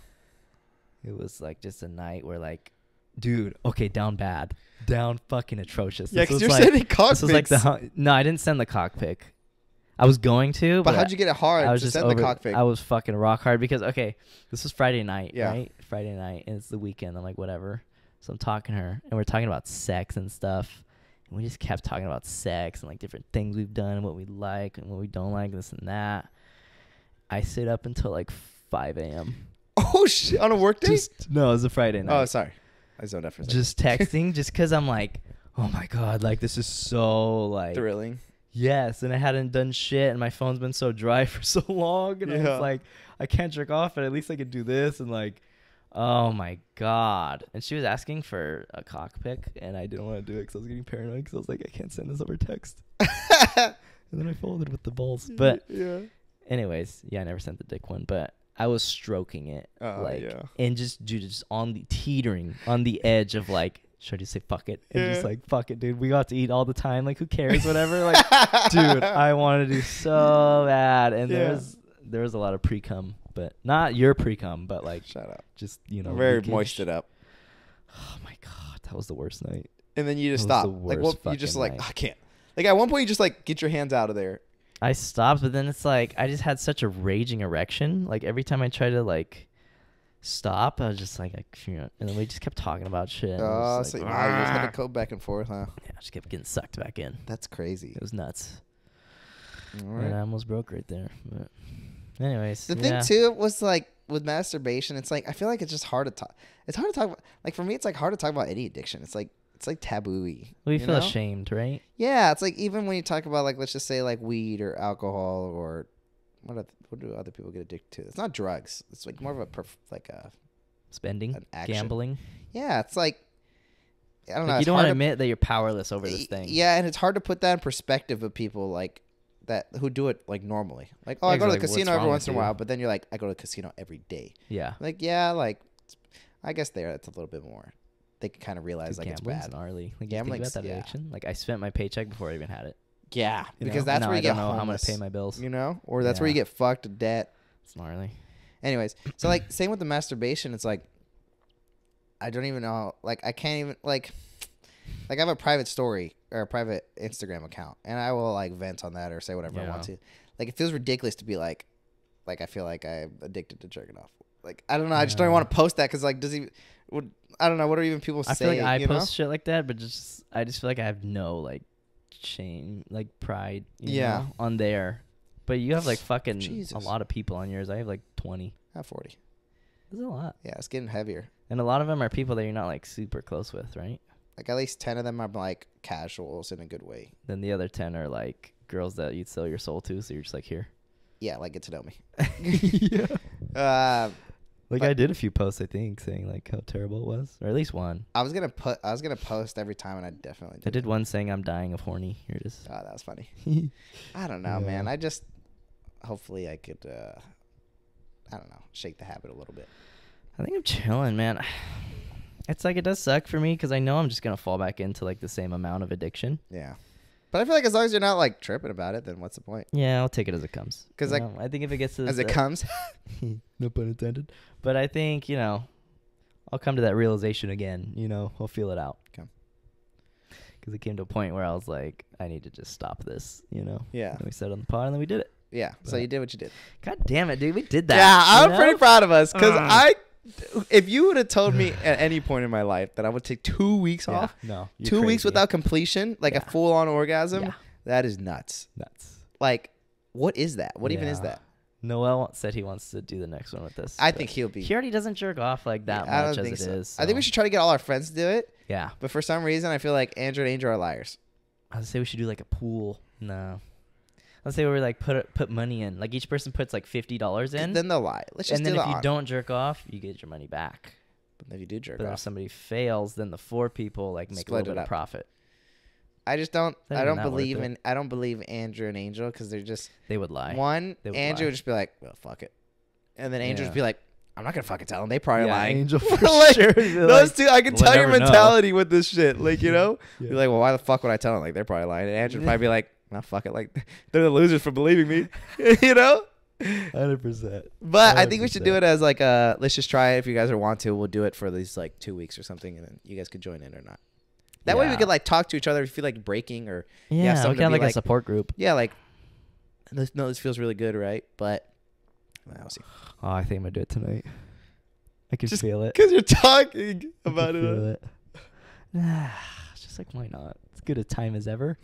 It was like just a night where like Dude, okay, down bad. Down fucking atrocious. Yeah, because was you're sending cock This was like pics. no, I didn't send the cock pic. I was going to, But how'd you get it hard I was to just send over, the cock pic? I was fucking rock hard because, okay, this was Friday night, Yeah. right? Friday night, and it's the weekend. I'm like, whatever. So I'm talking to her, and we're talking about sex and stuff. And we just kept talking about sex and like different things we've done and what we like and what we don't like, this and that. I stayed up until like 5 a.m. Oh, shit. On a work day? No, it was a Friday night. Oh, sorry. I zoned out for a second. Just texting, just because I'm like, oh my God, like this is so like. Thrilling. Yes, and I hadn't done shit, and my phone's been so dry for so long, and I was like, I can't jerk off, but at least I could do this, and like, oh my God. And she was asking for a cock pic, and I didn't want to do it because I was getting paranoid, because I was like, I can't send this over text. And then I folded with the balls. But anyways, yeah, I never sent the dick one, but I was stroking it, and just on the teetering, on the edge of like, should I just say fuck it? And just like, fuck it, dude. We got to eat all the time. Like, who cares? Whatever. Like, dude, I wanted to do so bad. And there was a lot of pre-cum, but not your pre-cum, but like, shut up. Just, you know, very leakage. moisted up. Oh my God, that was the worst night. And then you just That was stop. the Like, worst well, you just like, fucking I can't. Like, at one point, you just like get your hands out of there. I stopped, but then it's like, I just had such a raging erection. Like, every time I tried to like stop, I was just like, and then we just kept talking about shit. Oh, like, so wow, you just had to go back and forth, huh? Yeah, I just kept getting sucked back in. That's crazy. It was nuts. All right. And I almost broke right there. But anyways, The thing too was like with masturbation, it's like I feel like it's just hard to talk. It's hard to talk about. Like for me, it's like hard to talk about any addiction. It's like taboo-y. Well, you feel know? ashamed, right? Yeah, it's like even when you talk about like let's just say like weed or alcohol or what do other people get addicted to? It's not drugs. It's like more of a Spending, an action. gambling. Yeah, it's like I don't know. You It's don't want hard to admit that you're powerless over this thing. Yeah, and it's hard to put that in perspective of people like that who do it like normally. Like, oh, I go to the casino every once in a while, but then you're like, I go to the casino every day. Yeah. Like, yeah, like I guess that's a little bit more. They can kind of realize like it's bad. Gnarly. Like, Gambling's think about that addiction. Like, I spent my paycheck before I even had it. Yeah, You because know? that's Now where you I get don't know homeless. how I'm gonna pay my bills. You know, or that's where you get fucked to debt. It's gnarly. Anyways, so like same with the masturbation. It's like I don't even know. Like I can't even like I have a private story or a private Instagram account, and I will like vent on that or say whatever I want to. Like it feels ridiculous to be like I feel like I'm addicted to jerking off. Like I don't know. I just don't want to post that because like I don't know. What are even people say? I feel like I you post know? shit like that, but I just feel like I have no like shame, like pride. You know, on there. But you have like fucking a lot of people on yours. I have like 20. I have 40. That's a lot. Yeah, it's getting heavier. And a lot of them are people that you're not like super close with, right? Like at least 10 of them are like casuals in a good way. Then the other 10 are like girls that you'd sell your soul to, so you're just like, here. Yeah, like get to know me. Yeah. Like I did a few posts, I think, saying like how terrible it was, or at least one. I was gonna post every time, and I definitely did. I did one saying I'm dying of horny. Here it is. Oh, that was funny. I don't know, man. I just hopefully I could, I don't know, shake the habit a little bit. I think I'm chilling, man. It's like it does suck for me because I know I'm just gonna fall back into like the same amount of addiction. Yeah. But I feel like as long as you're not like tripping about it, then what's the point? Yeah, I'll take it as it comes. Because like, I think if it gets to this, as it comes, no pun intended. But I think I'll come to that realization again. I'll feel it out. Okay. Because it came to a point where I was like, I need to just stop this. Yeah. And we said it on the pod, and then we did it. Yeah. But so you did what you did. God damn it, dude, we did that. Yeah, I'm pretty proud of us because if you would have told me at any point in my life that I would take 2 weeks off, 2 weeks without completion, like a full-on orgasm, that is nuts. Like, what is that? What even is that? Noel said he wants to do the next one with this. I think he'll be. He already doesn't jerk off like that much as it is. So. I think we should try to get all our friends to do it. Yeah. But for some reason, I feel like Andrew and Angel are liars. I would say we should do like a pool. No. Let's say we like put money in. Like each person puts like $50 in. Then they'll lie. Let's just and then if you don't jerk off, you get your money back. But if you do jerk off, if somebody fails, then the 4 people like make a little bit of profit. I just don't. I don't believe Andrew and Angel because they would lie. Andrew would just be like, well, fuck it, and then Angel would just be like, I'm not gonna fucking tell them. They probably lying. Angel for sure. Those two, I can tell your mentality with this shit. Like you're like, well, why the fuck would I tell them? Like they're probably lying. And Andrew would probably be like, nah, fuck it. Like they're the losers for believing me. 100%. But I think we should do it as like let's just try it. If you guys want to, we'll do it for these like 2 weeks or something, and then you guys could join in or not. That way we could like talk to each other if you feel like breaking or yeah, we something kind of to be like a support group. Yeah, like this feels really good, right? But I'll see. Oh, I think I'm gonna do it tonight. I can Just feel it. Because you're talking about Feel it. It's just like, why not? It's good a time as ever.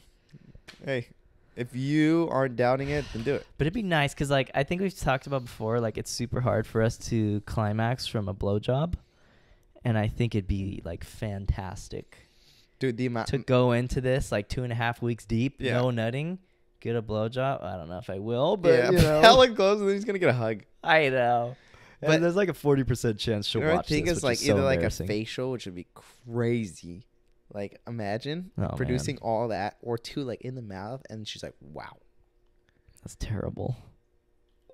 Hey, if you aren't doubting it, then do it. But it'd be nice because, like, I think we've talked about before, like, it's super hard for us to climax from a blowjob. And I think it'd be, like, fantastic. Dude, the amount to go into this, like, 2.5 weeks deep, Yeah. no nutting, get a blowjob. I don't know if I will, but, you know. hella close, and then he's going to get a hug. I know. But But there's, like, a 40% chance she'll watch I think this, it's which like is so either like a embarrassing. facial, which would be crazy. Like, imagine Oh, producing man. all that, or two, like, in the mouth, and she's like, wow. That's terrible.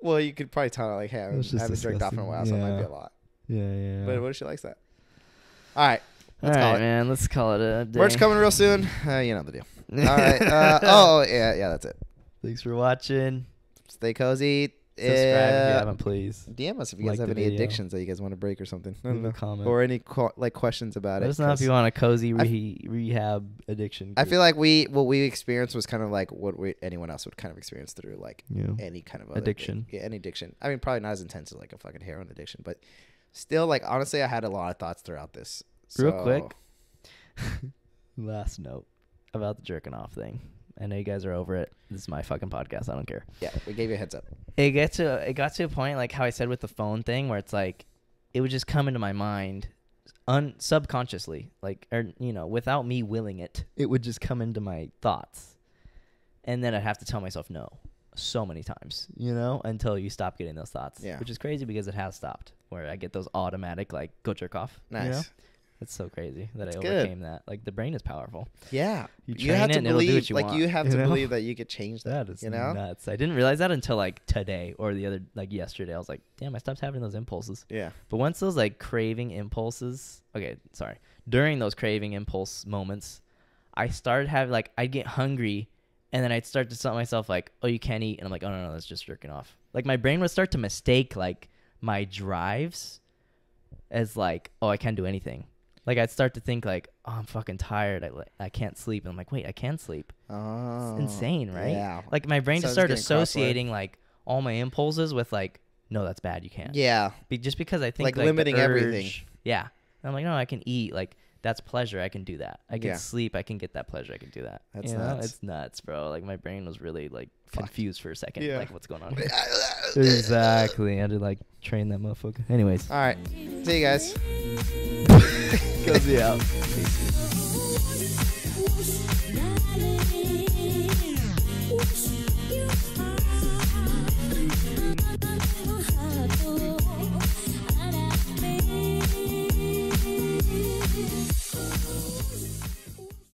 Well, you could probably tell her, like, hey, I That's just haven't jerked off in a while, so it might be a lot. Yeah. But what if she likes that? All right. All Let's call right, it. man. Let's call it a day. Merch coming real soon. You know the deal. All right. Yeah, that's it. Thanks for watching. Stay cozy. Subscribe if you haven't, please. DM us if you guys Like have the any video. addictions that you guys want to break or something. I don't Leave a know. comment. Or any questions about Let it. us know if 'cause you want a cozy rehab addiction. I group. feel like what we experienced was kind of like what anyone else would kind of experience through like Yeah. any kind of other Addiction. thing. Yeah, any addiction. I mean, probably not as intense as like a fucking heroin addiction, but still, like, honestly, I had a lot of thoughts throughout this. Real So- quick. Last note about the jerking off thing. I know you guys are over it. This is my fucking podcast. I don't care. Yeah, we gave you a heads up. It got to a point, like how I said with the phone thing, where it's like it would just come into my mind subconsciously, like, or without me willing it. It would just come into my thoughts, and then I'd have to tell myself no so many times, until you stop getting those thoughts. Yeah. Which is crazy because it has stopped. Where I get those automatic like go jerk off. Nice. It's so crazy that That's I good. overcame that. Like the brain is powerful. Yeah, You you train have it to and it'll do believe. what you Like want, you have you to know? believe that you could change that. That is you know. nuts. I didn't realize that until like today or yesterday. I was like, damn, I stopped having those impulses. Yeah. But once those like craving impulses, during those craving impulse moments, I started having like, I'd get hungry and then I'd start to tell myself like, oh, you can't eat. And I'm like, oh, no, that's just jerking off. Like my brain would start to mistake like my drives as like, oh, I can't do anything. Like I'd start to think like, oh, I'm fucking tired. I can't sleep. And I'm like, wait, I can sleep. Oh, It's insane, right? Yeah. Like my brain just Starts started getting crosswired. associating like all my impulses with like, no, that's bad. You can't. Yeah. Just because I think Like the limiting everything. urge- Yeah. And I'm like, no, I can eat. Like that's pleasure. I can do that. I can Yeah. sleep. I can get that pleasure. I can do that. That's you know? nuts. It's nuts, bro. Like my brain was really like Fucked. confused for a second. Yeah. Like what's going on here? Exactly. I had to like train that motherfucker. Anyways. All right. See you guys. Cozy out. Peace.